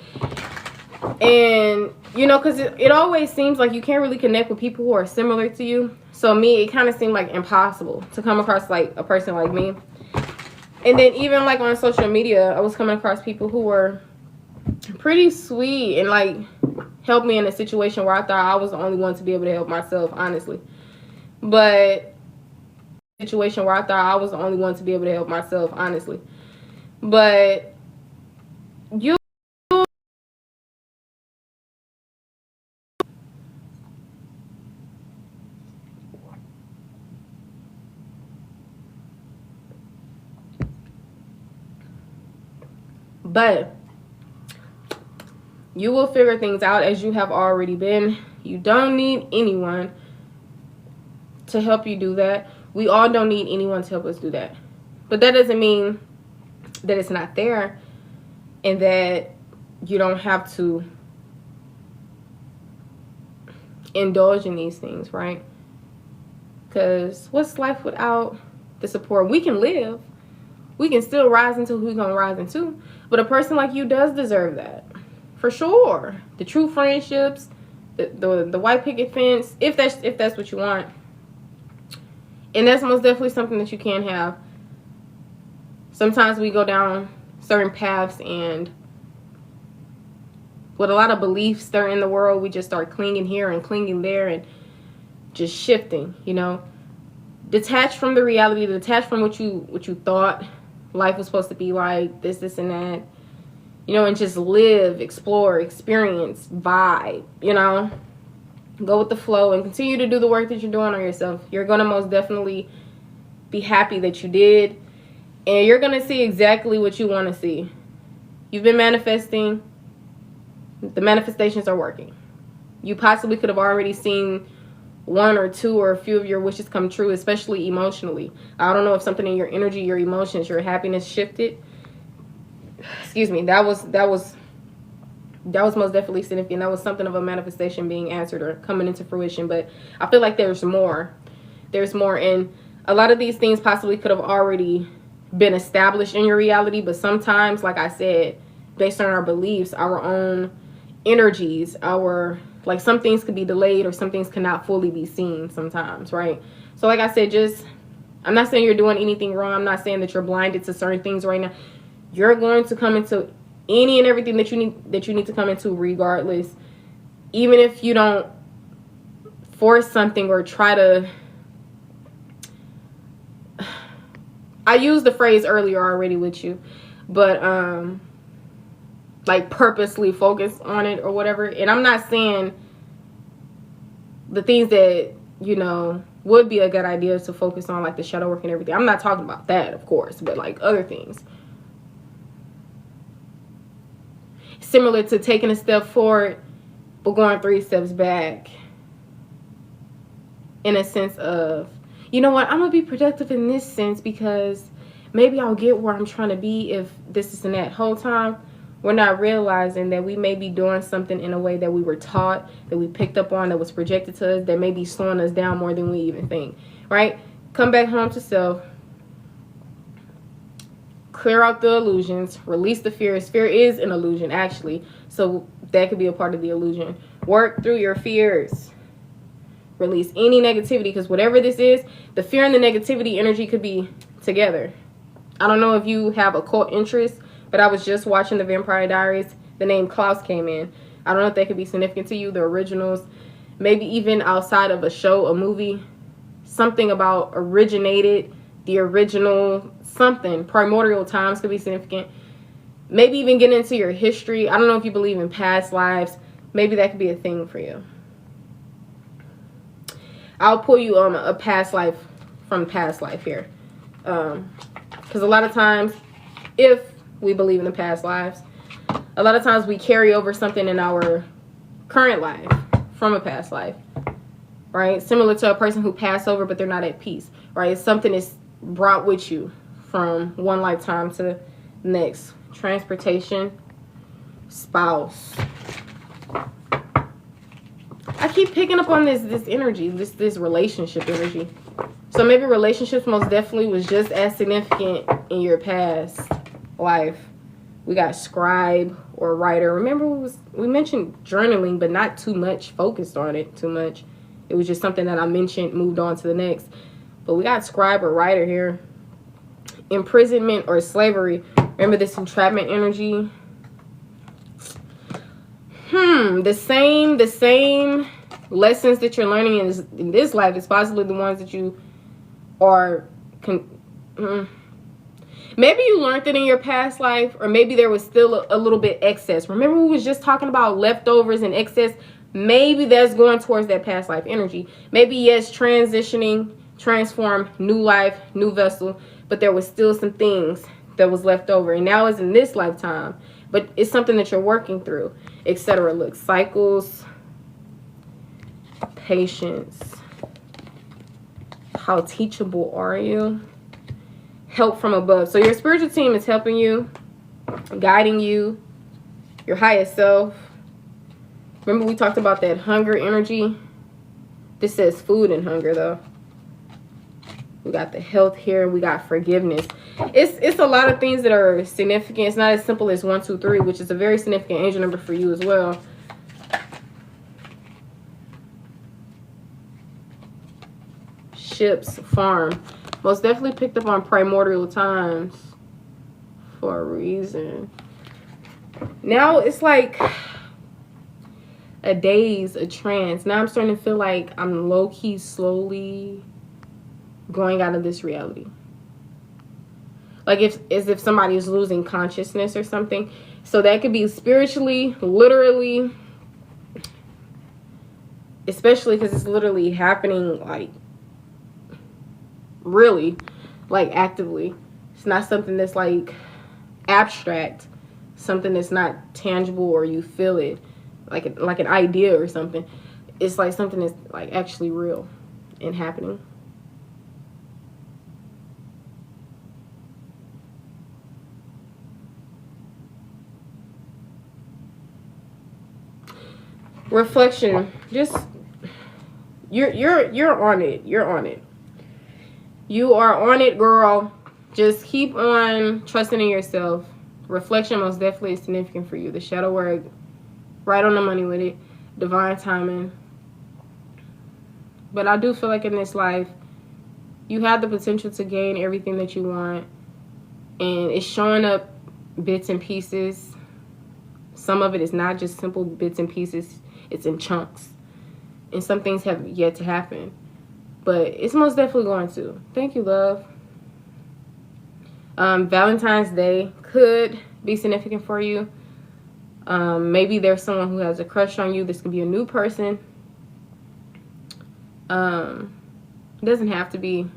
And, you know, because it always seems like you can't really connect with people who are similar to you. So me, it kind of seemed like impossible to come across like a person like me. And then even like on social media, I was coming across people who were pretty sweet and like helped me in a situation where I thought I was the only one to be able to help myself, honestly. But you will figure things out as you have already been. You don't need anyone to help you do that. We all don't need anyone to help us do that. But that doesn't mean that it's not there and that you don't have to indulge in these things, right? Because what's life without the support? We can live. We can still rise into who we're going to rise into. But a person like you does deserve that. For sure. The true friendships, the white picket fence, if that's what you want. And that's most definitely something that you can have. Sometimes we go down certain paths, and with a lot of beliefs that are in the world, we just start clinging here and clinging there and just shifting, you know. Detach from the reality, detach from what you thought life was supposed to be like, this and that, you know, and just live, explore, experience, vibe, you know. Go with the flow and continue to do the work that you're doing on yourself. You're going to most definitely be happy that you did, and you're going to see exactly what you want to see. You've been manifesting. The manifestations are working. You possibly could have already seen one or two or a few of your wishes come true, especially emotionally. I don't know if something in your energy, your emotions, your happiness shifted. Excuse me. That was most definitely significant. That was something of a manifestation being answered or coming into fruition. But I feel like there's more. There's more. And a lot of these things possibly could have already been established in your reality. But sometimes, like I said, based on our beliefs, our own energies, like some things could be delayed or some things cannot fully be seen sometimes, right? So like I said, I'm not saying you're doing anything wrong. I'm not saying that you're blinded to certain things right now. You're going to come into any and everything that you need to come into regardless. Even if you don't force something or try to, I used the phrase earlier already with you, but like purposely focus on it or whatever. And I'm not saying the things that, you know, would be a good idea to focus on, like the shadow work and everything. I'm not talking about that, of course, but like other things. Similar to taking a step forward, but going 3 steps back. In a sense of, you know what, I'm going to be productive in this sense because maybe I'll get where I'm trying to be if this and that. Whole time, we're not realizing that we may be doing something in a way that we were taught, that we picked up on, that was projected to us, that may be slowing us down more than we even think, right? Come back home to self. Clear out the illusions. Release the fears. Fear is an illusion, actually. So that could be a part of the illusion. Work through your fears. Release any negativity, because whatever this is, the fear and the negativity energy could be together. I don't know if you have occult interest, but I was just watching the Vampire Diaries. The name Klaus came in. I don't know if that could be significant to you, the originals. Maybe even outside of a show, a movie. Something about originated, the original, something. Primordial times could be significant. Maybe even get into your history. I don't know if you believe in past lives. Maybe that could be a thing for you. I'll pull you on a past life from past life here. Because a lot of times, if we believe in the past lives, a lot of times we carry over something in our current life from a past life, right? Similar to a person who passed over but they're not at peace, right? Something is brought with you from one lifetime to the next. Transportation, spouse. I keep picking up on this energy, this relationship energy. So maybe relationships most definitely was just as significant in your past life. We got scribe or writer. Remember we mentioned journaling, but not too much focused on it too much. It was just something that I mentioned, moved on to the next. But we got scribe or writer here. Imprisonment or slavery. Remember this entrapment energy? The same lessons that you're learning in this life is possibly the ones that you are maybe you learned it in your past life, or maybe there was still a little bit excess. Remember we was just talking about leftovers and excess? Maybe that's going towards that past life energy. Maybe yes, transitioning, transform, new life, new vessel, but there was still some things that was left over, and now it's in this lifetime, but it's something that you're working through, etc. Look, cycles, patience. How teachable are you? help from above. So your spiritual team is helping you, guiding you, your highest self. Remember we talked about that hunger energy? This says food and hunger though. We got the health here. We got forgiveness. It's a lot of things that are significant. It's not as simple as 1, 2, 3, which is a very significant angel number for you as well. Ships, farm. Most definitely picked up on primordial times for a reason. Now it's like a daze, a trance. Now I'm starting to feel like I'm low-key slowly going out of this reality. Like as if somebody is losing consciousness or something. So that could be spiritually, literally, especially because it's literally happening like really, like actively. It's not something that's like abstract, something that's not tangible or you feel it like an idea or something. It's like something that's like actually real and happening. Reflection. Just you're on it. You're on it. You are on it, girl. Just keep on trusting in yourself. Reflection most definitely is significant for you. The shadow work, right on the money with it. Divine timing. But I do feel like in this life, you have the potential to gain everything that you want. And it's showing up bits and pieces. Some of it is not just simple bits and pieces. It's in chunks. And some things have yet to happen. But it's most definitely going to. Thank you, love. Valentine's Day could be significant for you. Maybe there's someone who has a crush on you. This could be a new person. It doesn't have to be.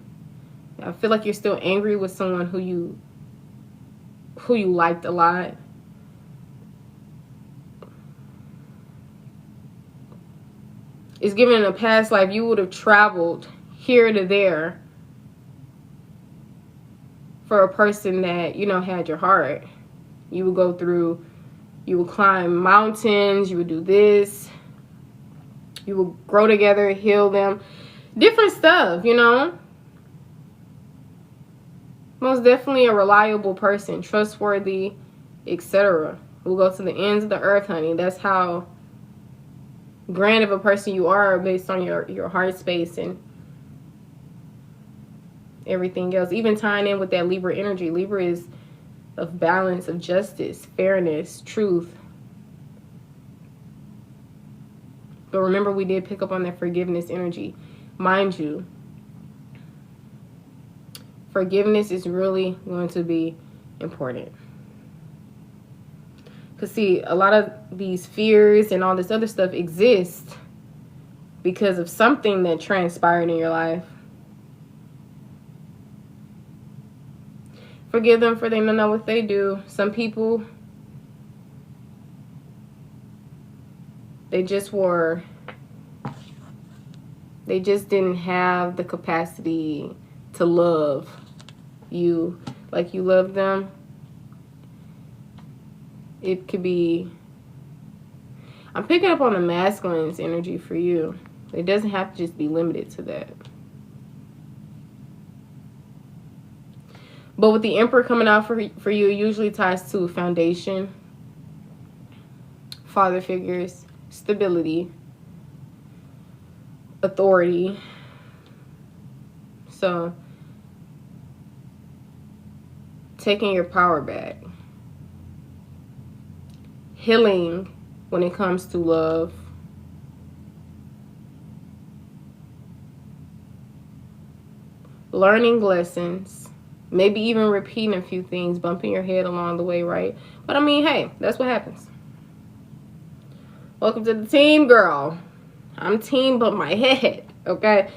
I feel like you're still angry with someone who you liked a lot. It's given in a past life you would have traveled here to there for a person that, you know, had your heart. You would go through, you would climb mountains, you would do this. You would grow together, heal them. Different stuff, you know. Most definitely a reliable person, trustworthy, etc. We'll go to the ends of the earth, honey. That's how grand of a person you are based on your heart space and everything else. Even tying in with that Libra energy. Libra is of balance, of justice, fairness, truth. But remember, we did pick up on that forgiveness energy. Mind you, forgiveness is really going to be important. Because see, a lot of these fears and all this other stuff exist because of something that transpired in your life. Forgive them for they don't know what they do. Some people, they just didn't have the capacity to love you like you love them. It could be, I'm picking up on the masculine's energy for you. It doesn't have to just be limited to that. But with the Emperor coming out for you, it usually ties to foundation, father figures, stability, authority. So, taking your power back. Healing when it comes to love. Learning lessons. Maybe even repeating a few things, bumping your head along the way, right? But I mean, hey, that's what happens. Welcome to the team, girl. I'm team bump my head, okay?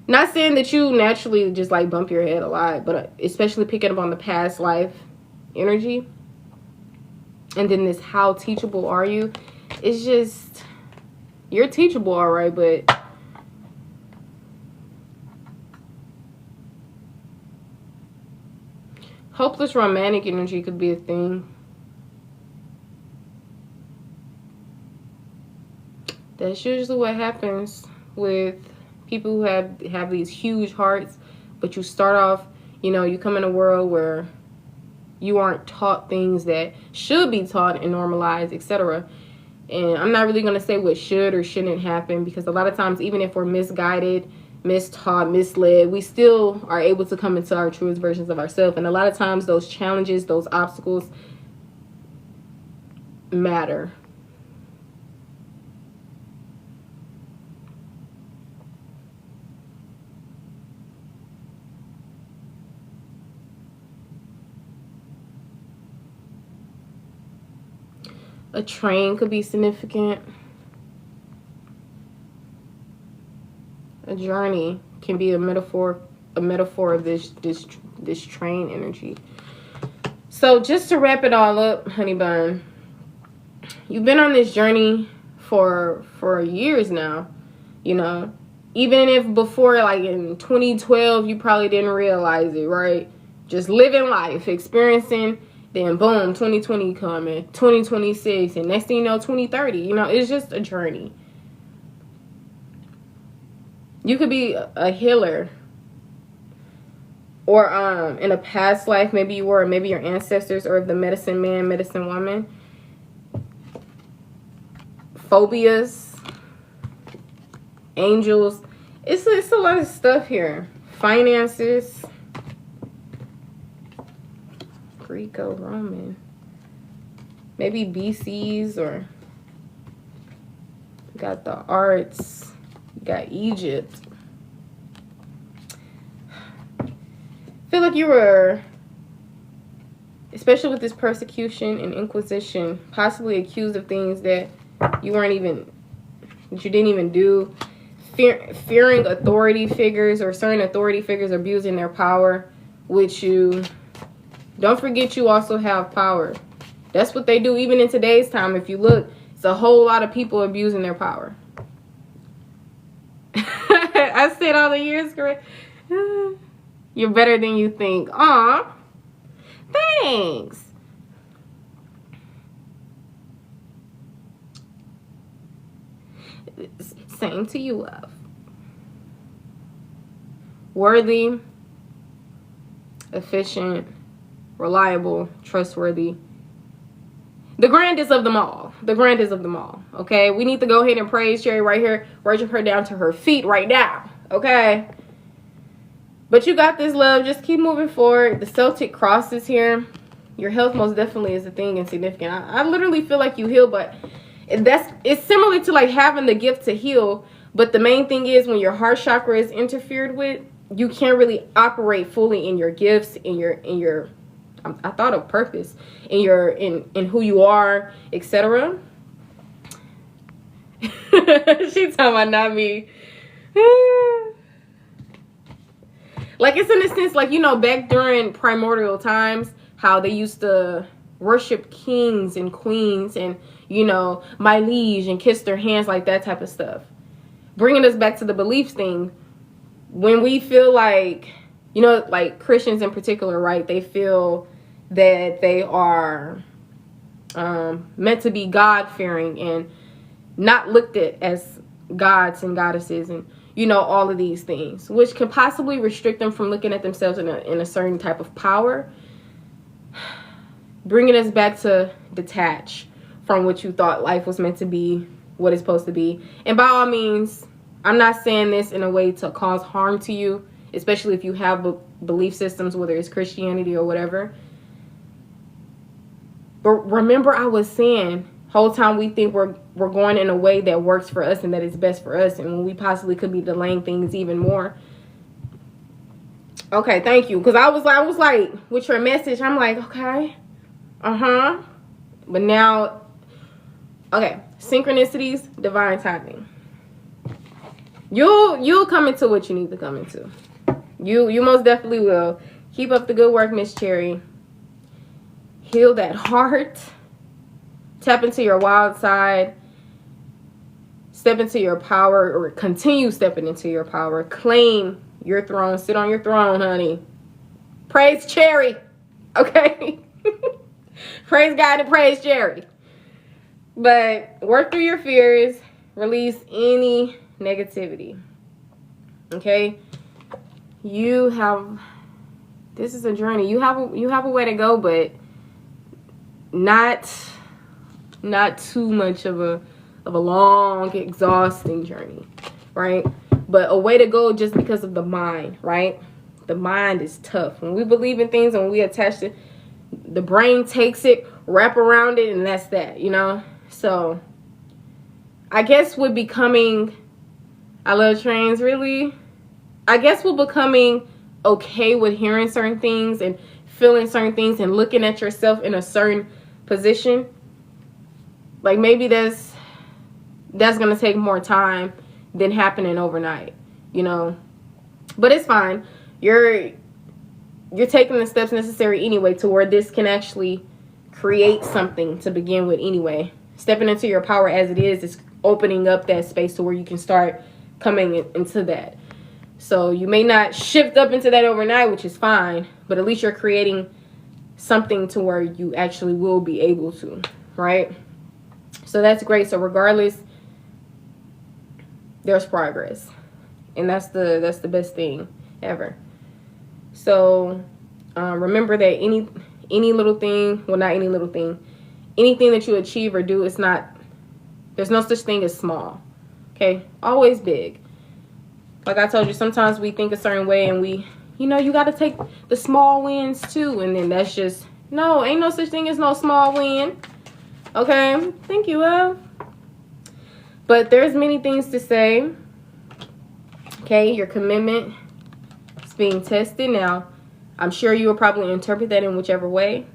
Not saying that you naturally just like bump your head a lot, but especially picking up on the past life energy. And then this, how teachable are you? It's just, you're teachable, all right, but Hopeless romantic energy could be a thing. That's usually what happens with people who have these huge hearts, but you start off, you know, you come in a world where you aren't taught things that should be taught and normalized, etc. And I'm not really going to say what should or shouldn't happen, because a lot of times, even if we're misguided, mistaught, misled, we still are able to come into our truest versions of ourselves. And a lot of times those challenges, those obstacles matter. A train could be significant. A journey can be a metaphor of this train energy. So just to wrap it all up, honey bun, you've been on this journey for years now, you know. Even if before, like in 2012, you probably didn't realize it, right? Just living life, experiencing. Then boom, 2020 coming, 2026, and next thing you know, 2030. You know, it's just a journey. You could be a healer. Or in a past life, maybe you were, or maybe your ancestors, or the medicine man, medicine woman. Phobias. Angels. It's a lot of stuff here. Finances. Greco-Roman. Maybe BCs, or you got the arts, you got Egypt. I feel like you were, especially with this persecution and inquisition, possibly accused of things that you didn't even do. Fearing authority figures, or certain authority figures abusing their power with you. Don't forget, you also have power. That's what they do even in today's time. If you look, it's a whole lot of people abusing their power. I said all the years, correct? You're better than you think. Aw, thanks. Same to you, love. Worthy, efficient, reliable, trustworthy. The grandest of them all. The grandest of them all. Okay? We need to go ahead and praise Cherry right here. Worship her down to her feet right now. Okay? But you got this, love. Just keep moving forward. The Celtic cross is here. Your health most definitely is a thing and significant. I literally feel like you heal, but it's similar to like having the gift to heal. But the main thing is, when your heart chakra is interfered with, you can't really operate fully in your gifts, in your I thought of purpose, in who you are, etc. She's talking about not me. Like, it's in a sense, like, you know, back during primordial times, how they used to worship kings and queens and, you know, my liege, and kiss their hands, like that type of stuff. Bringing us back to the beliefs thing. When we feel like, you know, like Christians in particular, right? They feel that they are meant to be God-fearing and not looked at as gods and goddesses, and, you know, all of these things, which can possibly restrict them from looking at themselves in a certain type of power. Bringing us back to detach from what you thought life was meant to be, what it's supposed to be. And by all means, I'm not saying this in a way to cause harm to you, especially if you have belief systems, whether it's Christianity or whatever. But remember, I was saying, whole time we think we're going in a way that works for us and that is best for us, and when we possibly could be delaying things even more. Okay, thank you. Because I was like, with your message, I'm like, okay, but now, okay, synchronicities, divine timing. You'll come into what you need to come into. You most definitely will. Keep up the good work, Miss Cherry. Heal that heart. Tap into your wild side. Step into your power, or continue stepping into your power. Claim your throne. Sit on your throne, honey. Praise Cherry. Okay? Praise God and praise Jerry. But work through your fears. Release any negativity. Okay? This is a journey. You have a way to go, but not too much of a long, exhausting journey, right? But a way to go just because of the mind, right? The mind is tough. When we believe in things and when we attach it, the brain takes it, wrap around it, and that's that, you know? So I guess with becoming, I love trains, really. I guess with becoming okay with hearing certain things and feeling certain things and looking at yourself in a certain position, like maybe that's gonna take more time than happening overnight, you know. But it's fine. You're taking the steps necessary anyway to where this can actually create something to begin with anyway. Stepping into your power as it is opening up that space to where you can start coming into that. So you may not shift up into that overnight, which is fine, but at least you're creating something to where you actually will be able to, right? So that's great. So regardless, there's progress, and that's the best thing ever. So remember that any little thing, well, not any little thing, anything that you achieve or do, there's no such thing as small. Okay, always big. Like I told you, sometimes we think a certain way and you got to take the small wins too, and then that's just, no, ain't no such thing as no small win. Okay, thank you, love. But there's many things to say. Okay, your commitment is being tested. Now, I'm sure you will probably interpret that in whichever way.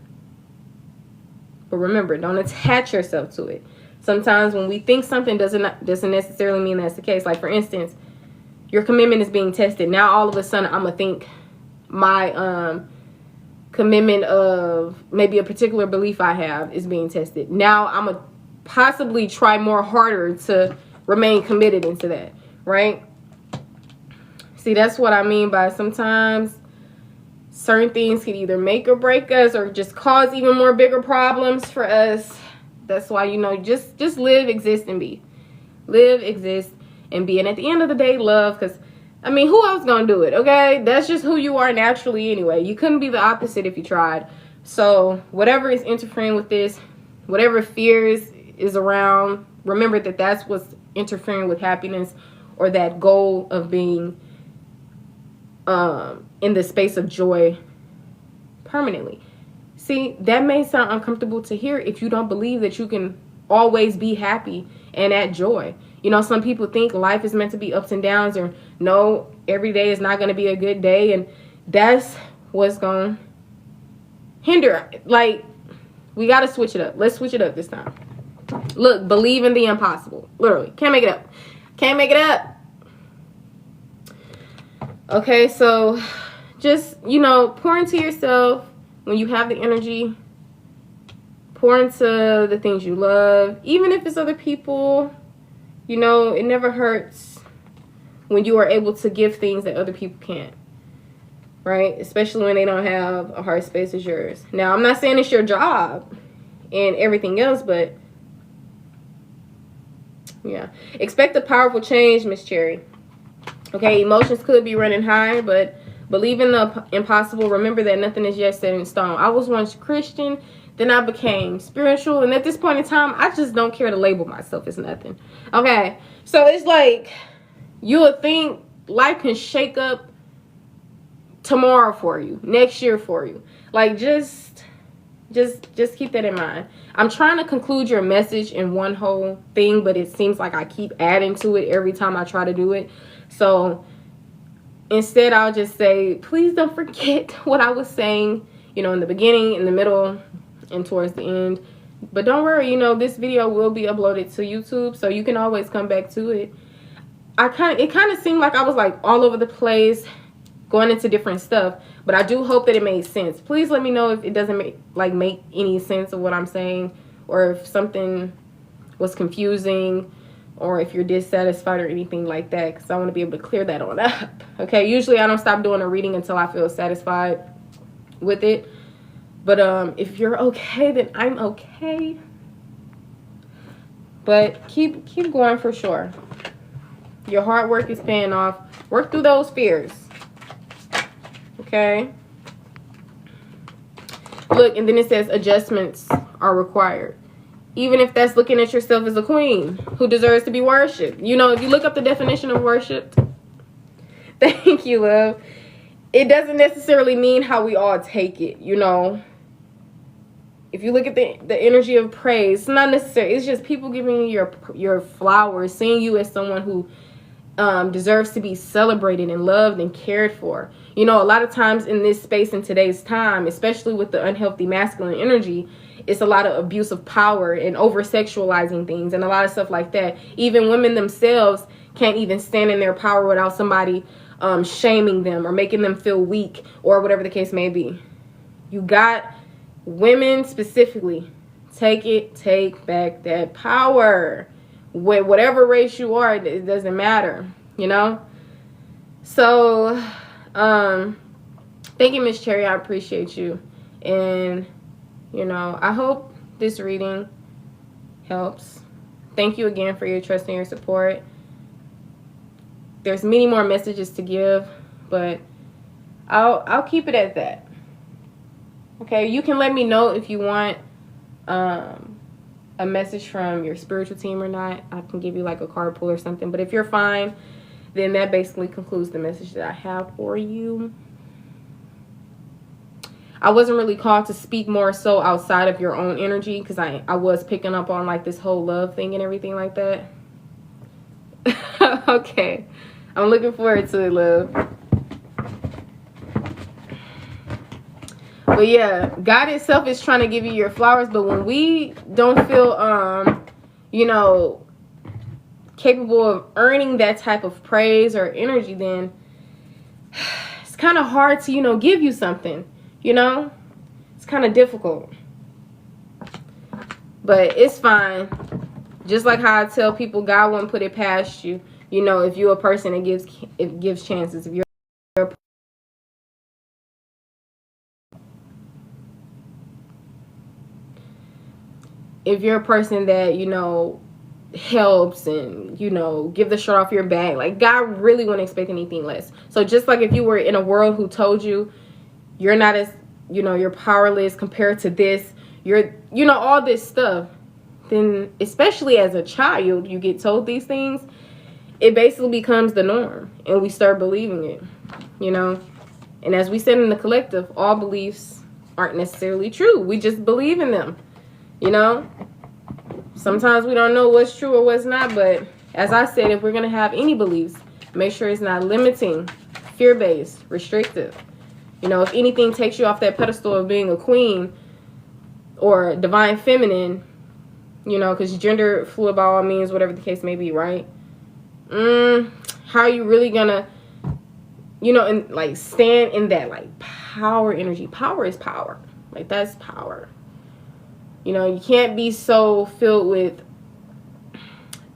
But remember, don't attach yourself to it. Sometimes when we think something doesn't necessarily mean that's the case. Like, for instance, your commitment is being tested. Now, all of a sudden, I'm going to think my commitment of maybe a particular belief I have is being tested. Now, I'm going to possibly try more harder to remain committed into that, right? See, that's what I mean by sometimes certain things can either make or break us or just cause even more bigger problems for us. That's why, just live, exist, and be. Live, exist, and be. And at the end of the day, love, because, who else gonna do it, okay? That's just who you are naturally anyway. You couldn't be the opposite if you tried. So whatever is interfering with this, whatever fears is around, remember that that's what's interfering with happiness or that goal of being in the space of joy permanently. See, that may sound uncomfortable to hear if you don't believe that you can always be happy and at joy. Some people think life is meant to be ups and downs, or no, every day is not going to be a good day, and that's what's going to hinder. Like, we got to switch it up. Let's switch it up this time. Look, believe in the impossible. Literally, can't make it up. Can't make it up. Okay, so just, pour into yourself when you have the energy. Pour into the things you love, even if it's other people. It never hurts when you are able to give things that other people can't, right? Especially when they don't have a heart space as yours. Now, I'm not saying it's your job and everything else, but yeah. Expect a powerful change, Miss Cherry. Okay, emotions could be running high, but believe in the impossible. Remember that nothing is yet set in stone. I was once Christian, then I became spiritual, and at this point in time, I just don't care to label myself as nothing. Okay, so it's like you would think life can shake up tomorrow for you, next year for you. Like, just keep that in mind. I'm trying to conclude your message in one whole thing, but it seems like I keep adding to it every time I try to do it. So instead, I'll just say, please don't forget what I was saying, in the beginning, in the middle, and towards the end. But don't worry, this video will be uploaded to YouTube, so you can always come back to it. It kind of seemed like I was like all over the place, going into different stuff, but I do hope that it made sense. Please let me know if it doesn't make any sense of what I'm saying, or if something was confusing, or if you're dissatisfied or anything like that, because I want to be able to clear that on up. Okay, usually I don't stop doing a reading until I feel satisfied with it. But if you're okay, then I'm okay. But keep going for sure. Your hard work is paying off. Work through those fears. Okay? Look, and then it says adjustments are required. Even if that's looking at yourself as a queen who deserves to be worshipped. You know, if you look up the definition of worship, thank you, love. It doesn't necessarily mean how we all take it, you know. If you look at the energy of praise, it's not necessary. It's just people giving you your flowers, seeing you as someone who deserves to be celebrated and loved and cared for. You know, a lot of times in this space in today's time, especially with the unhealthy masculine energy, it's a lot of abuse of power and over-sexualizing things and a lot of stuff like that. Even women themselves can't even stand in their power without somebody shaming them or making them feel weak or whatever the case may be. You got women specifically, take back that power. With whatever race you are, it doesn't matter, you know. So thank you, Miss Cherry. I appreciate you. And you know, I hope this reading helps. Thank you again for your trust and your support. There's many more messages to give, but I'll keep it at that. Okay, you can let me know if you want a message from your spiritual team or not. I can give you like a card pull or something. But if you're fine, then that basically concludes the message that I have for you. I wasn't really called to speak more so outside of your own energy because I was picking up on like this whole love thing and everything like that. Okay, I'm looking forward to it, love. But yeah, God itself is trying to give you your flowers, but when we don't feel, you know, capable of earning that type of praise or energy, then it's kind of hard to, you know, give you something, you know? It's kind of difficult. But it's fine. Just like how I tell people, God won't put it past you. You know, if you're a person that gives chances, if you're a person that, you know, helps and, you know, give the shirt off your back, like God really wouldn't expect anything less. So just like if you were in a world who told you you're not as, you know, you're powerless compared to this, you're, you know, all this stuff, then especially as a child, you get told these things, it basically becomes the norm and we start believing it, you know. And as we said in the collective, all beliefs aren't necessarily true. We just believe in them. You know, sometimes we don't know what's true or what's not. But as I said, if we're going to have any beliefs, make sure it's not limiting, fear-based, restrictive. You know, if anything takes you off that pedestal of being a queen or divine feminine, you know, because gender fluid by all means, whatever the case may be, right? How are you really going to, you know, and like stand in that like power energy? Power is power. Like that's power. You know, you can't be so filled with,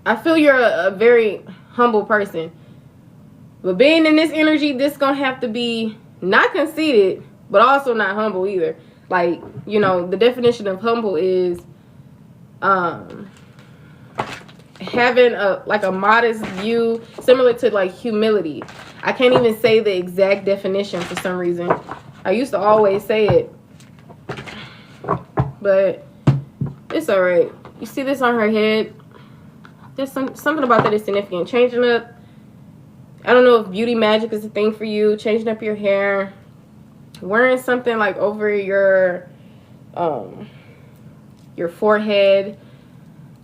I feel you're a very humble person. But being in this energy, this going to have to be not conceited, but also not humble either. Like, you know, the definition of humble is having a modest view, similar to like humility. I can't even say the exact definition for some reason. I used to always say it. But it's all right. You see this on her head? There's something about that is significant. Changing up. I don't know if beauty magic is a thing for you. Changing up your hair. Wearing something like over your forehead.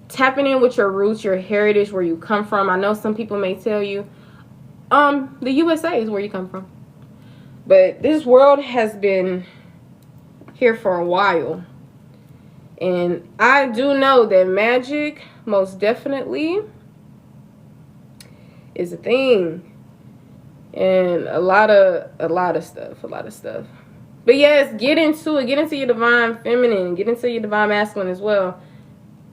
Tapping in with your roots, your heritage, where you come from. I know some people may tell you, the USA is where you come from. But this world has been here for a while. And I do know that magic most definitely is a thing. And a lot of stuff. But yes, get into it. Get into your divine feminine. Get into your divine masculine as well.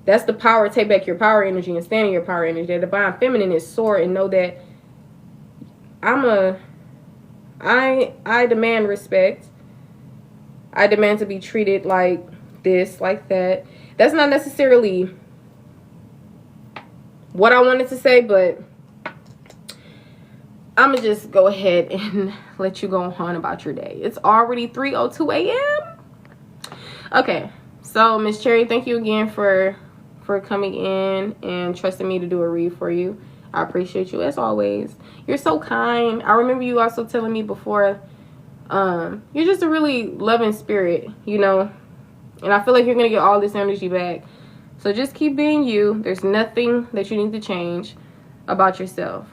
That's the power. Take back your power energy and stand in your power energy. The divine feminine is soar and know that I demand respect. I demand to be treated like this, like that. That's not necessarily what I wanted to say, but I'm gonna just go ahead and let you go on about your day. It's already 3:02 a.m. Okay, so Miss Cherry, thank you again for coming in and trusting me to do a read for you. I appreciate you as always. You're so kind. I remember you also telling me before, you're just a really loving spirit, you know, and I feel like you're gonna get all this energy back. So just keep being you. There's nothing that you need to change about yourself.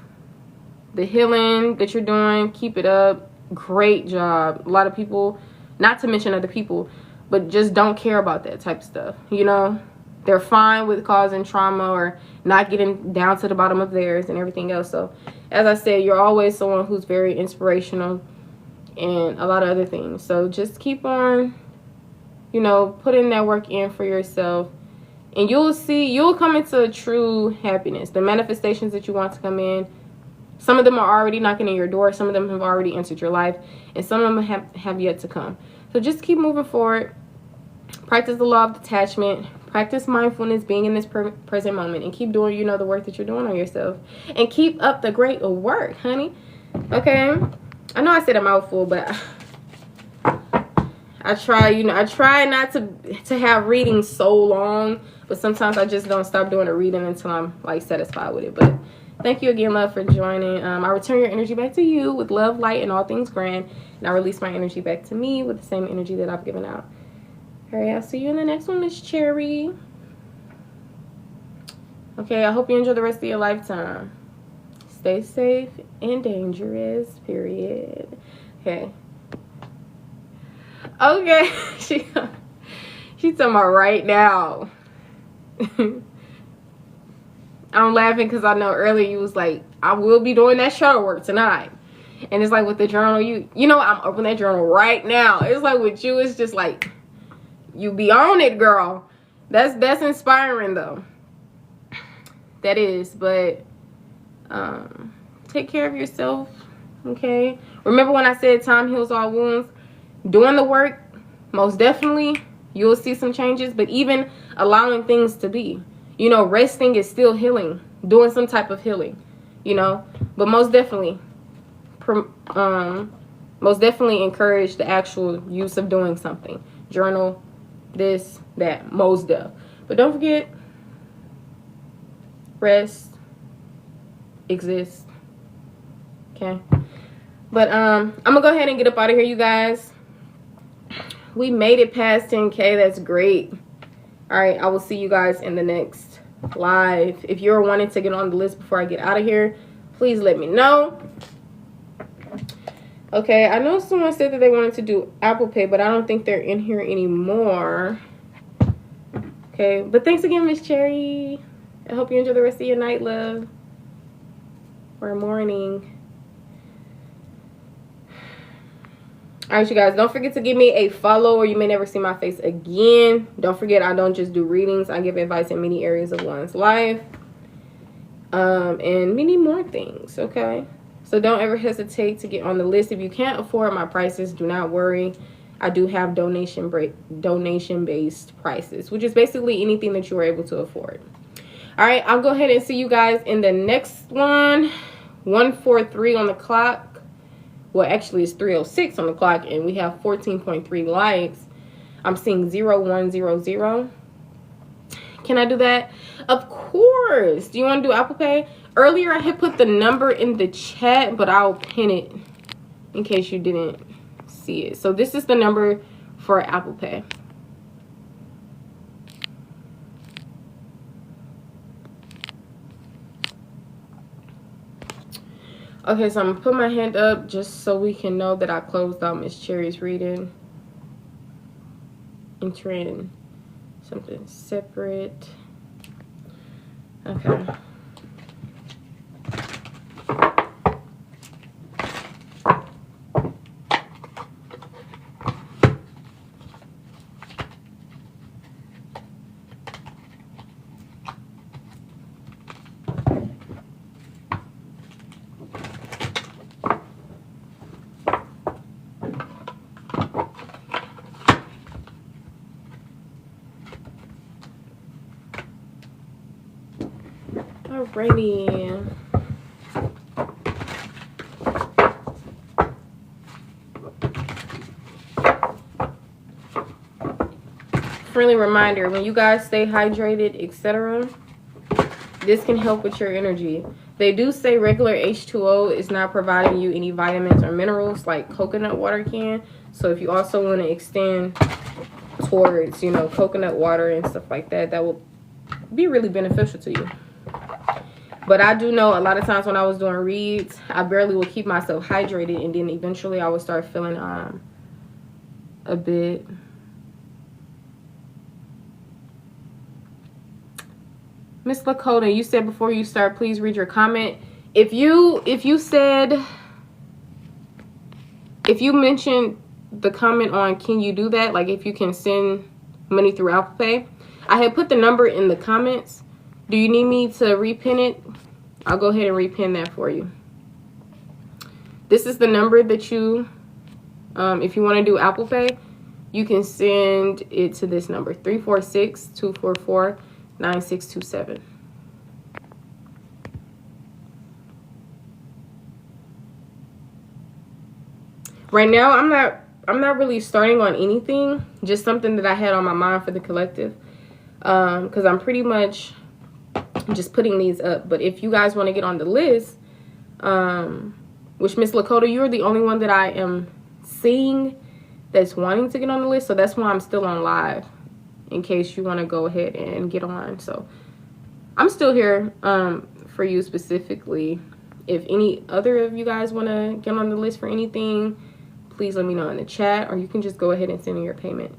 The healing that you're doing, keep it up. Great job. A lot of people, not to mention other people, but just don't care about that type of stuff, you know. They're fine with causing trauma or not getting down to the bottom of theirs and everything else. So as I said, you're always someone who's very inspirational and a lot of other things. So just keep on, you know, putting that work in for yourself, and you'll see, you'll come into true happiness. The manifestations that you want to come in, some of them are already knocking on your door, some of them have already entered your life, and some of them have yet to come. So just keep moving forward. Practice the law of detachment. Practice mindfulness, being in this present moment, and keep doing, you know, the work that you're doing on yourself, and keep up the great work, honey. Okay, I know I said a mouthful, but I try, you know, I try not to have readings so long, but sometimes I just don't stop doing a reading until I'm like satisfied with it. But thank you again, love, for joining. I return your energy back to you with love, light, and all things grand, and I release my energy back to me with the same energy that I've given out. All right, I'll see you in the next one, Miss Cherry. Okay, I hope you enjoy the rest of your lifetime. Stay safe and dangerous, period. Okay. Okay, she's talking about right now. I'm laughing because I know earlier you was like, I will be doing that shadow work tonight. And it's like with the journal, you know, I'm opening that journal right now. It's like with you, it's just like, you be on it, girl. That's inspiring though. That is, but take care of yourself, okay? Remember when I said time heals all wounds? Doing the work, most definitely, you'll see some changes. But even allowing things to be, you know, resting is still healing. Doing some type of healing, you know. But most definitely encourage the actual use of doing something. Journal, this, that, most def. But don't forget, rest, exist. Okay. But I'm gonna go ahead and get up out of here, you guys. We made it past 10K. That's great. All right, I will see you guys in the next live. If you're wanting to get on the list before I get out of here, please let me know. Okay, I know someone said that they wanted to do Apple Pay, but I don't think they're in here anymore. Okay, but thanks again, Miss Cherry. I hope you enjoy the rest of your night, love, or morning. All right, you guys, don't forget to give me a follow or you may never see my face again. Don't forget, I don't just do readings. I give advice in many areas of one's life, and many more things, okay? So don't ever hesitate to get on the list. If you can't afford my prices, do not worry. I do have donation-based prices, which is basically anything that you are able to afford. All right, I'll go ahead and see you guys in the next one. 143 on the clock. Well, actually, it's 3:06 on the clock, and we have 14.3 likes. I'm seeing 0100. Can I do that? Of course. Do you want to do Apple Pay? Earlier, I had put the number in the chat, but I'll pin it in case you didn't see it. So this is the number for Apple Pay. Okay, so I'm going to put my hand up just so we can know that I closed out Miss Cherry's reading. Entering something separate. Okay. Alrighty. Friendly reminder, when you guys stay hydrated, etc., this can help with your energy. They do say regular H2O is not providing you any vitamins or minerals like coconut water can. So if you also want to extend towards, you know, coconut water and stuff like that, that will be really beneficial to you. But I do know a lot of times when I was doing reads, I barely would keep myself hydrated, and then eventually I would start feeling a bit Miss Lakota, you said before you start, please read your comment. If you mentioned the comment on can you do that, like if you can send money through Apple Pay, I had put the number in the comments. Do you need me to repin it? I'll go ahead and repin that for you. This is the number that you, if you want to do Apple Pay, you can send it to this number, 346-244-9627. Right now, I'm not really starting on anything, just something that I had on my mind for the collective, because I'm pretty much just putting these up. But if you guys want to get on the list, which Miss Lakota, you're the only one that I am seeing that's wanting to get on the list, so that's why I'm still on live, in case you want to go ahead and get on. So I'm still here for you specifically. If any other of you guys want to get on the list for anything, please let me know in the chat, or you can just go ahead and send in your payment.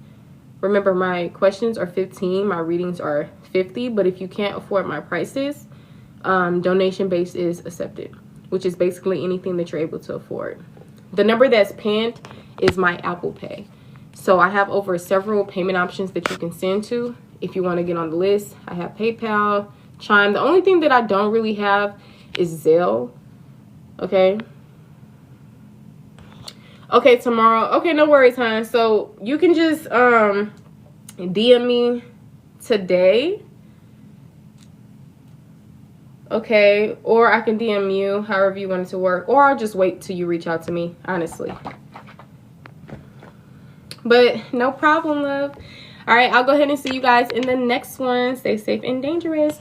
Remember, my questions are 15, my readings are 50, but if you can't afford my prices, donation base is accepted, which is basically anything that you're able to afford. The number that's pinned is my Apple Pay. So I have over several payment options that you can send to if you want to get on the list. I have PayPal, Chime. The only thing that I don't really have is Zelle. Okay. Okay, tomorrow. Okay, no worries, hon. So you can just DM me today. Okay, or I can DM you, however you want it to work, or I'll just wait till you reach out to me, honestly. But no problem, love. All right, I'll go ahead and see you guys in the next one. Stay safe and dangerous.